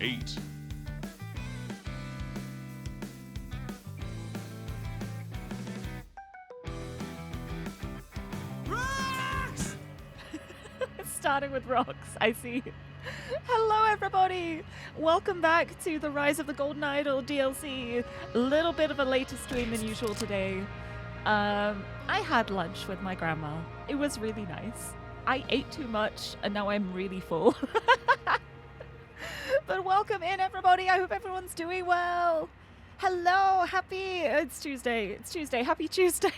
8. Rocks! Starting with rocks, I see. Hello everybody! Welcome back to the Rise of the Golden Idol DLC. A little bit of a later stream than usual today. I had lunch with my grandma. It was really nice. I ate too much and now I'm really full. But welcome in everybody. I hope everyone's doing well. Hello, it's Tuesday. Happy Tuesday.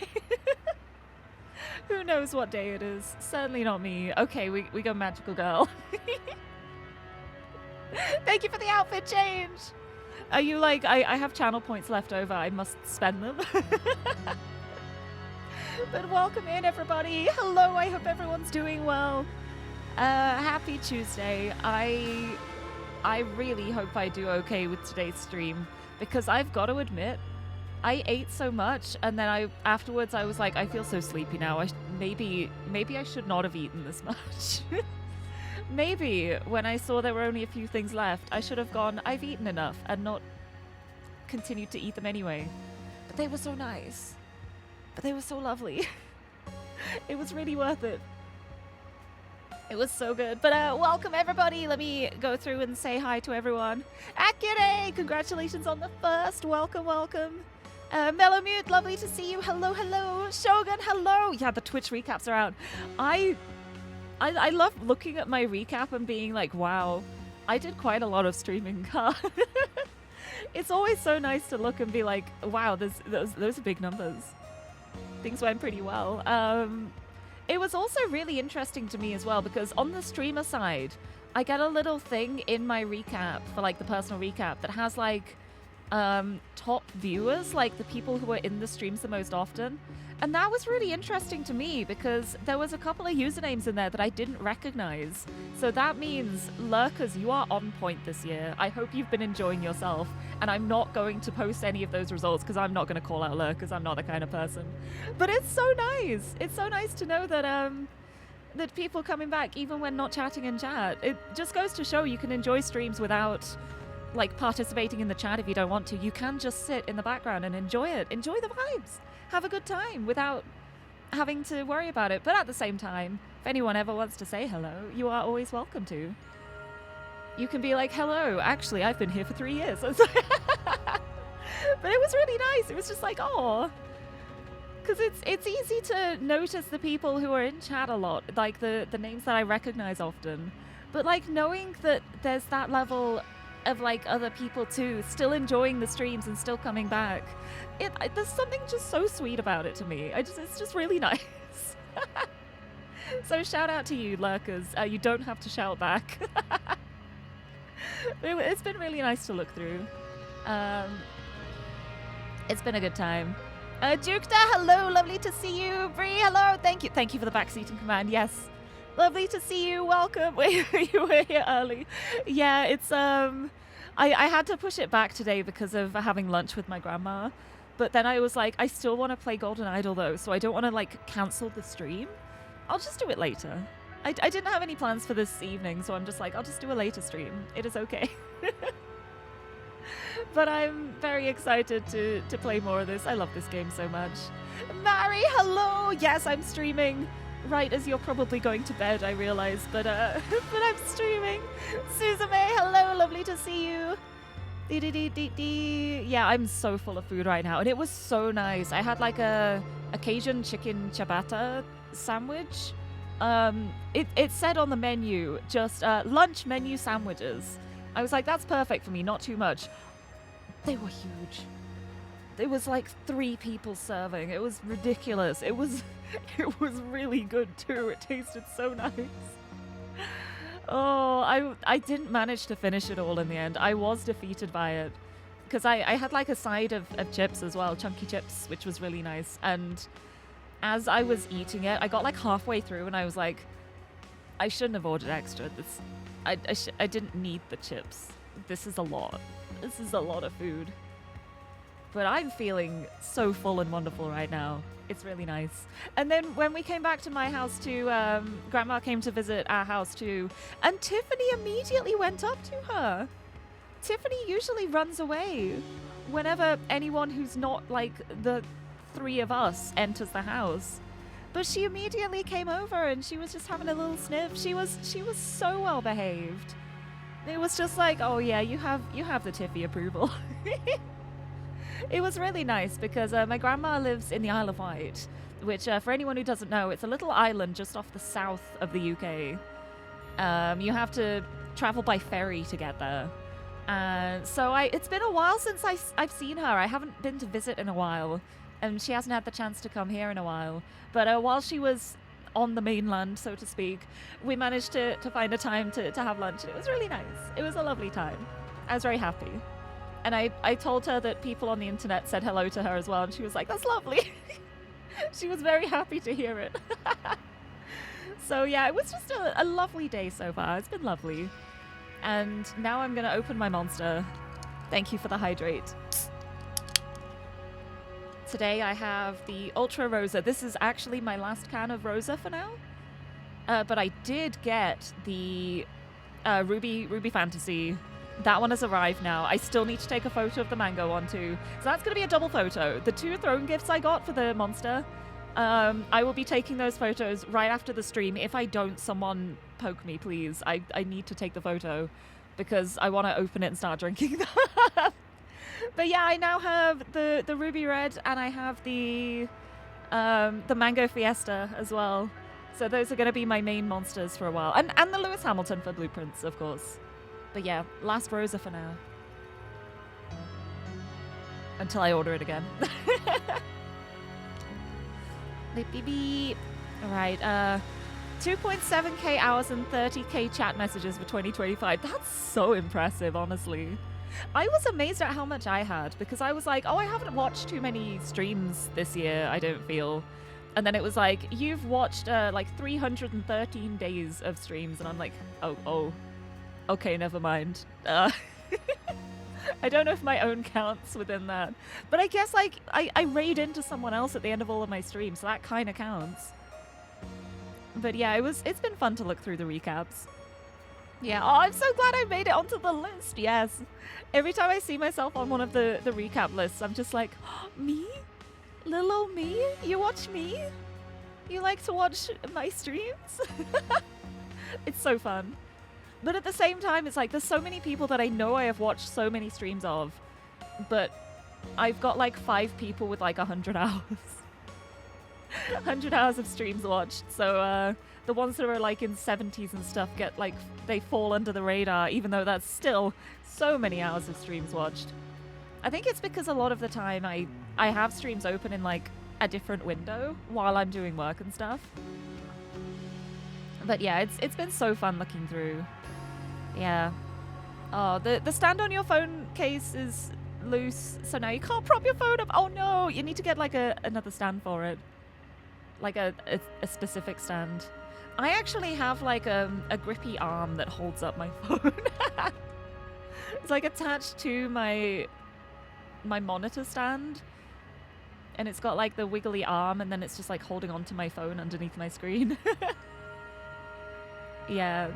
Who knows what day it is? Certainly not me. Okay, we go magical girl. Thank you for the outfit change. Are you like, I have channel points left over. I must spend them. But welcome in everybody. Hello, I hope everyone's doing well. Happy Tuesday. I really hope I do okay with today's stream because I've got to admit, I ate so much, and then afterwards I was like, I feel so sleepy now. Maybe I should not have eaten this much. Maybe when I saw there were only a few things left, I should have gone, I've eaten enough, and not continued to eat them anyway. But they were so nice. But they were so lovely. It was really worth it. It was so good. But welcome everybody. Let me go through and say hi to everyone. Akire, congratulations on the first. Welcome, welcome. Mellowmute, lovely to see you. Hello, hello. Shogun, hello. Yeah, the Twitch recaps are out. I love looking at my recap and being like, wow, I did quite a lot of streaming. It's always so nice to look and be like, wow, those are big numbers. Things went pretty well. It was also really interesting to me as well, because on the streamer side, I get a little thing in my recap for like the personal recap that has like top viewers, like the people who are in the streams the most often. And that was really interesting to me because there was a couple of usernames in there that I didn't recognize. So that means, lurkers, you are on point this year. I hope you've been enjoying yourself. And I'm not going to post any of those results because I'm not going to call out lurkers. I'm not the kind of person. But it's so nice. It's so nice to know that that people coming back, even when not chatting in chat. It just goes to show you can enjoy streams without like participating in the chat if you don't want to. You can just sit in the background and enjoy it. Enjoy the vibes. Have a good time without having to worry about it. But at the same time, if anyone ever wants to say hello, you are always welcome to. You can be like, hello, actually, I've been here for 3 years. But it was really nice. It was just like, oh, because it's easy to notice the people who are in chat a lot, like the names that I recognize often. But like knowing that there's that level of like other people too, still enjoying the streams and still coming back. There's something just so sweet about it to me. It's just really nice. So shout out to you, lurkers. You don't have to shout back. It's been really nice to look through. It's been a good time. Jukta, hello, lovely to see you. Bree, hello, thank you for the backseating command. Yes, lovely to see you. Welcome. You were here early. Yeah, it's I had to push it back today because of having lunch with my grandma. But then I was like, I still want to play Golden Idol though, so I don't want to like cancel the stream. I'll just do it later. I didn't have any plans for this evening, so I'm just like, I'll just do a later stream. It is okay. But I'm very excited to play more of this. I love this game so much. Mary, hello! Yes, I'm streaming right as you're probably going to bed, I realize, but I'm streaming. Suzume, hello, lovely to see you. Yeah, I'm so full of food right now, and it was so nice. I had like a Cajun chicken ciabatta sandwich. It said on the menu just lunch menu sandwiches. I was like, that's perfect for me, not too much. They were huge. It was like 3 people serving. It was ridiculous. It was really good too. It tasted so nice. Oh, I didn't manage to finish it all in the end. I was defeated by it because I had like a side of chips as well, chunky chips, which was really nice. And as I was eating it, I got like halfway through and I was like, I shouldn't have ordered extra. I didn't need the chips. This is a lot. This is a lot of food. But I'm feeling so full and wonderful right now. It's really nice. And then when we came back to my house too, Grandma came to visit our house too, and Tiffany immediately went up to her. Tiffany usually runs away whenever anyone who's not like the 3 of us enters the house. But she immediately came over and she was just having a little sniff. She was so well behaved. It was just like, oh yeah, you have the Tiffy approval. It was really nice because my grandma lives in the Isle of Wight, which for anyone who doesn't know, it's a little island just off the south of the UK. You have to travel by ferry to get there. So it's been a while since I've seen her. I haven't been to visit in a while, and she hasn't had the chance to come here in a while. But while she was on the mainland, so to speak, we managed to find a time to have lunch, and it was really nice. It was a lovely time. I was very happy. And I told her that people on the internet said hello to her as well, and she was like, that's lovely. She was very happy to hear it. So yeah, it was just a lovely day so far. It's been lovely. And now I'm going to open my monster. Thank you for the hydrate. today I have the Ultra Rosa. This is actually my last can of Rosa for now. But I did get the Ruby Fantasy. That one has arrived now. I still need to take a photo of the mango one too. So that's going to be a double photo. The 2 throne gifts I got for the monster, I will be taking those photos right after the stream. If I don't, someone poke me, please. I need to take the photo because I want to open it and start drinking them. But yeah, I now have the Ruby Red and I have the Mango Fiesta as well. So those are going to be my main monsters for a while. And the Lewis Hamilton for blueprints, of course. But yeah, last Rosa for now. Until I order it again. Beep, beep, beep. Alright, 2.7k hours and 30k chat messages for 2025. That's so impressive, honestly. I was amazed at how much I had because I was like, oh, I haven't watched too many streams this year, I don't feel. And then it was like, you've watched like 313 days of streams. And I'm like, oh, okay, never mind. I don't know if my own counts within that. But I guess like I raid into someone else at the end of all of my streams, so that kind of counts. But yeah, it's been fun to look through the recaps. Yeah, oh, I'm so glad I made it onto the list, yes. Every time I see myself on one of the recap lists, I'm just like, oh, me? Little old me? You watch me? You like to watch my streams? It's so fun. But at the same time, it's like there's so many people that I know I have watched so many streams of, but I've got like 5 people with like 100 hours. 100 hours of streams watched. So the ones that are like in 70s and stuff get like, they fall under the radar, even though that's still so many hours of streams watched. I think it's because a lot of the time I have streams open in like a different window while I'm doing work and stuff. But yeah, it's been so fun looking through. Yeah. Oh, the stand on your phone case is loose, so now you can't prop your phone up. Oh no, you need to get like another stand for it. Like a specific stand. I actually have like a grippy arm that holds up my phone. It's like attached to my monitor stand. And it's got like the wiggly arm and then it's just like holding onto my phone underneath my screen. Yeah.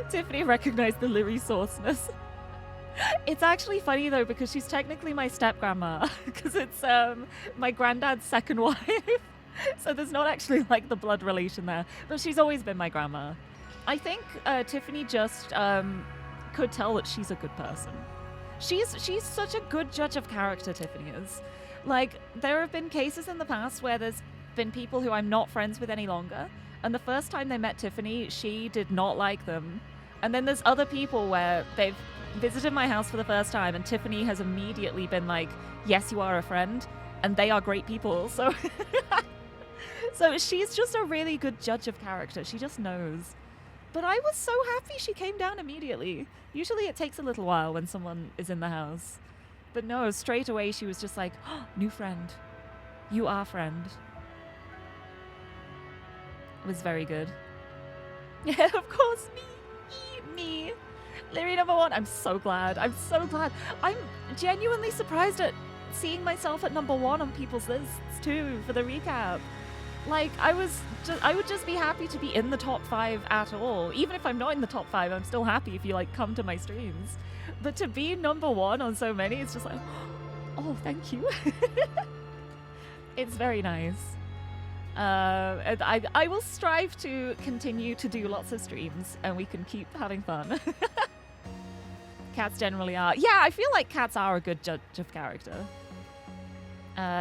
Tiffany recognized the Lirie sauceness. It's actually funny though because she's technically my step-grandma because it's my granddad's second wife. So there's not actually like the blood relation there, but she's always been my grandma. I think Tiffany just could tell that she's a good person. She's such a good judge of character, Tiffany is. Like, there have been cases in the past where there's been people who I'm not friends with any longer, and the first time they met Tiffany, she did not like them. And then there's other people where they've visited my house for the first time, and Tiffany has immediately been like, yes, you are a friend, and they are great people. So, so she's just a really good judge of character. She just knows. But I was so happy she came down immediately. Usually it takes a little while when someone is in the house. But no, straight away she was just like, oh, new friend. You are friend. It was very good. Yeah, of course, me. Lirie #1. I'm so glad. I'm so glad. I'm genuinely surprised at seeing myself at #1 on people's lists too for the recap. Like, I would just be happy to be in the top 5 at all. Even if I'm not in the top 5, I'm still happy if you like come to my streams. But to be #1 on so many, it's just like, oh, thank you. It's very nice. And I will strive to continue to do lots of streams and we can keep having fun. Cats generally are. Yeah, I feel like cats are a good judge of character.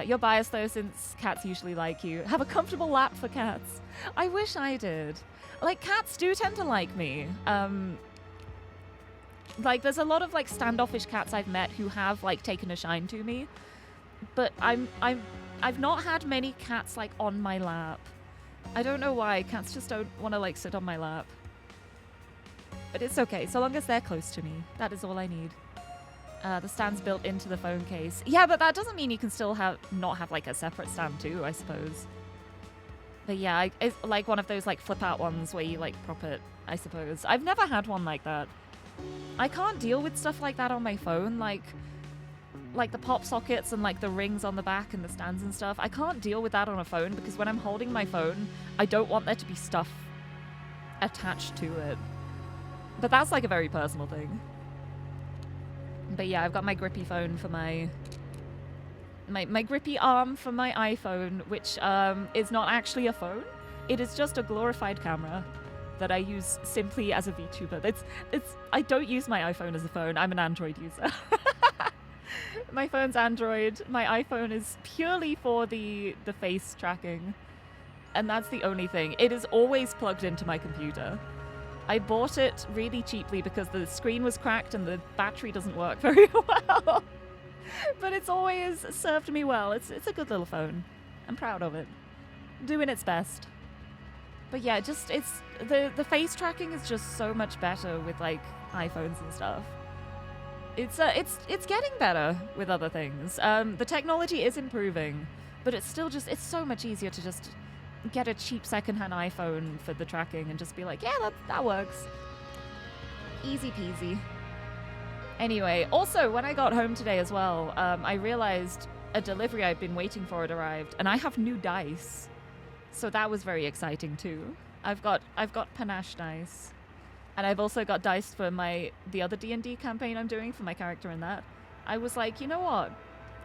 You're biased though, since cats usually like you. Have a comfortable lap for cats. I wish I did. Like, cats do tend to like me. Like, there's a lot of like standoffish cats I've met who have like taken a shine to me, but I've not had many cats like on my lap. I don't know why. Cats just don't want to like sit on my lap. But it's okay, so long as they're close to me. That is all I need. The stand's built into the phone case. Yeah, but that doesn't mean you can still not have like a separate stand too, I suppose. But yeah, it's like one of those like flip out ones where you like prop it, I suppose. I've never had one like that. I can't deal with stuff like that on my phone. Like, like the pop sockets and like the rings on the back and the stands and stuff. I can't deal with that on a phone because when I'm holding my phone, I don't want there to be stuff attached to it. But that's like a very personal thing. But yeah, I've got my grippy phone for my grippy arm for my iPhone, which is not actually a phone. It is just a glorified camera that I use simply as a VTuber. I don't use my iPhone as a phone. I'm an Android user. My phone's Android. My iPhone is purely for the face tracking. And that's the only thing. It is always plugged into my computer. I bought it really cheaply because the screen was cracked and the battery doesn't work very well. But it's always served me well. It's a good little phone. I'm proud of it. Doing its best. But yeah, just the face tracking is just so much better with like iPhones and stuff. It's getting better with other things. The technology is improving, but it's still just it's so much easier to just get a cheap secondhand iPhone for the tracking and just be like, yeah, that works. Easy peasy. Anyway, also when I got home today as well, I realized a delivery I've been waiting for had arrived, and I have new dice. So that was very exciting too. I've got panache dice. And I've also got dice for the other D&D campaign I'm doing for my character in that. I was like, you know what?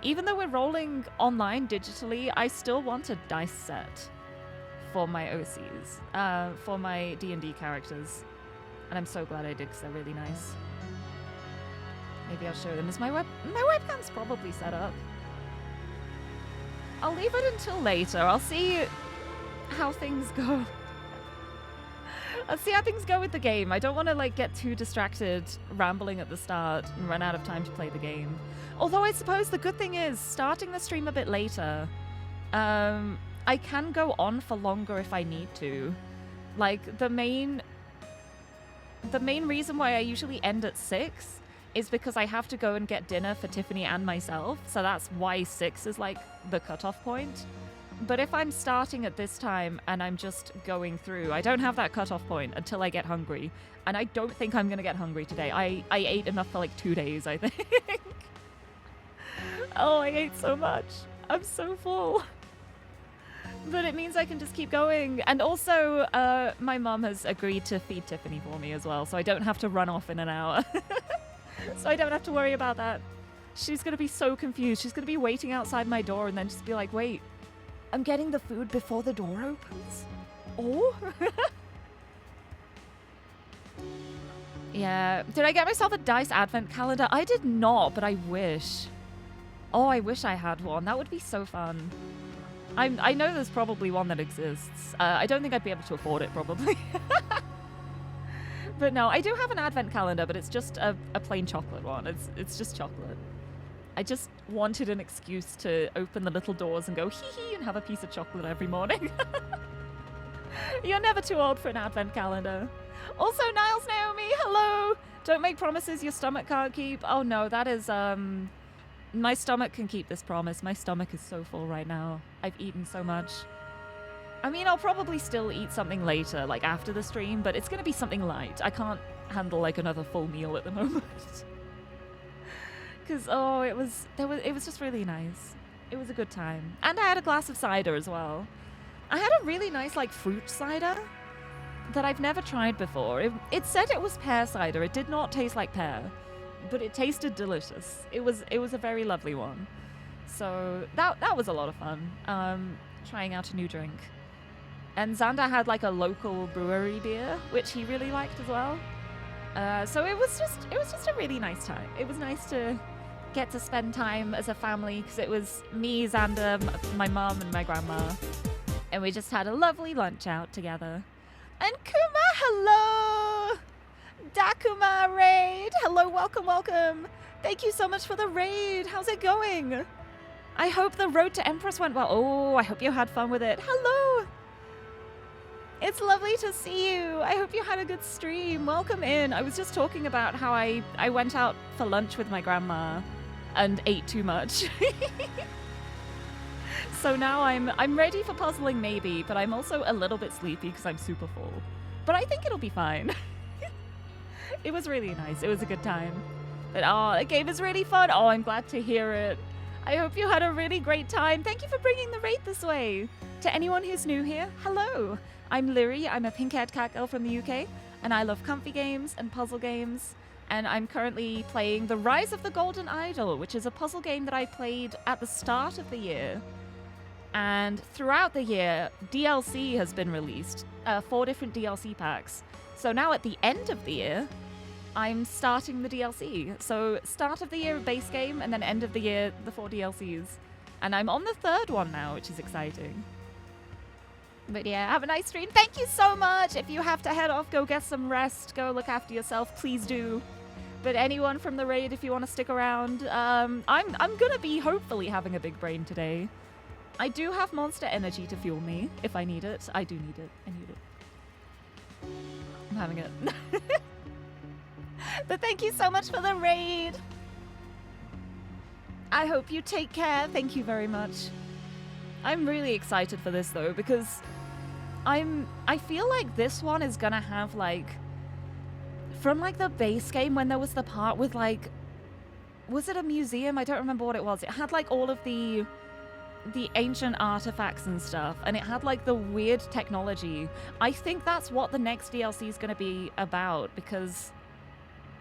Even though we're rolling online digitally, I still want a dice set for my OCs, for my D&D characters. And I'm so glad I did because they're really nice. Maybe I'll show them. My webcam's probably set up. I'll leave it until later. I'll see how things go. I'll see how things go with the game. I don't want to like get too distracted rambling at the start and run out of time to play the game. Although I suppose the good thing is starting the stream a bit later. I can go on for longer if I need to. Like the main reason why I usually end at 6 is because I have to go and get dinner for Tiffany and myself. So that's why 6 is like the cutoff point. But if I'm starting at this time and I'm just going through, I don't have that cutoff point until I get hungry. And I don't think I'm going to get hungry today. I ate enough for like 2 days, I think. Oh, I ate so much. I'm so full. But it means I can just keep going. And also, my mom has agreed to feed Tiffany for me as well, so I don't have to run off in an hour. So I don't have to worry about that. She's going to be so confused. She's going to be waiting outside my door and then just be like, wait, I'm getting the food before the door opens? Oh? Yeah. Did I get myself a dice advent calendar? I did not, but I wish. Oh, I wish I had one. That would be so fun. I know there's probably one that exists. I don't think I'd be able to afford it, probably. But no, I do have an advent calendar, but it's just a plain chocolate one. It's just chocolate. I just wanted an excuse to open the little doors and go hee-hee and have a piece of chocolate every morning. You're never too old for an advent calendar. Also, Niles Naomi, hello! Don't make promises your stomach can't keep. Oh no, that is, my stomach can keep this promise. My stomach is so full right now. I've eaten so much. I mean, I'll probably still eat something later, like after the stream, but it's going to be something light. I can't handle like another full meal at the moment. Because, oh, it was just really nice. It was a good time. And I had a glass of cider as well. I had a really nice like fruit cider that I've never tried before. It said it was pear cider. It did not taste like pear, but it tasted delicious. It was a very lovely one. So that was a lot of fun. Trying out a new drink. And Xander had like a local brewery beer, which he really liked as well. So it was just a really nice time. It was nice to get to spend time as a family because it was me, Xander, my mum, and my grandma, and we just had a lovely lunch out together. And Kuma, hello! Dakuma raid, hello, welcome. Thank you so much for the raid. How's it going? I hope the road to Empress went well. Oh, I hope you had fun with it. Hello. It's lovely to see you. I hope you had a good stream. Welcome in. I was just talking about how I went out for lunch with my grandma and ate too much. So now I'm ready for puzzling maybe, but I'm also a little bit sleepy because I'm super full. But I think it'll be fine. It was really nice. It was a good time. But that game is really fun. Oh, I'm glad to hear it. I hope you had a really great time. Thank you for bringing the raid this way. To anyone who's new here, hello. I'm Lirie. I'm a pink-haired cat girl from the UK, and I love comfy games and puzzle games. And I'm currently playing The Rise of the Golden Idol, which is a puzzle game that I played at the start of the year. And throughout the year, DLC has been released, 4 different DLC packs. So now at the end of the year, I'm starting the DLC. So start of the year, base game, and then end of the year, the 4 DLCs. And I'm on the 3rd one now, which is exciting. But yeah, have a nice stream. Thank you so much. If you have to head off, go get some rest. Go look after yourself. Please do. But anyone from the raid, if you want to stick around, I'm gonna be hopefully having a big brain today. I do have monster energy to fuel me if I need it. I do need it. I need it. I'm having it. But thank you so much for the raid. I hope you take care. Thank you very much. I'm really excited for this though, because I feel like this one is gonna have like, from like the base game when there was the part with like, was it a museum? I don't remember what it was. It had like all of the ancient artifacts and stuff, and it had like the weird technology. I think that's what the next DLC is going to be about, because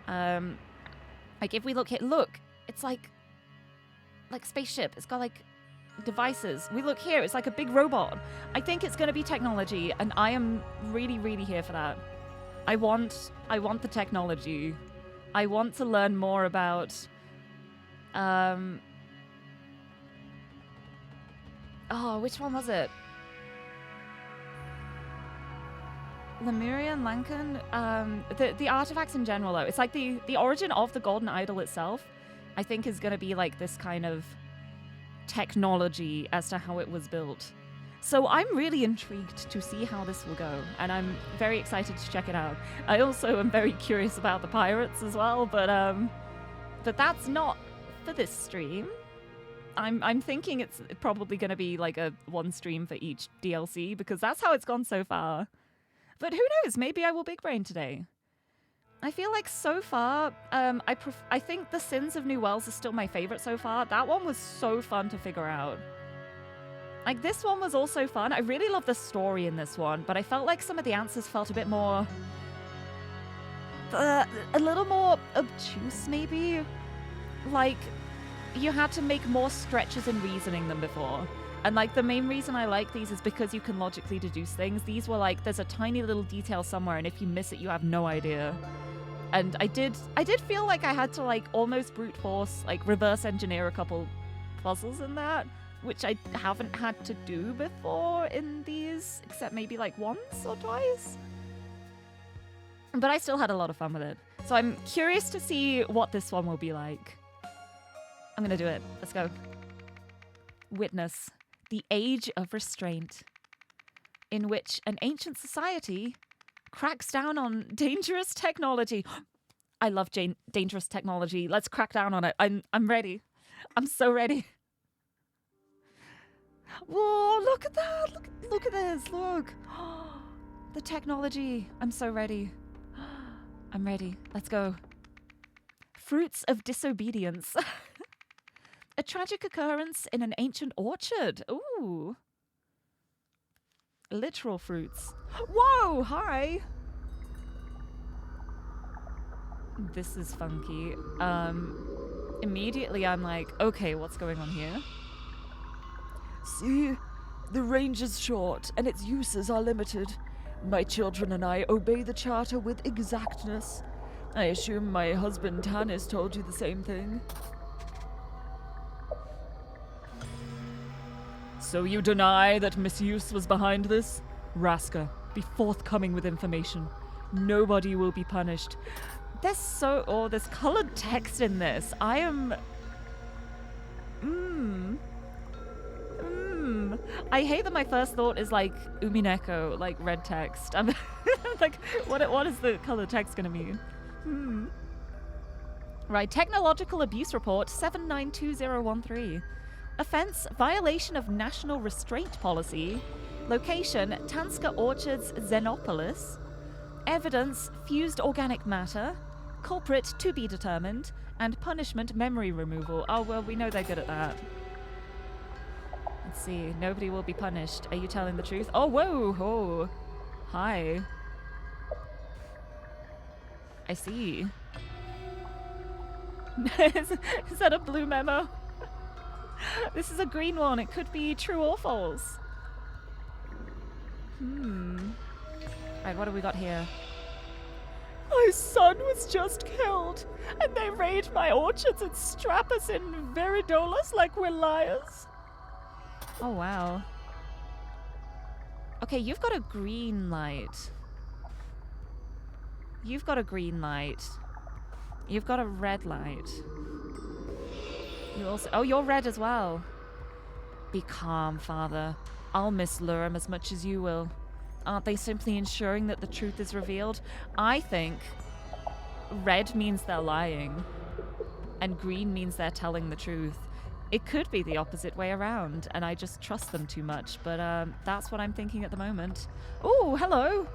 like if we look here, look, it's like spaceship. It's got like devices. We look here, it's like a big robot. I think it's going to be technology, and I am really, really here for that. I want the technology. I want to learn more about oh, which one was it? Lemuria and Lankan? The artifacts in general, though. It's like the origin of the Golden Idol itself, I think, is going to be like this kind of technology as to how it was built. So I'm really intrigued to see how this will go, and I'm very excited to check it out. I also am very curious about the pirates as well, but that's not for this stream. I'm thinking it's probably going to be like a 1 stream for each DLC, because that's how it's gone so far. But who knows? Maybe I will big brain today. I feel like so far, I think The Sins of New Wells is still my favorite so far. That one was so fun to figure out. Like, this one was also fun. I really love the story in this one, but I felt like some of the answers felt a bit more... a little more obtuse, maybe? Like, you had to make more stretches in reasoning than before. And like, the main reason I like these is because you can logically deduce things. These were like, there's a tiny little detail somewhere, and if you miss it, you have no idea. And I did feel like I had to like almost brute force, like reverse engineer a couple puzzles in that, which I haven't had to do before in these, except maybe like once or twice. But I still had a lot of fun with it. So I'm curious to see what this one will be like. I'm gonna do it. Let's go. Witness the Age of Restraint, in which an ancient society cracks down on dangerous technology. I love dangerous technology. Let's crack down on it. I'm ready. I'm so ready. Whoa, look at that. Look at this. Look. The technology. I'm so ready. I'm ready. Let's go. Fruits of disobedience. A tragic occurrence in an ancient orchard. Ooh. Literal fruits. Whoa, hi. This is funky. Immediately I'm like, okay, what's going on here? See, the range is short and its uses are limited. My children and I obey the charter with exactness. I assume my husband Tanis told you the same thing. So you deny that misuse was behind this? Raska, be forthcoming with information. Nobody will be punished. There's colored text in this. I am... I hate that my first thought is like Umineko, like red text. I'm like, what is the colored text gonna mean? Right, technological abuse report 792013. Offense, violation of national restraint policy. Location, Tanska Orchards, Xenopolis. Evidence, fused organic matter. Culprit to be determined. And punishment, memory removal. Oh, well, we know they're good at that. Let's see. Nobody will be punished. Are you telling the truth? Oh, whoa. Oh. Hi. I see. Is that a blue memo? This is a green one. It could be true or false. Right, what have we got here? My son was just killed, and they raid my orchards and strap us in veridolas like we're liars. Oh, wow. Okay, you've got a green light. You've got a green light. You've got a red light. You also... Oh, you're red as well. Be calm, Father. I'll miss Lirie as much as you will. Aren't they simply ensuring that the truth is revealed? I think red means they're lying, and green means they're telling the truth. It could be the opposite way around, and I just trust them too much, but that's what I'm thinking at the moment. Oh, hello!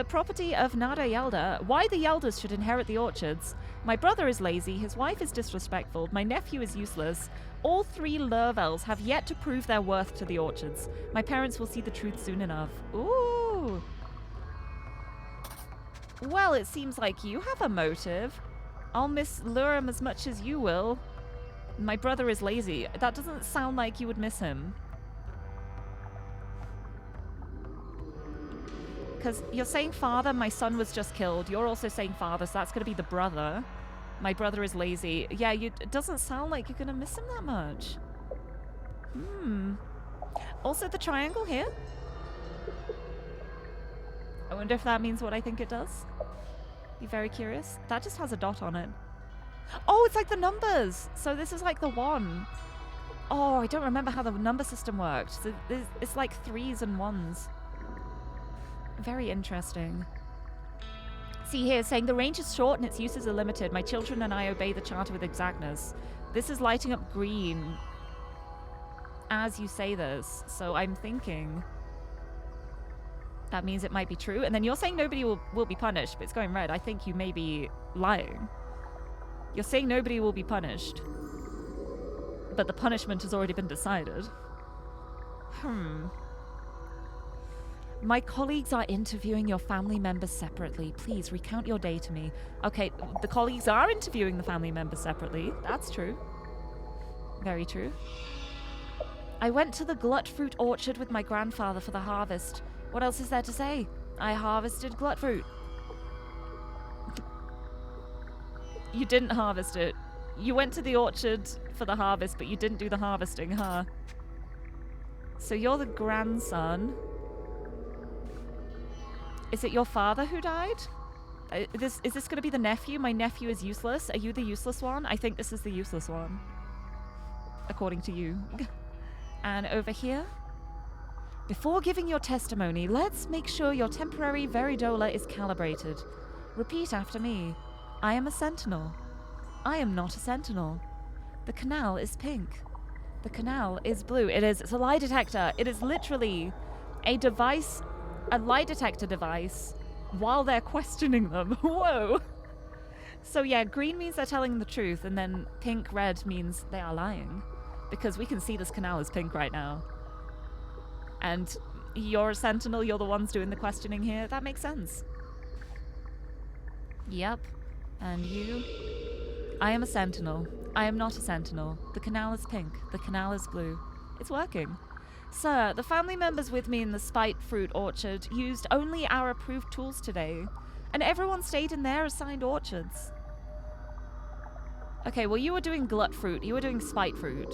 Property of Nada Yelda. Why the Yeldas should inherit the orchards. My brother is lazy, his wife is disrespectful, my nephew is useless. All 3 Lurvels have yet to prove their worth to the orchards. My parents will see the truth soon enough. Ooh. Well, it seems like you have a motive. I'll miss Lirie as much as you will. My brother is lazy. That doesn't sound like you would miss him. Because you're saying father, my son was just killed. You're also saying father, so that's going to be the brother. My brother is lazy. Yeah, it doesn't sound like you're going to miss him that much. Also, the triangle here. I wonder if that means what I think it does. Be very curious. That just has a dot on it. Oh, it's like the numbers. So this is like the 1. Oh, I don't remember how the number system worked. So it's like 3s and 1s. Very interesting. See here, saying the range is short and its uses are limited. My children and I obey the charter with exactness. This is lighting up green as you say this. So I'm thinking that means it might be true. And then you're saying nobody will be punished, but it's going red. I think you may be lying. You're saying nobody will be punished, but the punishment has already been decided. My colleagues are interviewing your family members separately. Please recount your day to me. Okay, the colleagues are interviewing the family members separately. That's true. Very true. I went to the glut fruit orchard with my grandfather for the harvest. What else is there to say? I harvested glut fruit. You didn't harvest it. You went to the orchard for the harvest, but you didn't do the harvesting, huh? So you're the grandson. Is it your father who died? Is this going to be the nephew? My nephew is useless. Are you the useless one? I think this is the useless one. According to you. And over here? Before giving your testimony, let's make sure your temporary veridola is calibrated. Repeat after me. I am a sentinel. I am not a sentinel. The canal is pink. The canal is blue. It's a lie detector. It is literally a device, a lie detector device, while they're questioning them. Whoa. So yeah, green means they're telling the truth, and then pink, red means they are lying. Because we can see this canal is pink right now. And you're a sentinel, you're the ones doing the questioning here. That makes sense. Yep. And you? I am a sentinel. I am not a sentinel. The canal is pink. The canal is blue. It's working. Sir, the family members with me in the spite fruit orchard used only our approved tools today, and everyone stayed in their assigned orchards. Okay, well, you were doing glut fruit. You were doing spite fruit.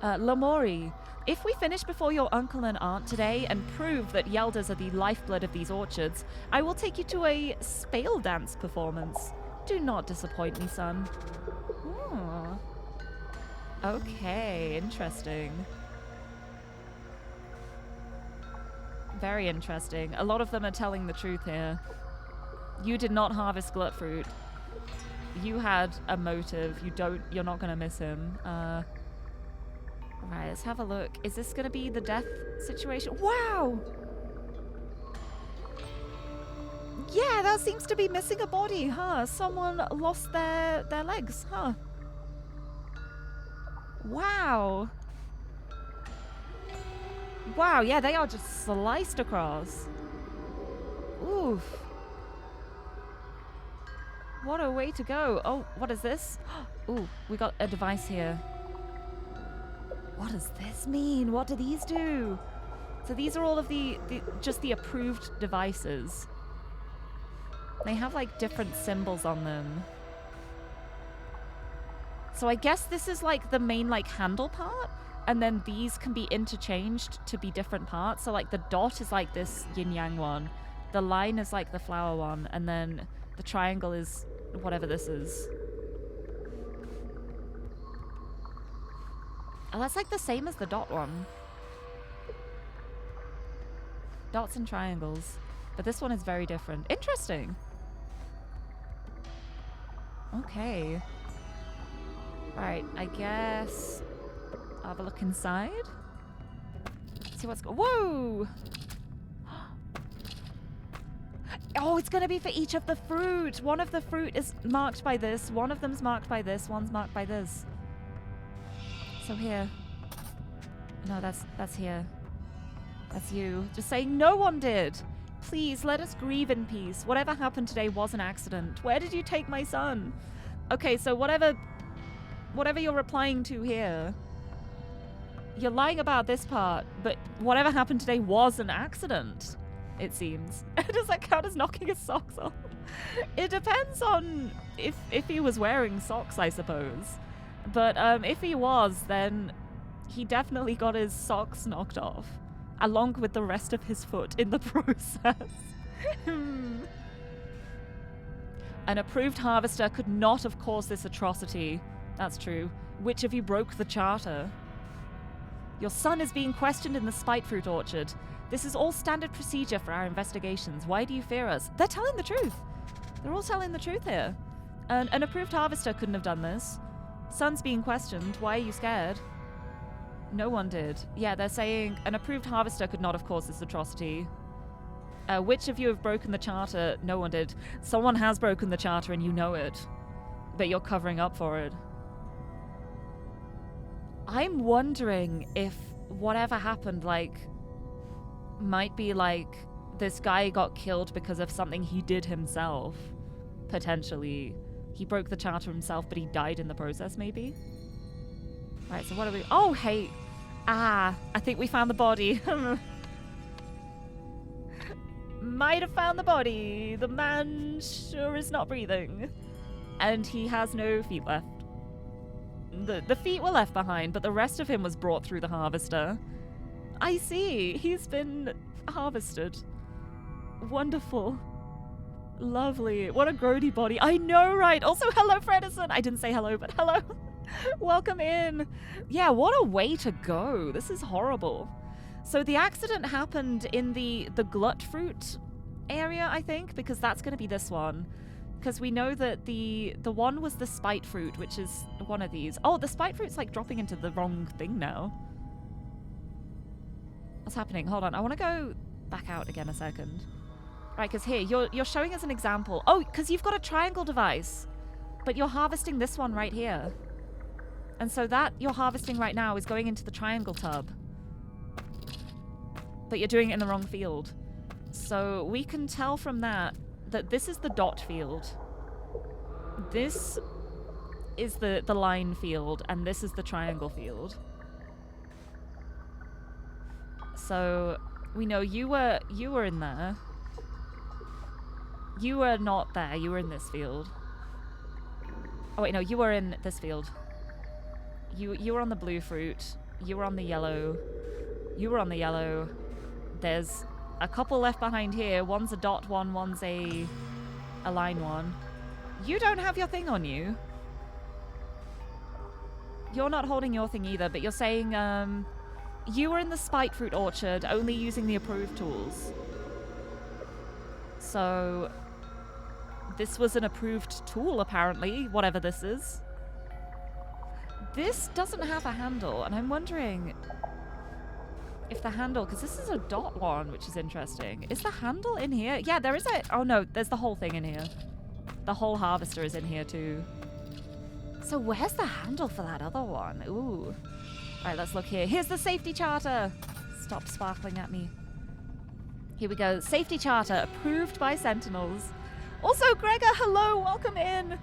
Lamori, if we finish before your uncle and aunt today and prove that Yeldas are the lifeblood of these orchards, I will take you to a spale dance performance. Do not disappoint me, son. Oh. Okay, interesting. Very interesting. A lot of them are telling the truth here. You did not harvest glut fruit. You had a motive. You're not gonna miss him. Right, let's have a look. Is this gonna be the death situation? Wow! Yeah, that seems to be missing a body, huh? Someone lost their legs, huh? Wow. Wow, yeah, they are just sliced across. Oof. What a way to go. Oh, what is this? Ooh, we got a device here. What does this mean? What do these do? So these are all of just the approved devices. They have like different symbols on them. So I guess this is like the main like handle part, and then these can be interchanged to be different parts. So like the dot is like this yin yang one, the line is like the flower one, and then the triangle is whatever this is. Oh, that's like the same as the dot one. Dots and triangles. But this one is very different. Interesting. Okay. Alright, I guess I'll have a look inside. See what's whoa! Oh, it's gonna be for each of the fruit. One of the fruit is marked by this. One of them's marked by this. One's marked by this. So here. No, that's here. That's you. Just saying no one did. Please, let us grieve in peace. Whatever happened today was an accident. Where did you take my son? Okay, so whatever you're replying to here, you're lying about this part, but whatever happened today was an accident, it seems. Does that count as knocking his socks off? It depends on if he was wearing socks, I suppose. But if he was, then he definitely got his socks knocked off, along with the rest of his foot in the process. An approved harvester could not have caused this atrocity. That's true. Which of you broke the charter? Your son is being questioned in the spite fruit orchard. This is all standard procedure for our investigations. Why do you fear us? They're telling the truth. They're all telling the truth here. An approved harvester couldn't have done this. Son's being questioned. Why are you scared? No one did. Yeah, they're saying an approved harvester could not have caused this atrocity. Which of you have broken the charter? No one did. Someone has broken the charter and you know it. But you're covering up for it. I'm wondering if whatever happened, like, might be like this guy got killed because of something he did himself. Potentially. He broke the charter himself, but he died in the process, maybe? Right, so what are we... Oh, hey! Ah, I think we found the body. Might have found the body. The man sure is not breathing. And he has no feet left. The feet were left behind, but the rest of him was brought through the harvester. I see. He's been harvested. Wonderful. Lovely. What a grody body. I know, right? Also, hello, Fredison. I didn't say hello, but hello. Welcome in. Yeah, what a way to go. This is horrible. So the accident happened in the glut fruit area, I think, because that's going to be this one. Because we know that the one was the spite fruit, which is one of these. Oh, the spite fruit's like dropping into the wrong thing now. What's happening? Hold on. I want to go back out again a second. Right, because here, you're showing us an example. Oh, because you've got a triangle device. But you're harvesting this one right here. And so that you're harvesting right now is going into the triangle tub. But you're doing it in the wrong field. So we can tell from that this is the dot field. This is the line field, and this is the triangle field. So we know you were in there. You were not there. You were in this field. Oh wait, no, you were in this field. You were on the blue fruit. You were on the yellow. You were on the yellow. There's a couple left behind here. One's a dot one, one's a line one. You don't have your thing on you. You're not holding your thing either, but you're saying you were in the spite fruit orchard only using the approved tools. So this was an approved tool, apparently, whatever this is. This doesn't have a handle, and I'm wondering... If the handle, because this is a dot one, which is interesting. Is the handle in here? Yeah, there is a, oh no, there's the whole thing in here. The whole harvester is in here too. So where's the handle for that other one? Ooh. All right, let's look here. Here's the safety charter. Stop sparkling at me. Here we go. Safety charter approved by Sentinels. Also, Gregor, hello, welcome in.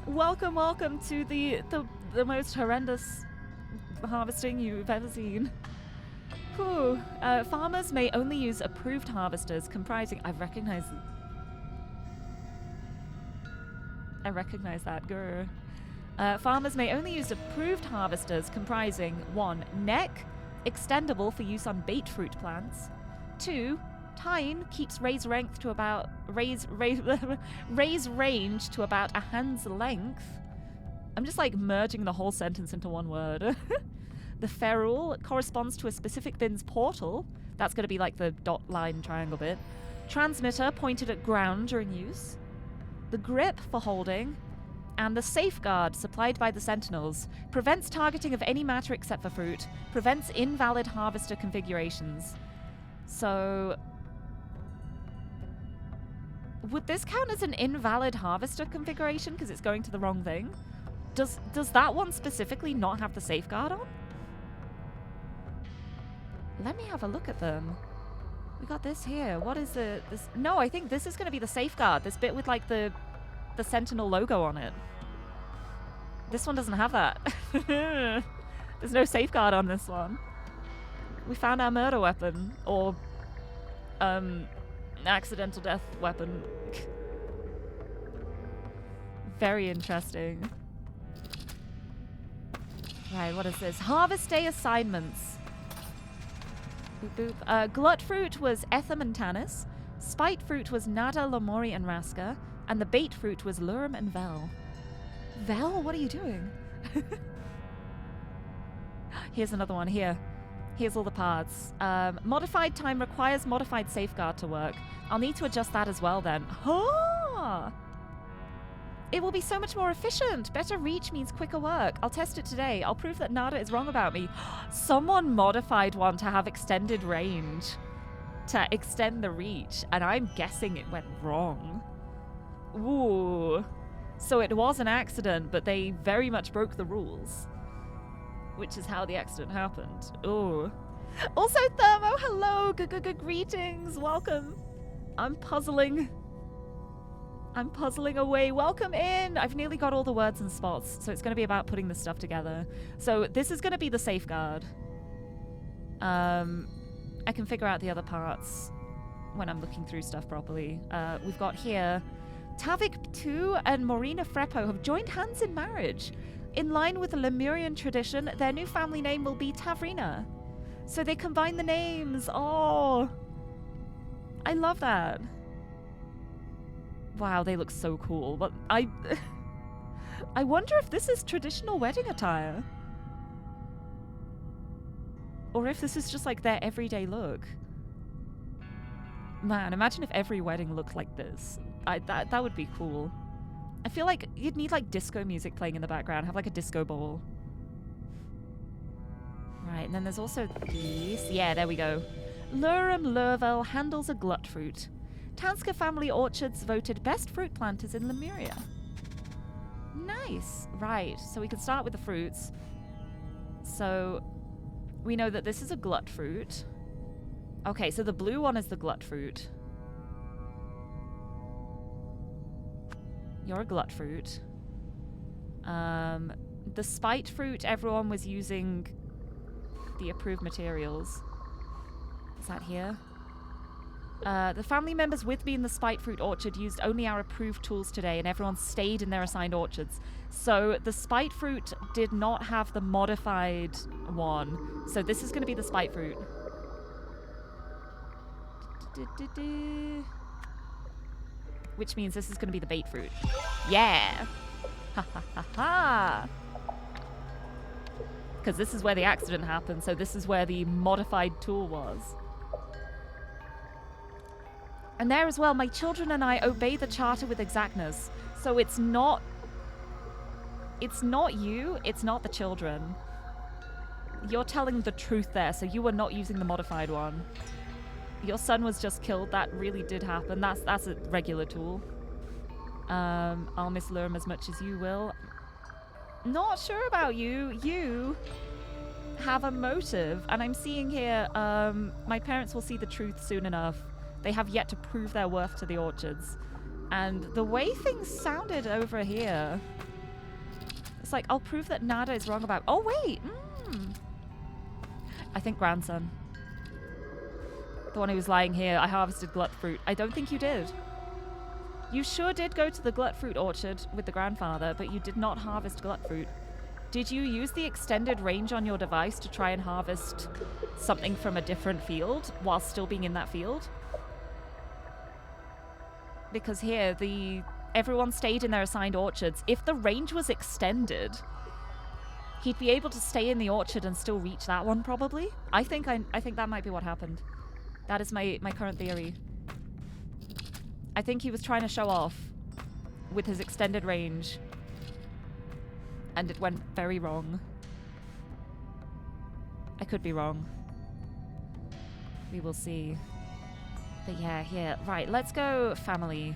Welcome, welcome to the most horrendous harvesting you've ever seen. Whew. Farmers may only use approved harvesters comprising... I recognize that, grr. Farmers may only use approved harvesters comprising 1. Neck, extendable for use on bait fruit plants. 2. Tine keeps raise range to about raise range to about a hand's length. I'm just like merging the whole sentence into one word. The ferrule corresponds to a specific bin's portal. That's going to be like the dot line triangle bit. Transmitter pointed at ground during use. The grip for holding. And the safeguard supplied by the Sentinels prevents targeting of any matter except for fruit. Prevents invalid harvester configurations. So... would this count as an invalid harvester configuration because it's going to the wrong thing? Does that one specifically not have the safeguard on? Let me have a look at them. We got this here. What is this? No, I think this is going to be the safeguard. This bit with like the Sentinel logo on it. This one doesn't have that. There's no safeguard on this one. We found our murder weapon. Or, accidental death weapon. Very interesting. Right, what is this? Harvest Day assignments. Boop, boop. Glut fruit was Etham and Tanis. Spite fruit was Nada, Lamori, and Raska. And the bait fruit was Lurum and Vel. Vel, what are you doing? Here's another one. Here. Here's all the parts. Modified time requires modified safeguard to work. I'll need to adjust that as well then. Huh! It will be so much more efficient. Better reach means quicker work. I'll test it today. I'll prove that Nada is wrong about me. Someone modified one to have extended range. To extend the reach. And I'm guessing it went wrong. Ooh. So it was an accident, but they very much broke the rules. Which is how the accident happened. Ooh. Also, Thermo, hello. Greetings. Welcome. I'm puzzling away. Welcome in. I've nearly got all the words and spots, so it's going to be about putting this stuff together. So this is going to be the safeguard. I can figure out the other parts when I'm looking through stuff properly. We've got here... Tavik II and Morina Freppo have joined hands in marriage. In line with the Lemurian tradition, their new family name will be Tavrina. So they combine the names. Oh, I love that. Wow, they look so cool. But I wonder if this is traditional wedding attire. Or if this is just like their everyday look. Man, imagine if every wedding looked like this. That would be cool. I feel like you'd need like disco music playing in the background. Have like a disco ball. Right, and then there's also these. Yeah, there we go. Lurum Lurvel handles a glut fruit. Tanska Family Orchards voted best fruit planters in Lemuria. Nice. Right, so we can start with the fruits. So we know that this is a glut fruit. Okay, so the blue one is the glut fruit. You're a glut fruit. The spite fruit, everyone was using the approved materials. Is that here? The family members with me in the spite fruit orchard used only our approved tools today, and everyone stayed in their assigned orchards. So the spite fruit did not have the modified one. So this is going to be the spite fruit. Which means this is going to be the bait fruit. Yeah! Ha ha ha ha! Because this is where the accident happened, so this is where the modified tool was. And there as well, my children and I obey the charter with exactness. So it's not you, it's not the children. You're telling the truth there, so you were not using the modified one. Your son was just killed. That really did happen. That's a regular tool. I'll miss Lirie as much as you will. Not sure about you. You have a motive, and I'm seeing here, my parents will see the truth soon enough. They have yet to prove their worth to the Orchards. And the way things sounded over here, it's like, I'll prove that Nada is wrong about... Oh, wait! I think grandson. The one who was lying here. I harvested glut fruit. I don't think you did. You sure did go to the glut fruit orchard with the grandfather, but you did not harvest glut fruit. Did you use the extended range on your device to try and harvest something from a different field while still being in that field? Because here, everyone stayed in their assigned orchards. If the range was extended, he'd be able to stay in the orchard and still reach that one, probably. I think that might be what happened. That is my current theory. I think he was trying to show off with his extended range, and it went very wrong. I could be wrong. We will see. But yeah, here. Right, let's go family.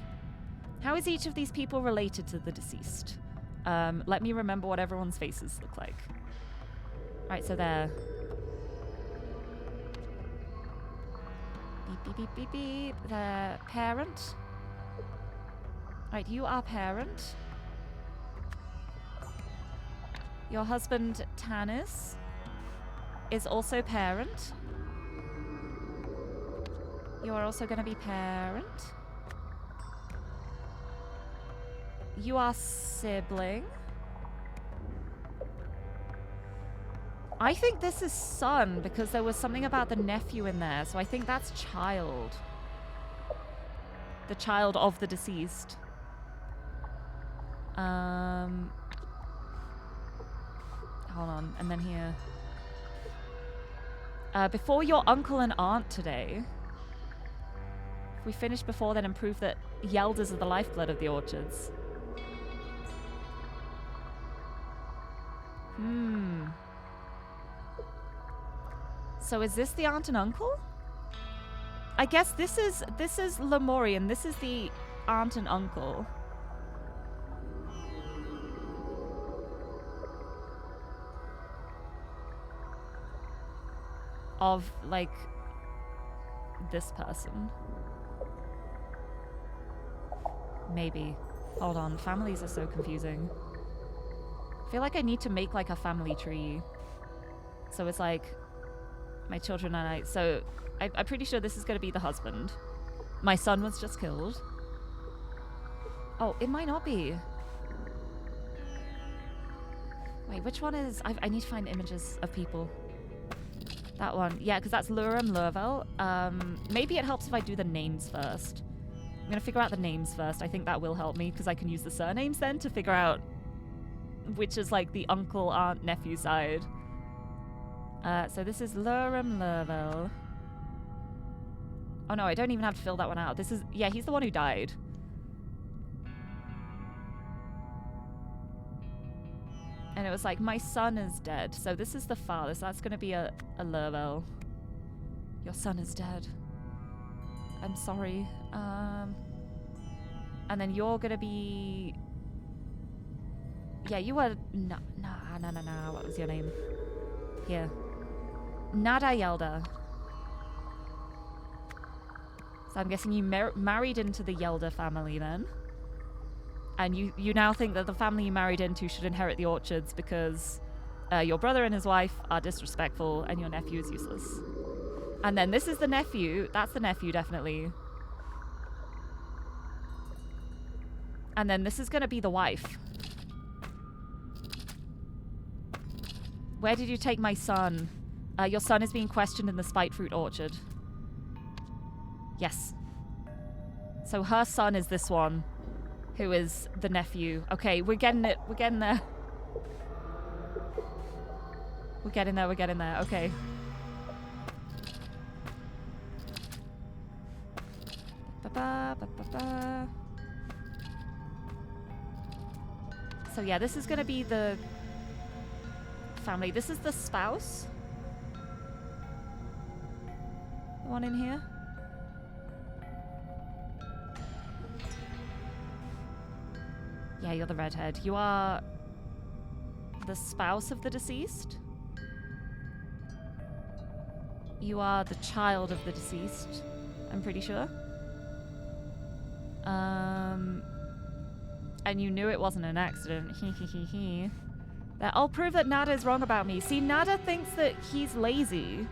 How is each of these people related to the deceased? Let me remember what everyone's faces look like. Right, so there. Beep, beep, beep, beep, beep. The parent. Right, you are parent. Your husband, Tanis, is also parent. You are also going to be parent. You are sibling. I think this is son because there was something about the nephew in there, so I think that's child. The child of the deceased. Hold on, and then here. Before your uncle and aunt today. If we finish before then and prove that Yelders are the lifeblood of the orchards. So is this the aunt and uncle? I guess this is Lemurian. This is the aunt and uncle. Of, like, this person. Maybe. Hold on. Families are so confusing. I feel like I need to make, like, a family tree. So it's like, my children and I... So, I'm pretty sure this is going to be the husband. My son was just killed. Oh, it might not be. Wait, which one is... I need to find images of people. That one. Yeah, because that's Lirie and Lurvel. Maybe it helps if I do the names first. I'm going to figure out the names first. I think that will help me, because I can use the surnames then to figure out which is, like, the uncle, aunt, nephew side. So this is Lirie and Lurvel. Oh, no, I don't even have to fill that one out. This is... Yeah, he's the one who died. And it was like, my son is dead. So this is the father. So that's going to be a Lurvel. Your son is dead. I'm sorry. And then you're going to be... Yeah, you were... No. What was your name? Here. Nada Yelda. So I'm guessing you married into the Yelda family then. And you now think that the family you married into should inherit the orchards because your brother and his wife are disrespectful and your nephew is useless. And then this is the nephew. That's the nephew, definitely. And then this is going to be the wife. Where did you take my son? Your son is being questioned in the Spite Fruit Orchard. Yes. So her son is this one. Who is the nephew. Okay, we're getting it. We're getting there. We're getting there. Okay. So yeah, this is going to be the family. This is the spouse. The one in here? Yeah, you're the redhead. You are the spouse of the deceased? You are the child of the deceased, I'm pretty sure. And you knew it wasn't an accident. I'll prove that Nada is wrong about me. See, Nada thinks that he's lazy.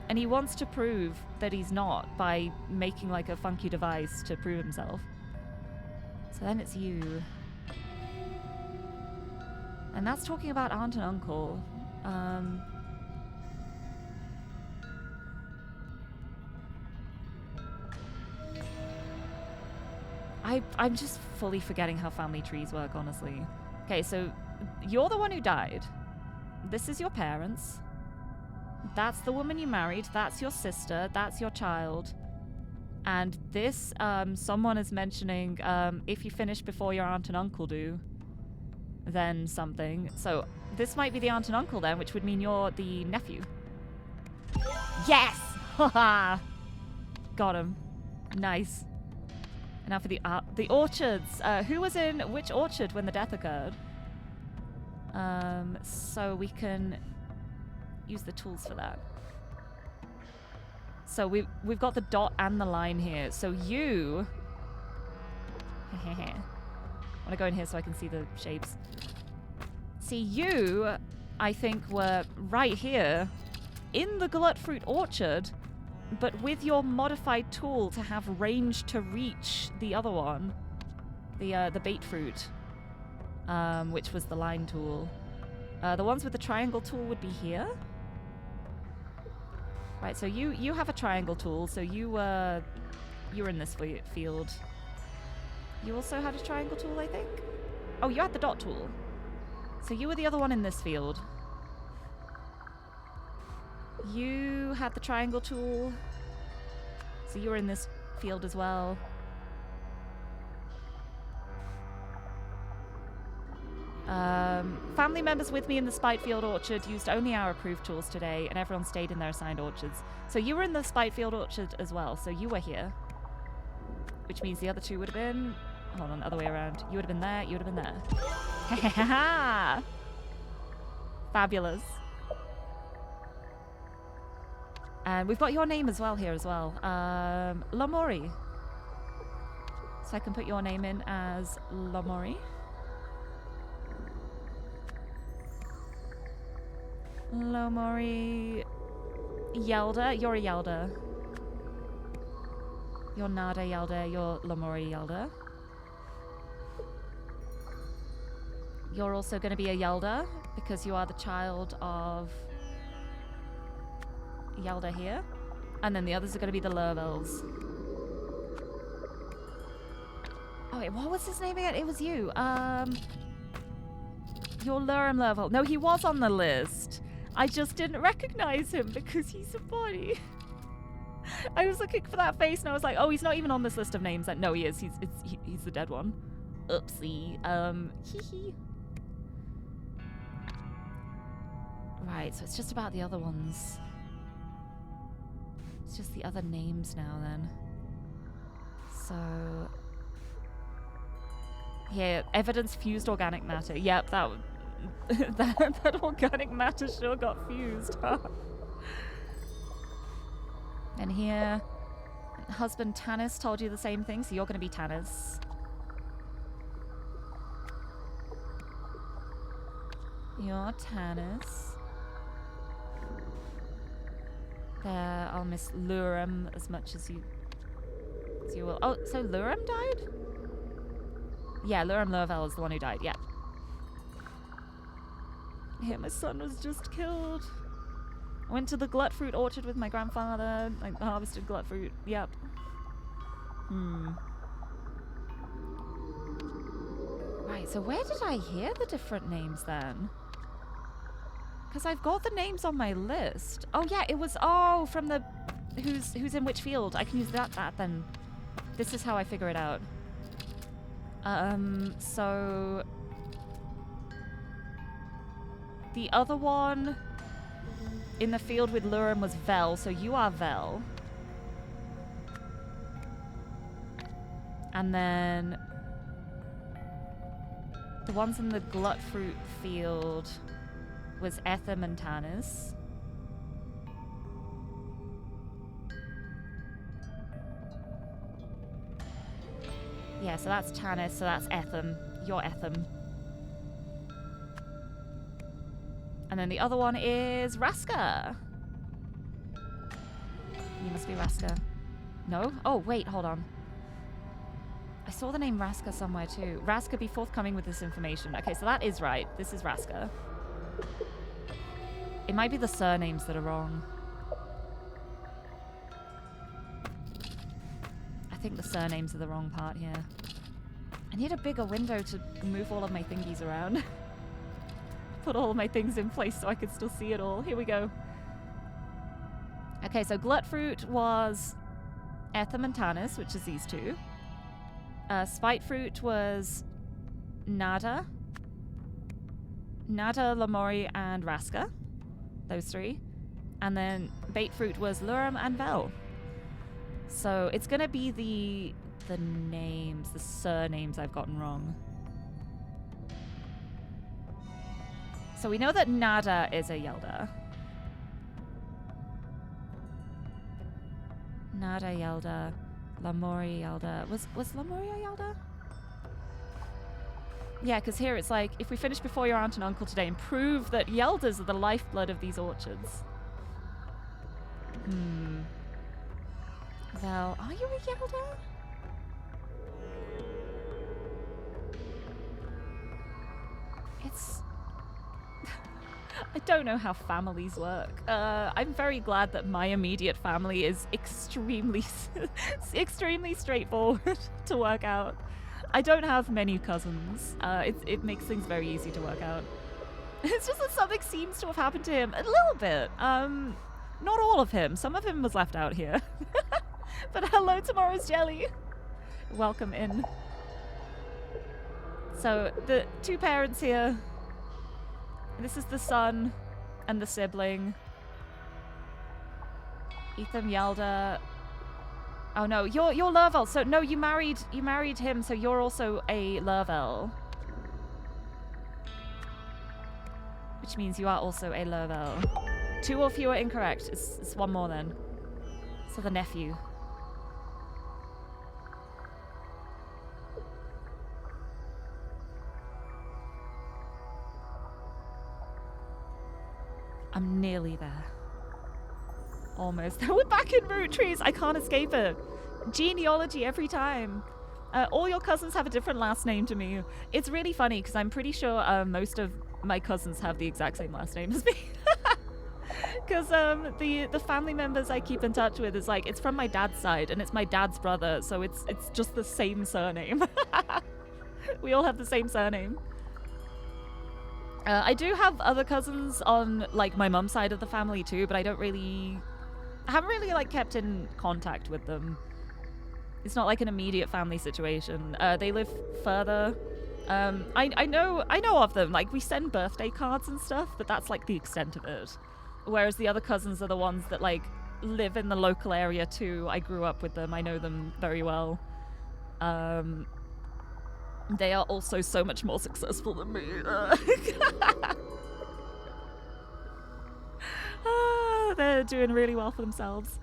And he wants to prove that he's not by making like a funky device to prove himself. So then it's you. And that's talking about aunt and uncle. I'm just fully forgetting how family trees work, honestly. Okay, so you're the one who died. This is your parents. That's the woman you married. That's your sister. That's your child. And this, someone is mentioning, if you finish before your aunt and uncle do, then something. So this might be the aunt and uncle then, which would mean you're the nephew. Yes! Haha! Got him. Nice. And now for the orchards. Who was in which orchard when the death occurred? So we can use the tools for that. So we've got the dot and the line here. So you... I want to go in here so I can see the shapes. See, you, I think, were right here in the Glutfruit orchard, but with your modified tool to have range to reach the other one, the bait fruit, which was the line tool. The ones with the triangle tool would be here. Right, so you have a triangle tool, so you were in this field. You also had a triangle tool, I think? Oh, you had the dot tool. So you were the other one in this field. You had the triangle tool. So you were in this field as well. Family members with me in the Spitefield orchard used only our approved tools today, and everyone stayed in their assigned orchards. So you were in the Spitefield orchard as well, so you were here. Which means the other two would have been... Hold on, other way around. You would have been there, you would have been there. Ha! Fabulous. And we've got your name as well here as well. Lamori. So I can put your name in as Lamori. Lomori Yelda. You're a Yelda. You're Nada Yelda. You're Lomori Yelda. You're also going to be a Yelda because you are the child of Yelda here. And then the others are going to be the Lurvels. Oh wait, what was his name again? It was you. You're Lurem Lurvel. No, he was on the list. I just didn't recognize him because he's a body. I was looking for that face and I was like, oh, he's not even on this list of names. Like, no, he is. He's the dead one. Oopsie. Hee. Right, so it's just about the other ones. It's just the other names now then. So... Here, evidence fused organic matter. Yep, that organic matter sure got fused. And here, husband Tanis told you the same thing, so you're going to be Tanis. You're Tanis. There, I'll miss Lurem as much as you will. Oh, so Lurem died? Yeah, Lurem Lurvel is the one who died, yeah. Yeah, my son was just killed. I went to the Glutfruit orchard with my grandfather. I harvested Glutfruit, yep. Right, so where did I hear the different names then? Because I've got the names on my list. Oh yeah, it was, from the who's in which field. I can use that then. This is how I figure it out. So the other one in the field with Lirie was Vel, so you are Vel. And then the ones in the Glutfruit field was Etham and Tanis. Yeah, so that's Tanis, so that's Etham. You're Etham. And then the other one is Raska. You must be Raska. No? Oh, wait, hold on. I saw the name Raska somewhere too. Raska, be forthcoming with this information. Okay, so that is right. This is Raska. It might be the surnames that are wrong. I think the surnames are the wrong part here. I need a bigger window to move all of my thingies around. Put all of my things in place so I could still see it all. Here we go. Okay, so Glutfruit was Etham and Tanis, which is these two. Spitefruit was Nada, Lamori, and Raska. Those three. And then Baitfruit was Lirie and Vel. So it's going to be the names, the surnames I've gotten wrong. So we know that Nada is a Yelda. Nada Yelda. Lamori Yelda. Was Lamori a Yelda? Yeah, because here it's like, if we finish before your aunt and uncle today and prove that Yeldas are the lifeblood of these orchards. Vel, are you a Yelda? It's... I don't know how families work. I'm very glad that my immediate family is extremely straightforward to work out. I don't have many cousins. It makes things very easy to work out. It's just that something seems to have happened to him a little bit. Not all of him. Some of him was left out here. But hello, Tomorrow's Jelly. Welcome in. So the two parents here. This is the son and the sibling. Etham Yelda. Oh no, you're Lurvel. So no, you married him, so you're also a Lurvel. Which means you are also a Lurvel. 2 or fewer incorrect. It's one more then. So the nephew. I'm nearly there. Almost. We're back in root trees. I can't escape it. Genealogy every time. All your cousins have a different last name to me. It's really funny because I'm pretty sure most of my cousins have the exact same last name as me. Because the family members I keep in touch with is like, it's from my dad's side and it's my dad's brother, so it's just the same surname. We all have the same surname. I do have other cousins on like my mum's side of the family too, but I haven't really like kept in contact with them. It's not like an immediate family situation. They live further. I know of them. Like we send birthday cards and stuff, but that's like the extent of it. Whereas the other cousins are the ones that like live in the local area too. I grew up with them. I know them very well. They are also so much more successful than me. They're doing really well for themselves.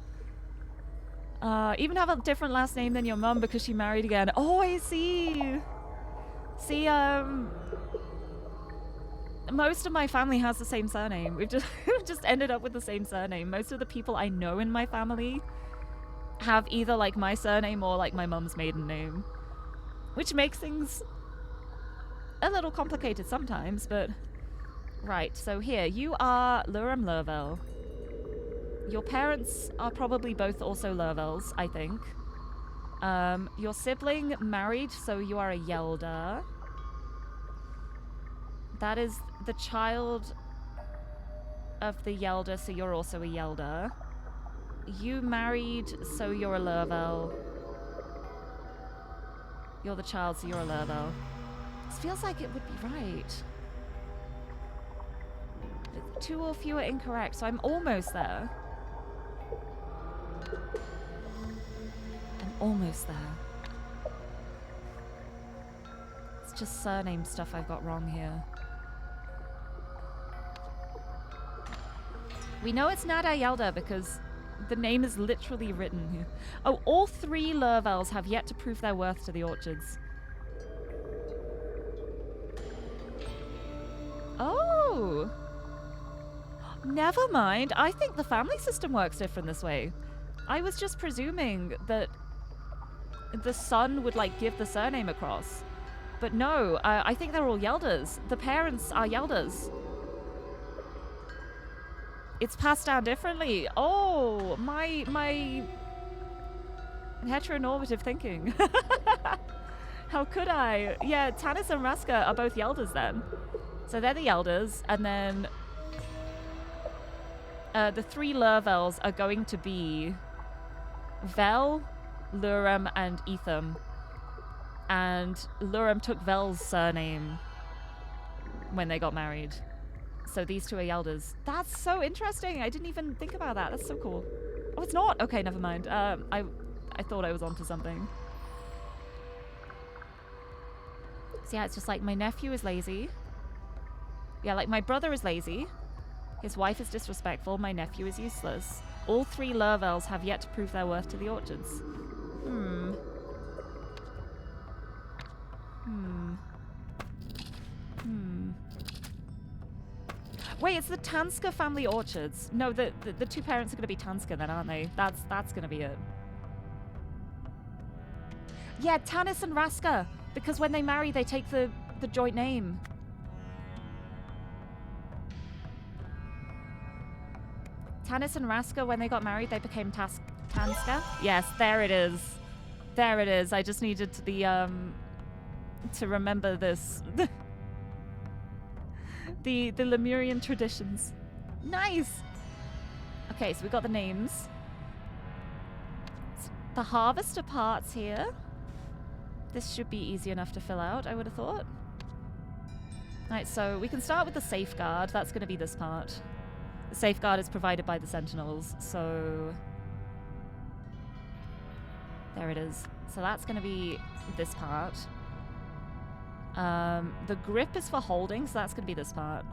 Even have a different last name than your mum because she married again. Oh, I see. See, most of my family has the same surname. We've just ended up with the same surname. Most of the people I know in my family have either like my surname or like my mum's maiden name. Which makes things a little complicated sometimes, but... Right, so here, you are Lirie Lurvel. Your parents are probably both also Lurvels, I think. Your sibling married, so you are a Yelda. That is the child of the Yelda, so you're also a Yelda. You married, so you're a Lurvel. You're the child, so you're a Lurvel. This feels like it would be right. 2 or fewer incorrect, so I'm almost there. I'm almost there. It's just surname stuff I've got wrong here. We know it's Nada Yelda because the name is literally written here. Oh, all 3 Lurvels have yet to prove their worth to the Orchards. Oh! Never mind. I think the family system works different this way. I was just presuming that the son would, like, give the surname across. But no, I think they're all Yeldas. The parents are Yeldas. It's passed down differently. Oh, my heteronormative thinking. How could I? Yeah, Tanis and Raska are both Yeldas then. So they're the Yeldas, and then the 3 Lurvels are going to be Vel, Lurem, and Etham. And Lurem took Vel's surname when they got married. So these 2 are Yeldas. That's so interesting. I didn't even think about that. That's so cool. Oh, it's not? Okay, never mind. I thought I was onto something. So yeah, it's just like my nephew is lazy. Yeah, like my brother is lazy. His wife is disrespectful. My nephew is useless. All 3 Lurvels have yet to prove their worth to the Orchards. Wait, it's the Tanska family Orchards. No, the 2 parents are going to be Tanska then, aren't they? That's going to be it. Yeah, Tanis and Raska. Because when they marry, they take the joint name. Tanis and Raska, when they got married, they became Tanska. Yes, there it is. There it is. I just needed to remember this. the Lemurian traditions. Nice. Okay, so we got the names. The harvester parts here. This should be easy enough to fill out, I would have thought. Right, so we can start with the safeguard. That's going to be this part. The safeguard is provided by the Sentinels, so there it is. So that's going to be this part. The grip is for holding, so that's going to be this part.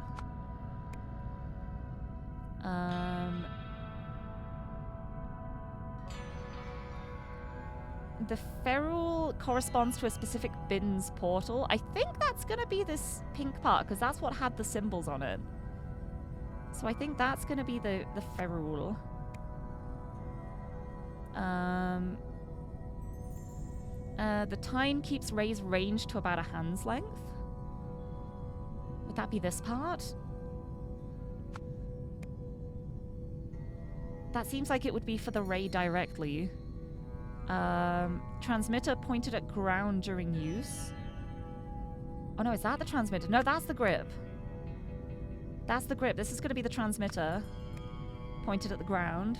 The ferrule corresponds to a specific bin's portal. I think that's going to be this pink part, because that's what had the symbols on it. So I think that's going to be the ferrule. The tine keeps Ray's range to about a hand's length. Would that be this part? That seems like it would be for the Ray directly. Transmitter pointed at ground during use. Oh no, is that the transmitter? No, that's the grip. That's the grip. This is going to be the transmitter pointed at the ground.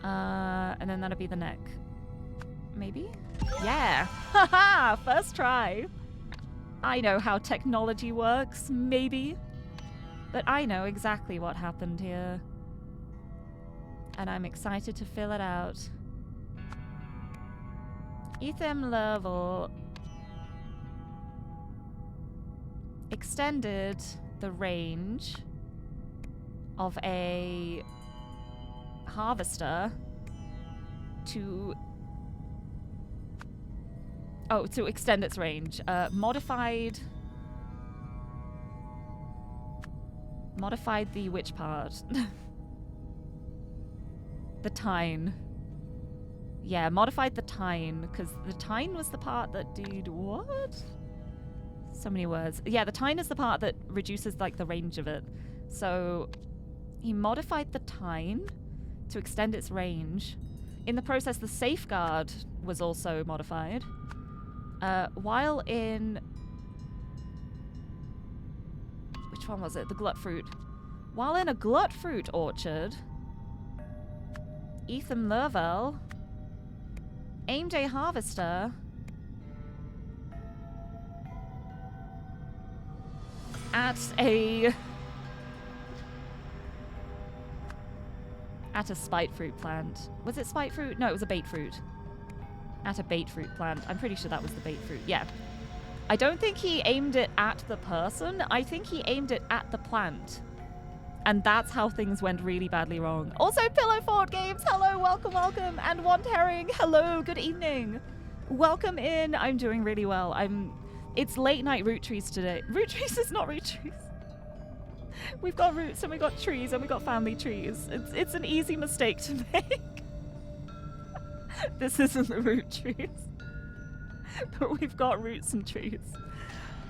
And then that'll be the neck. Maybe? Yeah! Haha! First try! I know how technology works, maybe. But I know exactly what happened here. And I'm excited to fill it out. Etham level extended the range of a harvester to extend its range. Modified the which part? The tine. Yeah, modified the tine, because the tine was the part that did what? So many words. Yeah, the tine is the part that reduces, like, the range of it. So he modified the tine to extend its range. In the process, the safeguard was also modified. While in... Which one was it? The glut fruit. While in a glut fruit orchard, Etham Lurvel aimed a harvester at a At a spite fruit plant. Was it spite fruit? No, it was a bait fruit. At a bait fruit plant. I'm pretty sure that was the bait fruit. Yeah. I don't think he aimed it at the person. I think he aimed it at the plant. And that's how things went really badly wrong. Also, Pillow Fort Games, hello, welcome, welcome. And Want Herring, hello, good evening. Welcome in. I'm doing really well. It's late night root trees today. Root trees is not root trees. We've got roots and we've got trees and we've got family trees. It's an easy mistake to make. This isn't the root trees. But we've got roots and trees.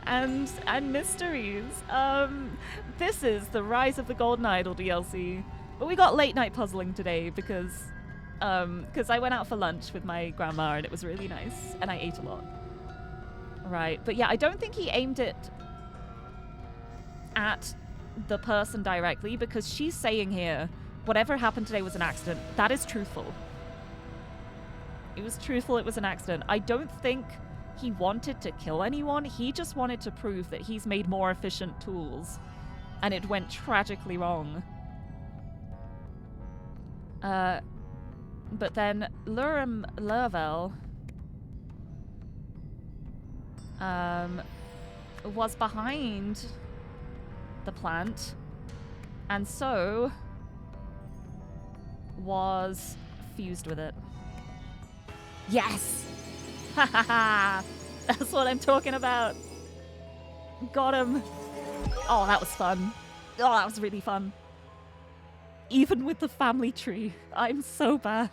And mysteries. This is the Rise of the Golden Idol DLC. But we got late night puzzling today because I went out for lunch with my grandma and it was really nice and I ate a lot. Right, but yeah, I don't think he aimed it at the person directly because she's saying here, whatever happened today was an accident. That is truthful. It was truthful, it was an accident. I don't think he wanted to kill anyone. He just wanted to prove that he's made more efficient tools. And it went tragically wrong. But then Lurem Lervel was behind the plant and so was fused with it. Yes! Ha ha ha! That's what I'm talking about. Got him. Oh, that was fun. Oh, that was really fun. Even with the family tree. I'm so bad.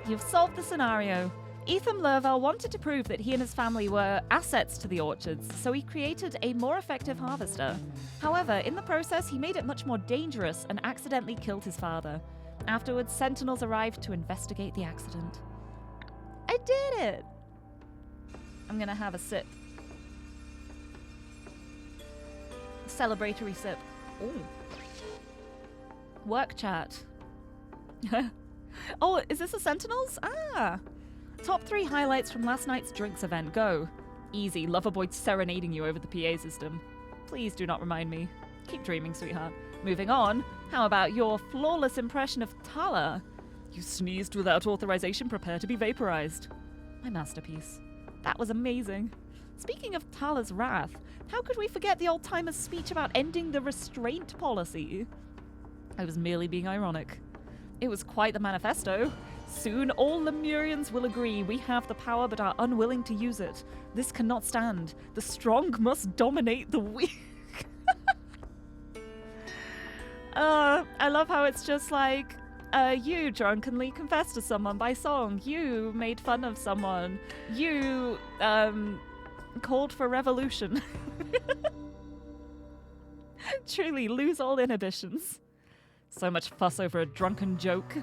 You've solved the scenario. Ethan Lervel wanted to prove that he and his family were assets to the orchards, so he created a more effective harvester. However, in the process, he made it much more dangerous and accidentally killed his father. Afterwards, sentinels arrived to investigate the accident. I did it! I'm gonna have a sip. Celebratory sip. Ooh. Work chat. Oh, is this the sentinels? Ah! Top 3 highlights from last night's drinks event. Go. Easy. Loverboy serenading you over the PA system. Please do not remind me. Keep dreaming, sweetheart. Moving on. How about your flawless impression of Tala? You sneezed without authorization. Prepare to be vaporized. My masterpiece. That was amazing. Speaking of Tala's wrath, how could we forget the old-timer's speech about ending the restraint policy? I was merely being ironic. It was quite the manifesto. Soon all Lemurians will agree we have the power but are unwilling to use it. This cannot stand. The strong must dominate the weak. I love how it's just like, you drunkenly confessed to someone by song. You made fun of someone. You, called for revolution. Truly, lose all inhibitions. So much fuss over a drunken joke.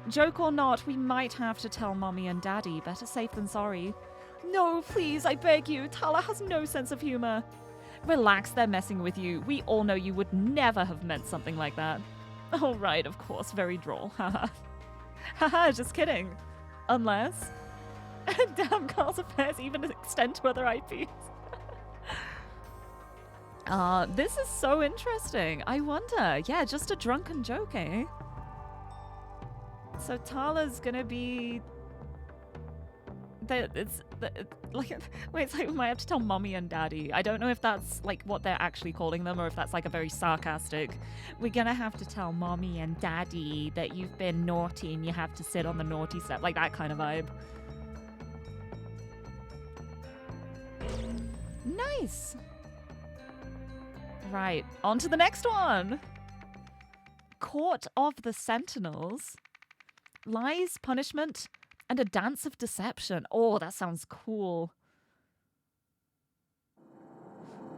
Joke or not, we might have to tell Mommy and Daddy. Better safe than sorry. No, please, I beg you. Tala has no sense of humor. Relax, they're messing with you. We all know you would never have meant something like that. Oh, right, of course, very droll. Haha. Haha, just kidding. Unless... Damn, Carl's affairs even extend to other IPs. This is so interesting. I wonder. Yeah, just a drunken joke, eh? So Tala's gonna be... It's like we might have to tell Mommy and Daddy. I don't know if that's like what they're actually calling them or if that's like a very sarcastic. We're gonna have to tell Mommy and Daddy that you've been naughty and you have to sit on the naughty step. Like that kind of vibe. Nice. Right, on to the next one. Court of the Sentinels. Lies, punishment, and a dance of deception. Oh, that sounds cool.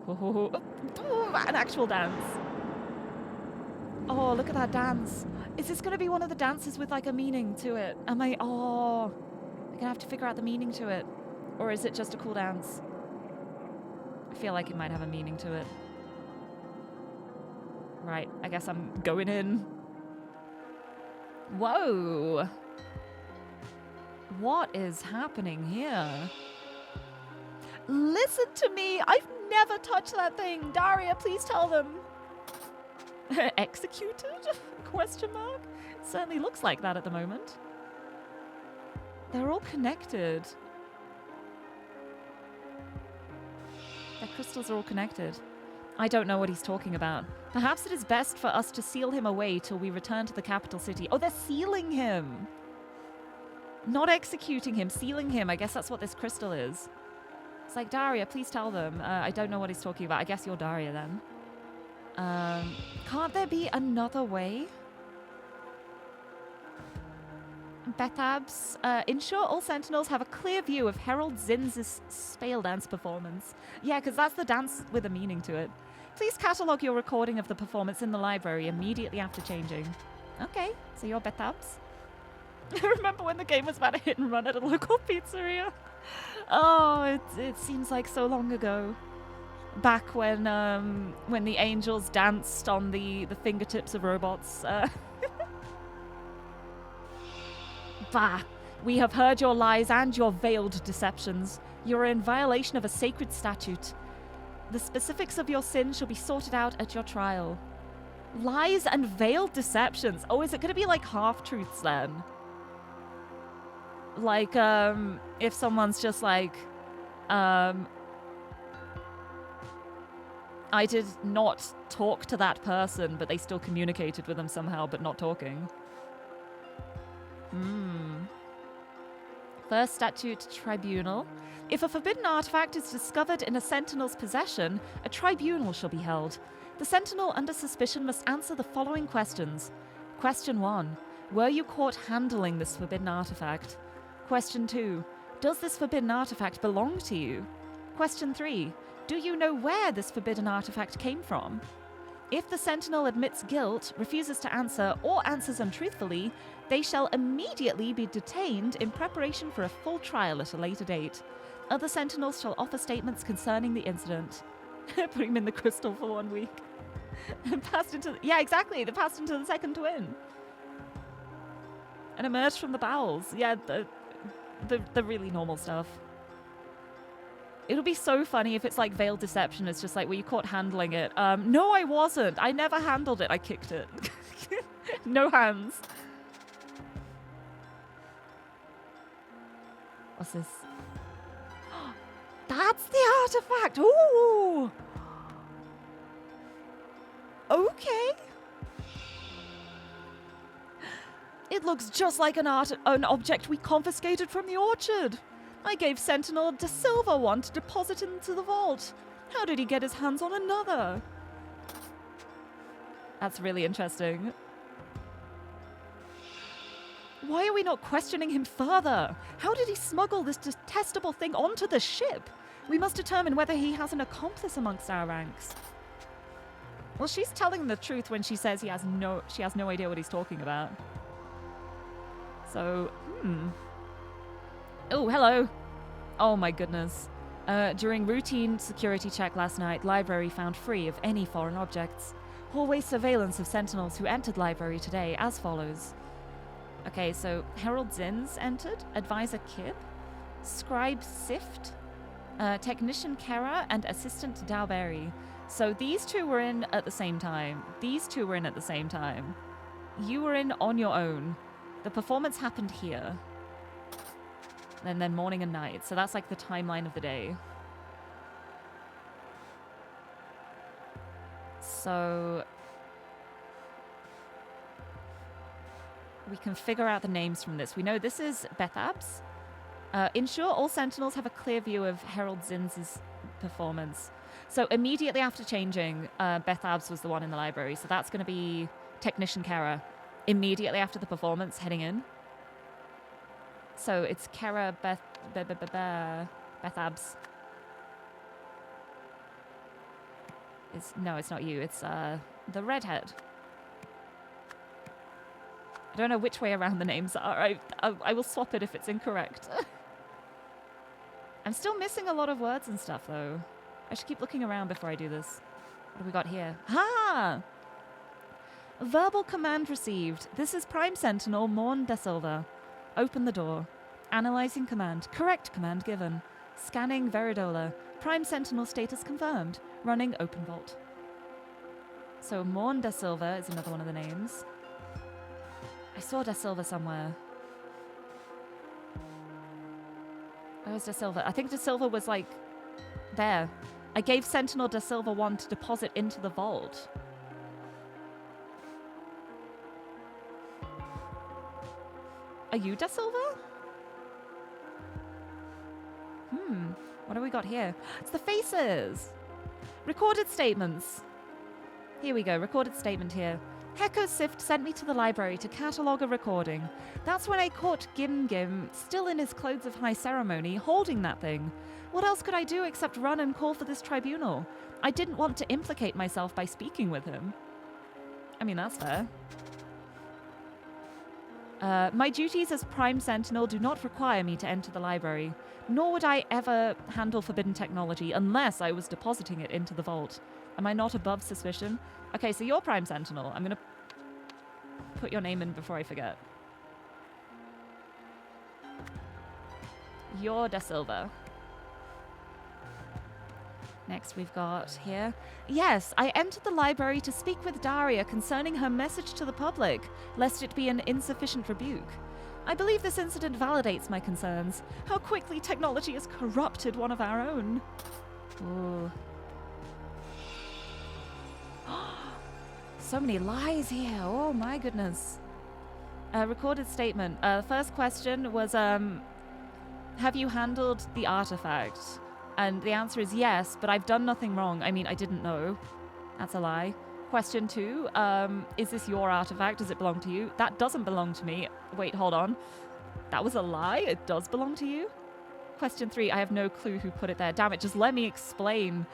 Oh, an actual dance. Oh, look at that dance. Is this going to be one of the dances with like a meaning to it? I'm going to have to figure out the meaning to it. Or is it just a cool dance? I feel like it might have a meaning to it. Right, I guess I'm going in. Whoa! What is happening here? Listen to me! I've never touched that thing! Daria, please tell them! Executed? Question mark? Certainly looks like that at the moment. They're all connected. Their crystals are all connected. I don't know what he's talking about. Perhaps it is best for us to seal him away till we return to the capital city. Oh, they're sealing him! Not executing him, sealing him. I guess that's what this crystal is. It's like, Daria, please tell them. I don't know what he's talking about. I guess you're Daria then. Can't there be another way? Bethabs, ensure all sentinels have a clear view of Herald Zin's spale dance performance. Yeah, because that's the dance with a meaning to it. Please catalogue your recording of the performance in the library immediately after changing. Okay, so you're Bethabs. I remember when the game was about to hit and run at a local pizzeria. Oh, it seems like so long ago. Back when the angels danced on the fingertips of robots. Bah! We have heard your lies and your veiled deceptions. You are in violation of a sacred statute. The specifics of your sin shall be sorted out at your trial. Lies and veiled deceptions. Oh, is it going to be like half-truths then? Like, if someone's just like, I did not talk to that person, but they still communicated with them somehow, but not talking. First statute, tribunal. If a forbidden artifact is discovered in a sentinel's possession, a tribunal shall be held. The sentinel under suspicion must answer the following questions. Question 1. Were you caught handling this forbidden artifact? Question 2. Does this forbidden artifact belong to you? Question 3. Do you know where this forbidden artifact came from? If the sentinel admits guilt, refuses to answer, or answers untruthfully, they shall immediately be detained in preparation for a full trial at a later date. Other sentinels shall offer statements concerning the incident. Put him in the crystal for 1 week. And passed into... Yeah, exactly. They passed into the second twin. And emerged from the bowels. Yeah, the really normal stuff. It'll be so funny if it's like veiled deception. It's just like, were you caught handling it? No, I wasn't. I never handled it. I kicked it. No hands. What's this? That's the artifact. Ooh. Okay. It looks just like an object we confiscated from the orchard. I gave Sentinel a silver one to deposit into the vault. How did he get his hands on another? That's really interesting. Why are we not questioning him further? How did he smuggle this detestable thing onto the ship? We must determine whether he has an accomplice amongst our ranks. Well, she's telling the truth when she says she has no idea what he's talking about. So, Oh, hello. Oh my goodness. During routine security check last night, library found free of any foreign objects. Hallway surveillance of sentinels who entered library today as follows. Okay, so Herald Zin's entered, Advisor Kib, Scribe Sift, Technician Kara, and Assistant Dalberry. So these two were in at the same time. These two were in at the same time. You were in on your own. The performance happened here. And then morning and night. So that's like the timeline of the day. So we can figure out the names from this. We know this is Bethabs. Ensure all sentinels have a clear view of Herald Zin's performance. So immediately after changing, Bethabs was the one in the library. So that's going to be Technician Kara. Immediately after the performance, heading in. So it's Kara Bethabs. No, it's not you. It's the redhead. I don't know which way around the names are. I will swap it if it's incorrect. I'm still missing a lot of words and stuff, though. I should keep looking around before I do this. What have we got here? Ha! Verbal command received. This is Prime Sentinel Morn Da Silva. Open the door. Analyzing command. Correct command given. Scanning Veridola. Prime Sentinel status confirmed. Running Open Vault. So Morn Da Silva is another one of the names. saw Da Silva somewhere. Where's Da Silva? I think Da Silva was like there. I gave Sentinel Da Silva 1 to deposit into the vault. Are you Da Silva? What have we got here? It's the faces! Recorded statements. Here we go, recorded statement here. Heko Sift sent me to the library to catalogue a recording. That's when I caught Gim Gim, still in his clothes of high ceremony, holding that thing. What else could I do except run and call for this tribunal? I didn't want to implicate myself by speaking with him. I mean, that's fair. My duties as Prime Sentinel do not require me to enter the library, nor would I ever handle forbidden technology unless I was depositing it into the vault. Am I not above suspicion? Okay, so you're Prime Sentinel. I'm going to put your name in before I forget. You're Da Silva. Next we've got here. Yes, I entered the library to speak with Daria concerning her message to the public, lest it be an insufficient rebuke. I believe this incident validates my concerns. How quickly technology has corrupted one of our own. Ooh. So many lies here. Oh my goodness. Recorded statement. First question was, have you handled the artifact? And the answer is yes, but I've done nothing wrong. I mean, I didn't know. That's a lie. Question 2, is this your artifact? Does it belong to you? That doesn't belong to me. Wait, hold on. That was a lie? It does belong to you? Question 3, I have no clue who put it there. Damn it, just let me explain.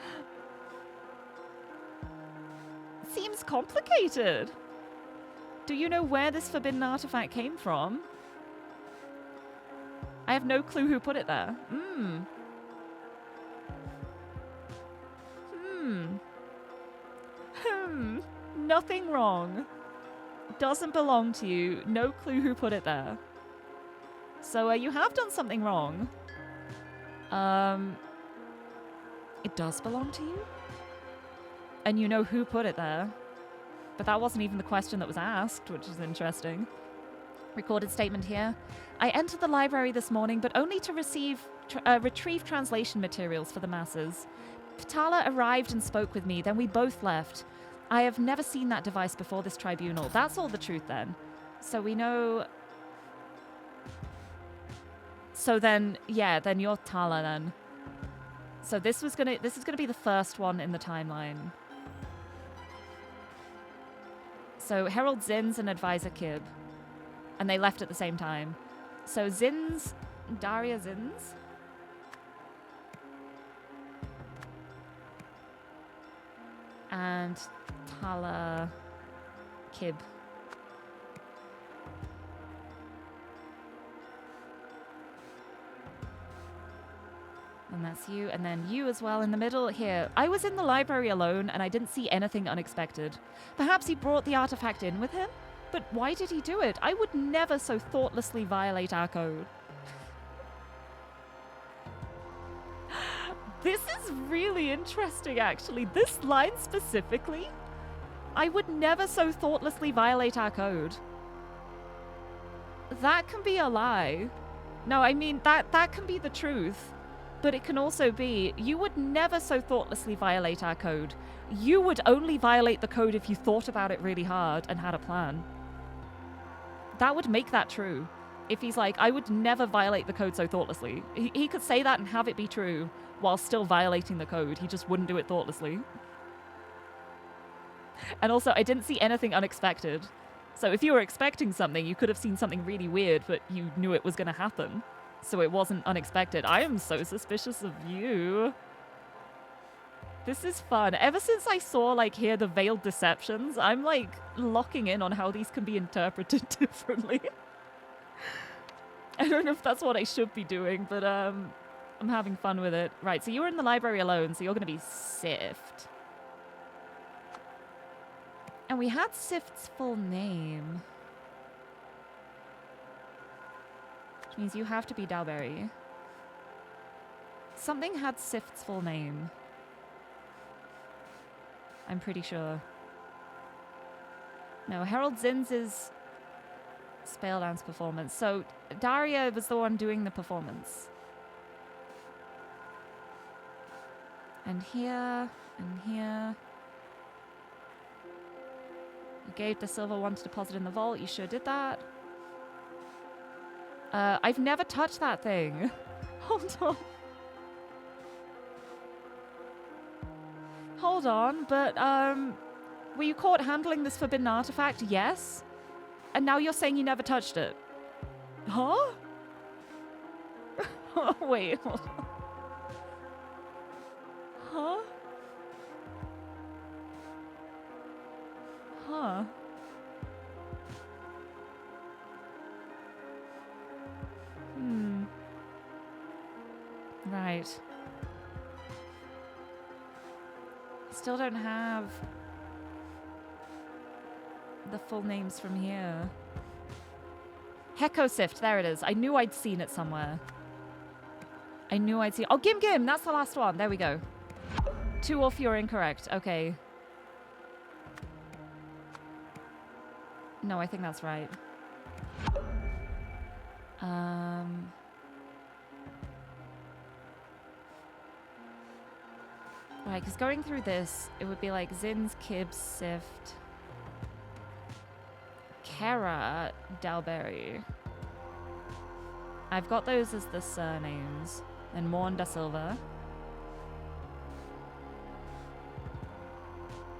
Seems complicated. Do you know where this forbidden artifact came from? I have no clue who put it there. Nothing wrong. Doesn't belong to you. No clue who put it there. So you have done something wrong. It does belong to you? And you know who put it there. But that wasn't even the question that was asked, which is interesting. Recorded statement here. I entered the library this morning, but only to retrieve translation materials for the masses. Patala arrived and spoke with me, then we both left. I have never seen that device before this tribunal. That's all the truth then. So we know... So then, yeah, then you're Tala then. So this is gonna be the first one in the timeline. So Herald Zinz and Advisor Kib. And they left at the same time. So Zinz, Daria Zinz. And Tala Kib. And that's you, and then you as well in the middle. Here, I was in the library alone, and I didn't see anything unexpected. Perhaps he brought the artifact in with him? But why did he do it? I would never so thoughtlessly violate our code. This is really interesting, actually. This line specifically. I would never so thoughtlessly violate our code. That can be a lie. No, I mean, that can be the truth. But it can also be, you would never so thoughtlessly violate our code. You would only violate the code if you thought about it really hard and had a plan. That would make that true. If he's like, I would never violate the code so thoughtlessly. He could say that and have it be true while still violating the code. He just wouldn't do it thoughtlessly. And also, I didn't see anything unexpected. So if you were expecting something, you could have seen something really weird, but you knew it was going to happen. So it wasn't unexpected. I am so suspicious of you. This is fun. Ever since I saw, like, here the veiled deceptions, I'm, like, locking in on how these can be interpreted differently. I don't know if that's what I should be doing, but I'm having fun with it. Right, so you were in the library alone, so you're going to be Sift. And we had Sift's full name. Which means you have to be Dalberry. Something had Sift's full name. I'm pretty sure. No, Herald Zinz is Spell dance performance. So Daria was the one doing the performance. And here, and here. You gave the silver one to deposit in the vault. You sure did that. I've never touched that thing. Hold on. Hold on, but, were you caught handling this forbidden artifact? Yes. And now you're saying you never touched it. Huh? Wait, hold on. Huh? Huh. Right. Still don't have the full names from here. Hecosift, there it is. I knew I'd seen it somewhere. I knew I'd seen... Oh, Gim Gim, that's the last one. There we go. 2 off, you're incorrect. Okay. No, I think that's right. Right, because going through this, it would be like Zin's, Kib, Sift, Kara, Dalberry. I've got those as the surnames. And Morn da Silva.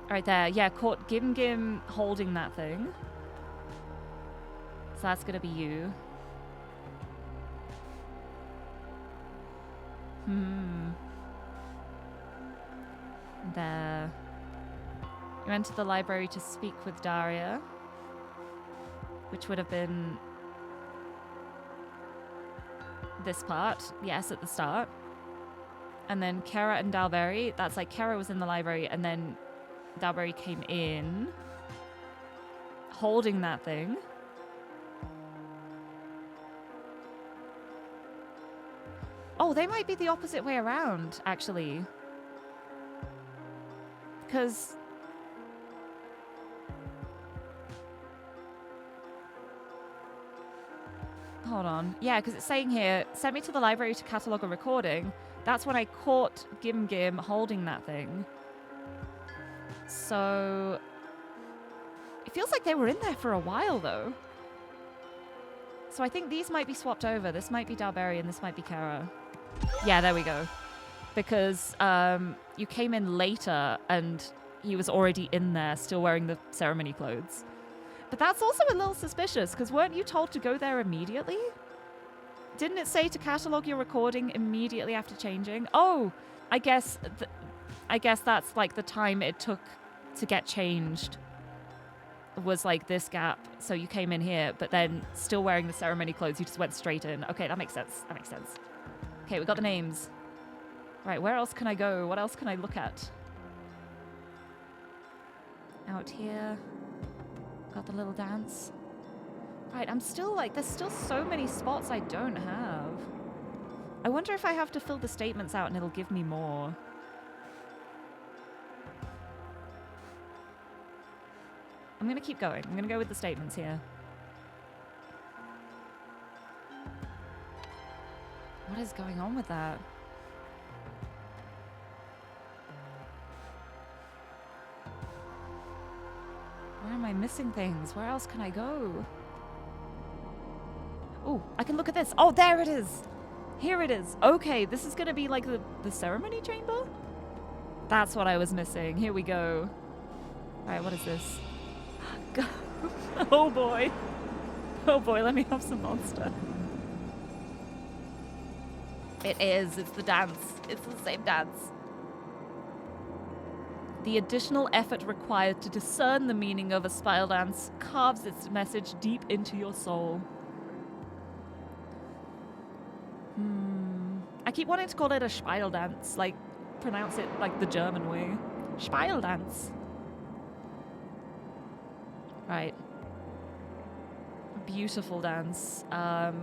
Right there, yeah, caught Gim Gim holding that thing. So that's gonna be you. There. You went to the library to speak with Daria, which would have been this part, yes, at the start. And then Kara and Dalberry, that's like Kara was in the library and then Dalberry came in holding that thing. Oh, they might be the opposite way around, actually. Because... Hold on. Yeah, because it's saying here, sent me to the library to catalogue a recording. That's when I caught Gim Gim holding that thing. So... It feels like they were in there for a while, though. So I think these might be swapped over. This might be Dalberry and this might be Kara. Yeah, there we go. Because you came in later and he was already in there, still wearing the ceremony clothes. But that's also a little suspicious, because weren't you told to go there immediately? Didn't it say to catalogue your recording immediately after changing? Oh, I guess that's like the time it took to get changed was like this gap. So you came in here, but then still wearing the ceremony clothes, you just went straight in. Okay, that makes sense. That makes sense. Okay, we got the names. Right, where else can I go? What else can I look at? Out here. Got the little dance. Right, I'm still like, there's still so many spots I don't have. I wonder if I have to fill the statements out and it'll give me more. I'm gonna keep going. I'm gonna go with the statements here. What is going on with that? Where am I missing things? Where else can I go? Oh, I can look at this. Oh, there it is. Here it is. Okay, this is going to be like the ceremony chamber? That's what I was missing. Here we go. All right, what is this? Oh, boy. Oh, boy, let me have some monster. It is. It's the dance. It's the same dance. The additional effort required to discern the meaning of a spell dance carves its message deep into your soul. I keep wanting to call it a Spiel dance, like pronounce it like the German way. Spiel dance. Right. Beautiful dance. I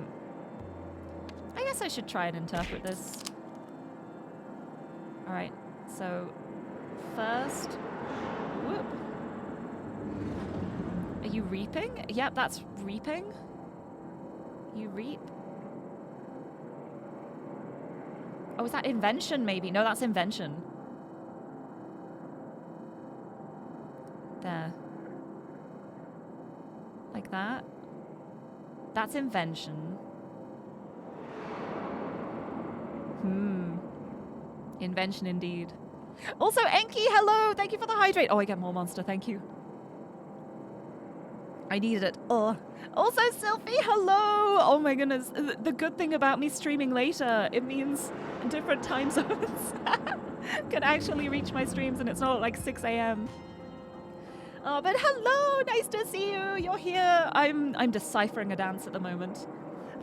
guess I should try and interpret this. All right. So first, whoop. Are you reaping? Yep, that's reaping. You reap. Oh, is that invention maybe? No, that's invention. There. Like that. That's invention. Invention indeed. Also, Enki, hello! Thank you for the hydrate. Oh, I get more monster, thank you. I needed it. Oh. Also, Sylphie, hello! Oh my goodness. The good thing about me streaming later, it means different time zones can actually reach my streams and it's not like 6 a.m. Oh, but hello! Nice to see you! You're here! I'm deciphering a dance at the moment.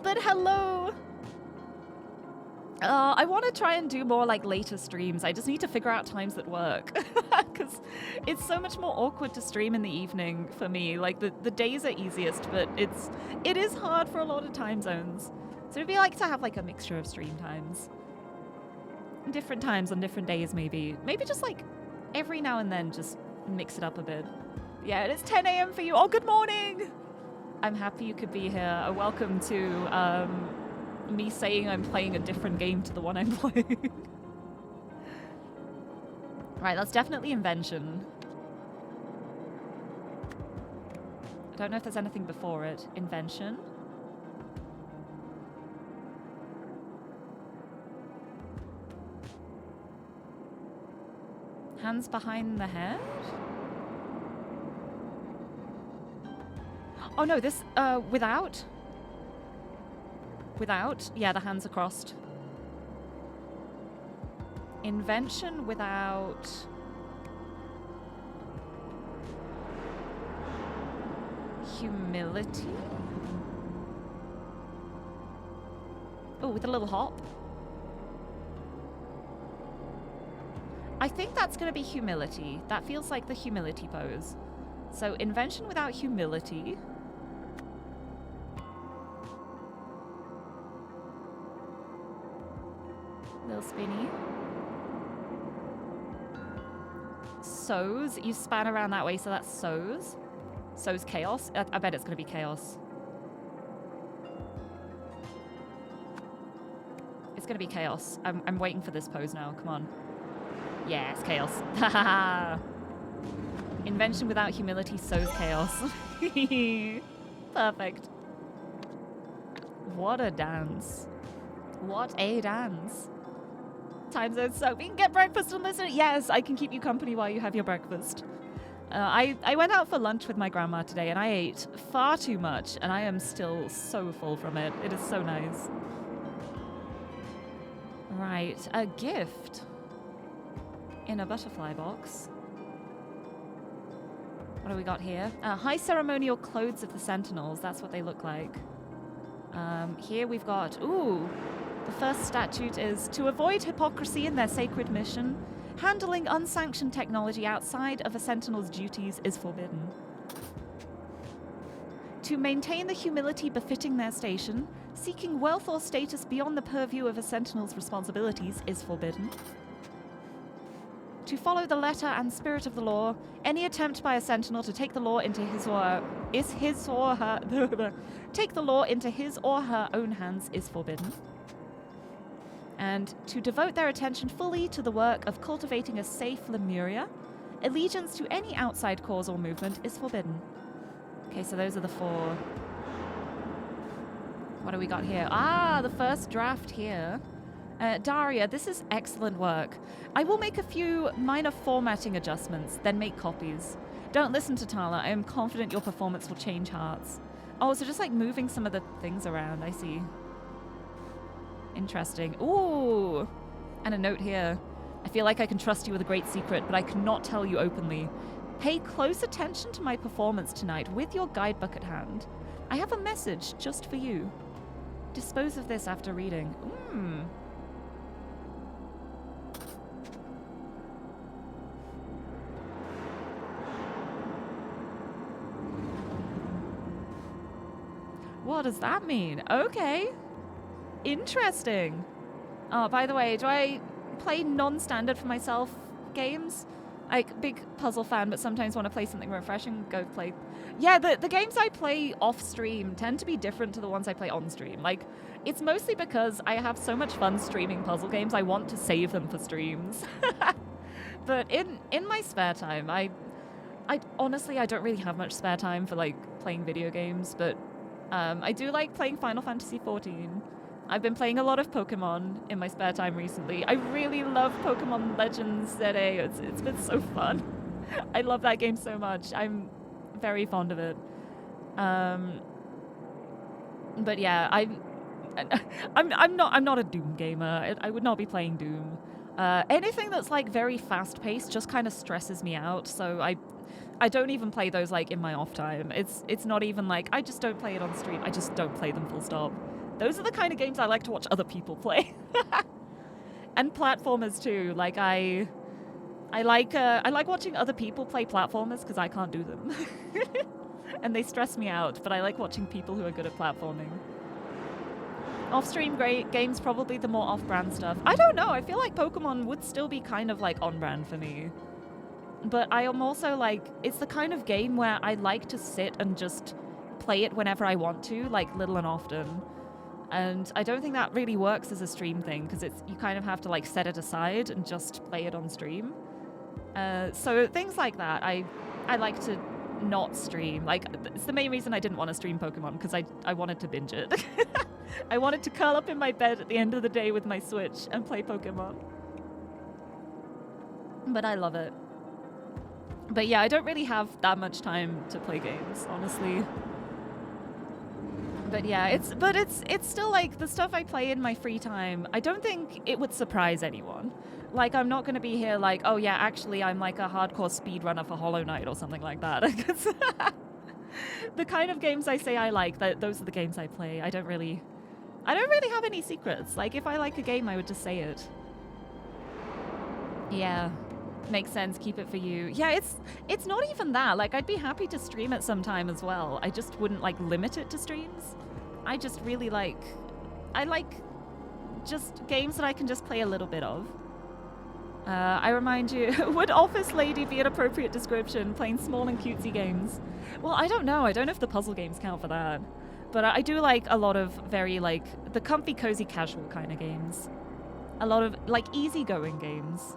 But hello! I want to try and do more like later streams. I just need to figure out times that work. Because it's so much more awkward to stream in the evening for me. Like the days are easiest, but it is hard for a lot of time zones. So it'd be like to have like a mixture of stream times. Different times on different days maybe. Maybe just like every now and then just mix it up a bit. Yeah, it is 10 a.m. for you. Oh, good morning! I'm happy you could be here. Welcome to me saying I'm playing a different game to the one I'm playing. Right, that's definitely invention. I don't know if there's anything before it. Invention. Hands behind the head? Oh no, this, without? Without? Yeah, the hands are crossed. Invention without... humility? Oh, with a little hop. I think that's going to be humility. That feels like the humility pose. So, invention without humility... Little spinny. Sows. You span around that way, so that's sows. Sows chaos. I bet it's going to be chaos. It's going to be chaos. I'm waiting for this pose now. Come on. Yeah, it's chaos. Haha. Invention without humility sows chaos. Perfect. What a dance. What a dance. Time zone, so we can get breakfast and listen. Yes, I can keep you company while you have your breakfast. I went out for lunch with my grandma today and I ate far too much and I am still so full from it. It is so nice. Right, a gift in a butterfly box. What do we got here? High ceremonial clothes of the Sentinels. That's what they look like. Here we've got, ooh, the first statute is to avoid hypocrisy in their sacred mission. Handling unsanctioned technology outside of a Sentinel's duties is forbidden. To maintain the humility befitting their station, seeking wealth or status beyond the purview of a Sentinel's responsibilities is forbidden. To follow the letter and spirit of the law, any attempt by a Sentinel to take the law into his or her take the law into his or her own hands is forbidden. And to devote their attention fully to the work of cultivating a safe Lemuria, allegiance to any outside cause or movement is forbidden. Okay, so those are the 4. What do we got here? Ah, the first draft here. Daria, this is excellent work. I will make a few minor formatting adjustments, then make copies. Don't listen to Tala. I am confident your performance will change hearts. Oh, so just like moving some of the things around. I see. Interesting. Ooh! And a note here. I feel like I can trust you with a great secret, but I cannot tell you openly. Pay close attention to my performance tonight with your guidebook at hand. I have a message just for you. Dispose of this after reading. What does that mean? Okay. Interesting. Oh, by the way, do I play non-standard for myself games? Like, big puzzle fan, but sometimes want to play something refreshing, go play. Yeah, the games I play off stream tend to be different to the ones I play on stream. Like, it's mostly because I have so much fun streaming puzzle games, I want to save them for streams. But in my spare time, I honestly, I don't really have much spare time for, like, playing video games, but I do like playing Final Fantasy XIV. I've been playing a lot of Pokemon in my spare time recently. I really love Pokemon Legends ZA. It's been so fun. I love that game so much. I'm very fond of it. But yeah, I'm not a Doom gamer. I would not be playing Doom. Anything that's like very fast paced just kind of stresses me out. So I don't even play those like in my off time. It's not even like I just don't play it on stream. I just don't play them full stop. Those are the kind of games I like to watch other people play. And platformers too. Like I like watching other people play platformers because I can't do them. And they stress me out, but I like watching people who are good at platforming. Off-stream great games, probably the more off-brand stuff. I don't know, I feel like Pokemon would still be kind of like on-brand for me. But I am also like, it's the kind of game where I like to sit and just play it whenever I want to, like little and often. And I don't think that really works as a stream thing because you kind of have to like set it aside and just play it on stream. So things like that, I like to not stream. Like it's the main reason I didn't want to stream Pokemon because I wanted to binge it. I wanted to curl up in my bed at the end of the day with my Switch and play Pokemon. But I love it. But yeah, I don't really have that much time to play games, honestly. But yeah, it's still like the stuff I play in my free time. I don't think it would surprise anyone. Like I'm not going to be here like, oh yeah, actually I'm like a hardcore speedrunner for Hollow Knight or something like that. The kind of games I say I like, those are the games I play. I don't really have any secrets. Like if I like a game, I would just say it. Yeah. Makes sense, keep it for you. Yeah, it's not even that. Like I'd be happy to stream it sometime as well. I just wouldn't like limit it to streams. I just really like just games that I can just play a little bit of. I remind you, would Office Lady be an appropriate description, playing small and cutesy games? Well, I don't know. I don't know if the puzzle games count for that. But I do like a lot of very like the comfy, cozy, casual kind of games. A lot of like easygoing games.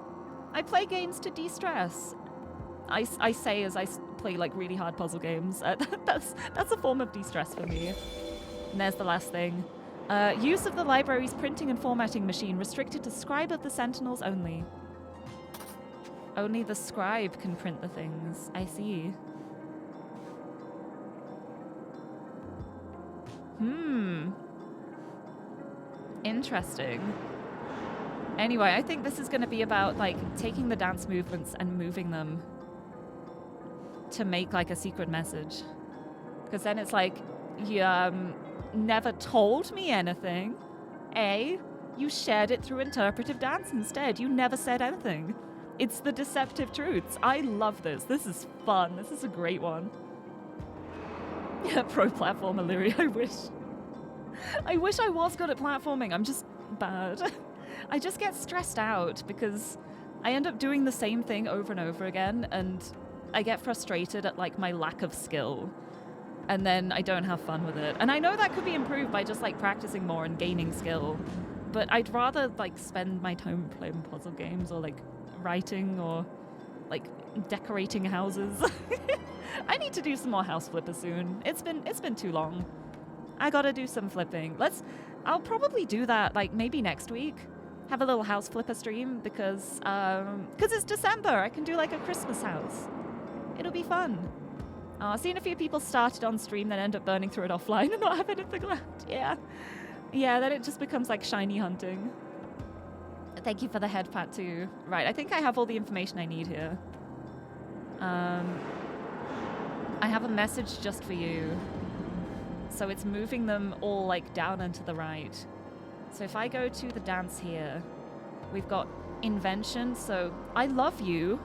I play games to de-stress. I say as I play like really hard puzzle games. That's a form of de-stress for me. And there's the last thing. Use of the library's printing and formatting machine restricted to scribe of the sentinels only. Only the scribe can print the things. I see. Interesting. Anyway, I think this is going to be about like taking the dance movements and moving them to make like a secret message. Because then it's like, you never told me anything. You shared it through interpretive dance instead. You never said anything. It's the deceptive truths. I love this. This is fun. This is a great one. Yeah, pro platformer Lirie, I wish. I wish I was good at platforming. I'm just bad. I just get stressed out because I end up doing the same thing over and over again, and I get frustrated at like my lack of skill, and then I don't have fun with it. And I know that could be improved by just like practicing more and gaining skill, but I'd rather like spend my time playing puzzle games or like writing or like decorating houses. I need to do some more house flippers soon. It's been too long. I gotta do some flipping. I'll probably do that like maybe next week. Have a little house flipper stream because it's December. I can do like a Christmas house. It'll be fun. I've seen a few people started on stream then end up burning through it offline and not have anything left. Yeah. Yeah, then it just becomes like shiny hunting. Thank you for the head pat too. Right, I think I have all the information I need here. I have a message just for you. So it's moving them all like down and to the right. So if I go to the dance here, we've got invention. So I love you.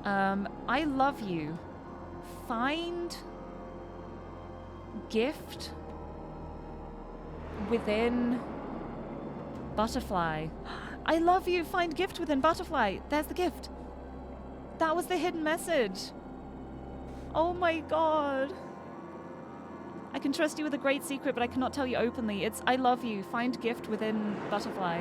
I love you. Find gift within butterfly. I love you. Find gift within butterfly. There's the gift. That was the hidden message. Oh my god. I can trust you with a great secret, but I cannot tell you openly. It's I love you. Find gift within butterfly.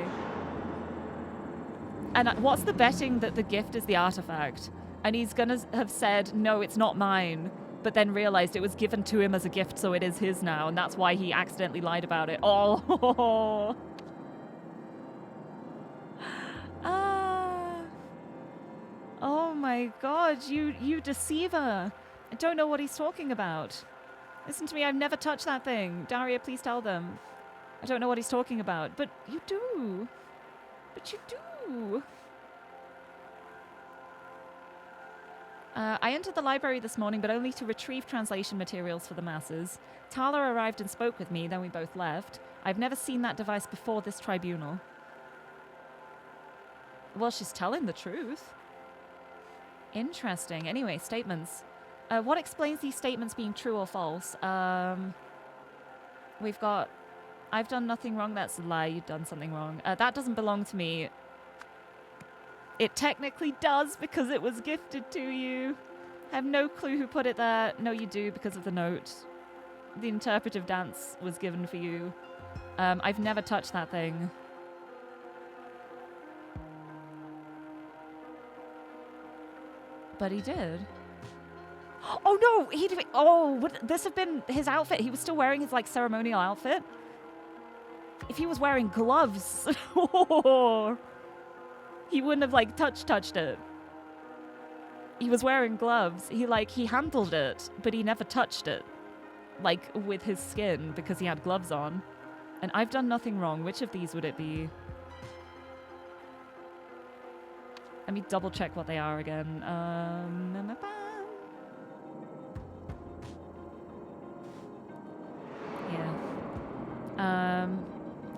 And what's the betting that the gift is the artifact? And he's gonna have said, no, it's not mine, but then realized it was given to him as a gift, so it is his now, and that's why he accidentally lied about it. Oh. Oh my god, you deceiver. I don't know what he's talking about. Listen to me, I've never touched that thing. Daria, please tell them. I don't know what he's talking about, but you do. But you do. I entered the library this morning, but only to retrieve translation materials for the masses. Tala arrived and spoke with me, then we both left. I've never seen that device before this tribunal. Well, she's telling the truth. Interesting. Anyway, statements. What explains these statements being true or false? We've got, I've done nothing wrong. That's a lie. You've done something wrong. That doesn't belong to me. It technically does because it was gifted to you. I have no clue who put it there. No, you do because of the note. The interpretive dance was given for you. I've never touched that thing. But he did. Oh no! He did. Oh, would this have been his outfit? He was still wearing his like ceremonial outfit. If he was wearing gloves, he wouldn't have like touched it. He was wearing gloves. He handled it, but he never touched it, like with his skin because he had gloves on. And I've done nothing wrong. Which of these would it be? Let me double check what they are again. Yeah.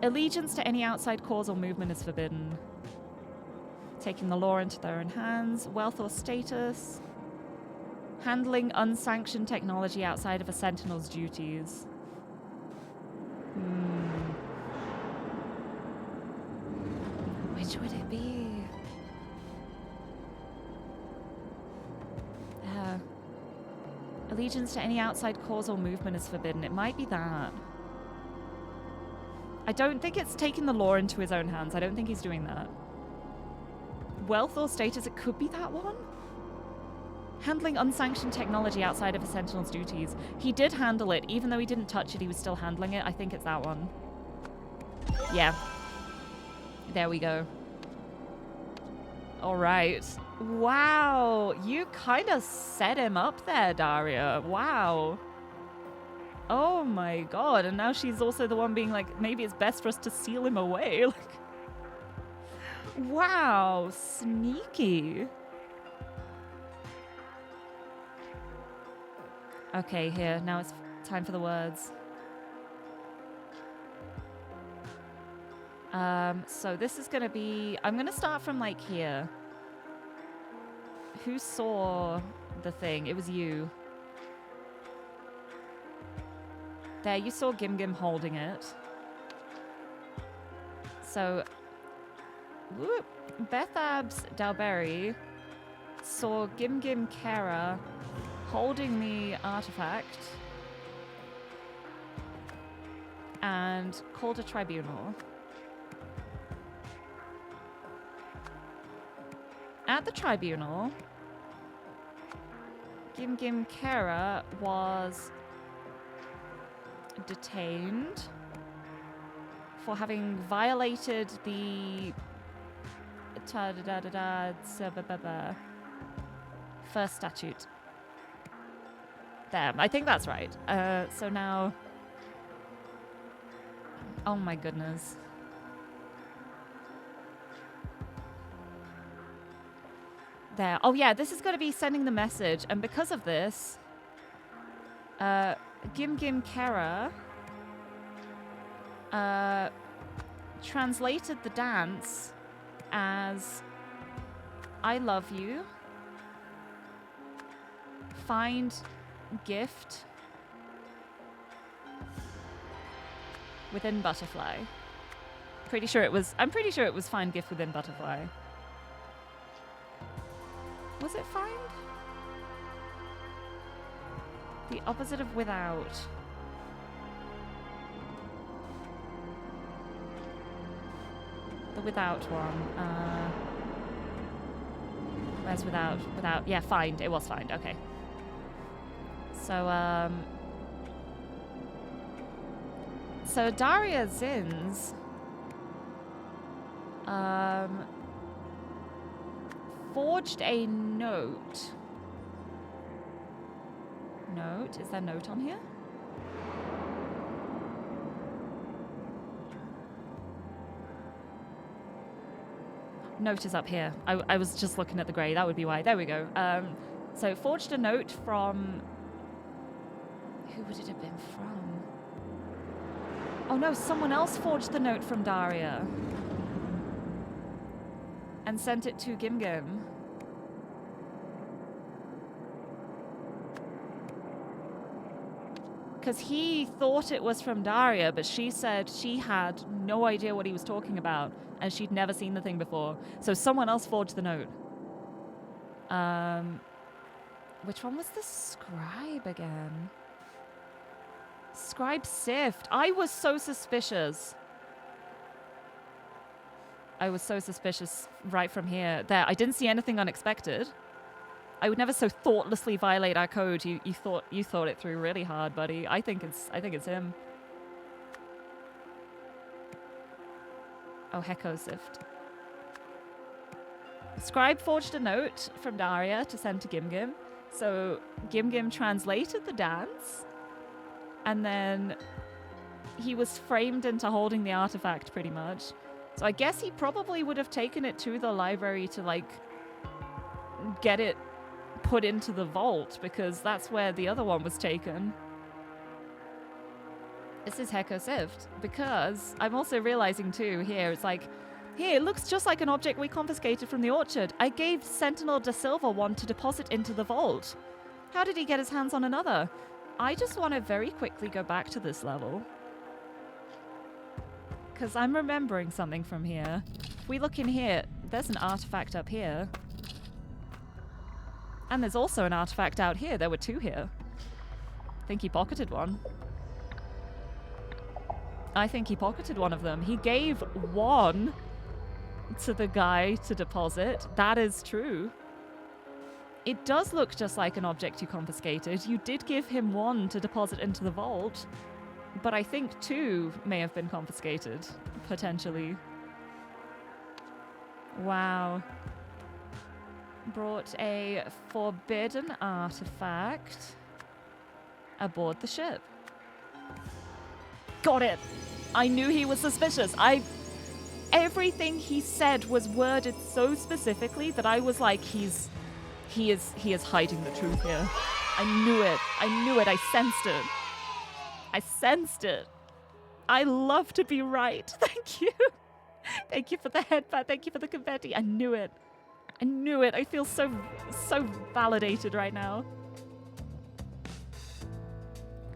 Allegiance to any outside cause or movement is forbidden. Taking the law into their own hands. Wealth or status. Handling unsanctioned technology outside of a sentinel's duties. Which would it be? Allegiance to any outside cause or movement is forbidden. It might be that. I don't think it's taking the law into his own hands. I don't think he's doing that. Wealth or status, it could be that one. Handling unsanctioned technology outside of a sentinel's duties. He did handle it. Even though he didn't touch it, he was still handling it. I think it's that one. Yeah. There we go. All right. Wow. You kind of set him up there, Daria. Wow. Oh my god. And now she's also the one being like, maybe it's best for us to seal him away. Like, wow. Sneaky. Okay, here. Now it's time for the words. So this is going to be... I'm going to start from, like, here. Who saw the thing? It was you. There, you saw Gim Gim holding it. So... Whoop, Bethabs Dalberry saw Gim Gim Kara holding the artifact and called a tribunal. At the tribunal, Gim Gim Kara was detained for having violated the first statute. There, I think that's right. So now... Oh my goodness. There. Oh yeah, this is going to be sending the message, and because of this, Gim Gim Kara translated the dance as I love you, find gift within butterfly. Pretty sure it was. I'm pretty sure it was find gift within butterfly. Was it find? The opposite of without. The without one. Where's without? Without. Yeah, find. It was find. Okay. So, So Daria Zins. Forged a note. Note? Is there a note on here? Note is up here. I was just looking at the grey. That would be why. There we go. So forged a note from... Who would it have been from? Oh no, someone else forged the note from Daria. And sent it to Gimgim. Because he thought it was from Daria, but she said she had no idea what he was talking about, and she'd never seen the thing before. So someone else forged the note. Which one was the scribe again? Scribe Sift. I was so suspicious. I was so suspicious right from here. There, I didn't see anything unexpected. I would never so thoughtlessly violate our code. You thought it through really hard, buddy. I think it's him. Oh, Hecko Sift. Scribe forged a note from Daria to send to Gimgim. So Gimgim translated the dance, and then he was framed into holding the artifact pretty much. So I guess he probably would have taken it to the library to, like, get it put into the vault, because that's where the other one was taken. This is Hecko Sift, because I'm also realizing too here, it's like, here, it looks just like an object we confiscated from the orchard. I gave Sentinel da Silva one to deposit into the vault. How did he get his hands on another? I just want to very quickly go back to this level, because I'm remembering something from here. If we look in here, there's an artifact up here. And there's also an artifact out here. There were two here. I think he pocketed one. I think he pocketed one of them. He gave one to the guy to deposit. That is true. It does look just like an object you confiscated. You did give him one to deposit into the vault. But I think two may have been confiscated, potentially. Wow. Brought a forbidden artifact aboard the ship. Got it! I knew he was suspicious. Everything he said was worded so specifically that I was like, he is hiding the truth here. I knew it. I knew it. I sensed it. I sensed it. I love to be right. Thank you. Thank you for the headbutt. Thank you for the confetti. I knew it. I knew it. I feel so validated right now.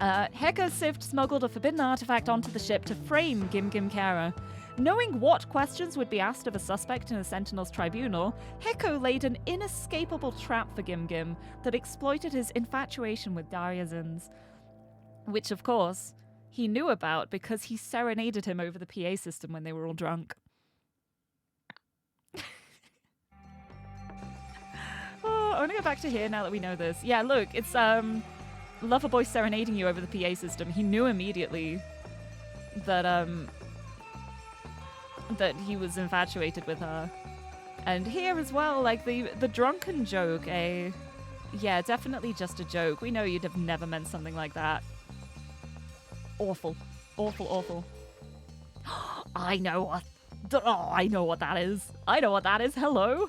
Hecko Sift smuggled a forbidden artifact onto the ship to frame Gimgim Kara. Knowing what questions would be asked of a suspect in a Sentinel's tribunal, Hecko laid an inescapable trap for Gimgim that exploited his infatuation with Daria Zins. Which, of course, he knew about because he serenaded him over the PA system when they were all drunk. Oh, I want to go back to here now that we know this. Yeah, look, it's Loverboy serenading you over the PA system. He knew immediately that that he was infatuated with her. And here as well, like the drunken joke, yeah, definitely just a joke. We know you'd have never meant something like that. Awful. Awful, awful. I know what that is. I know what that is. Hello.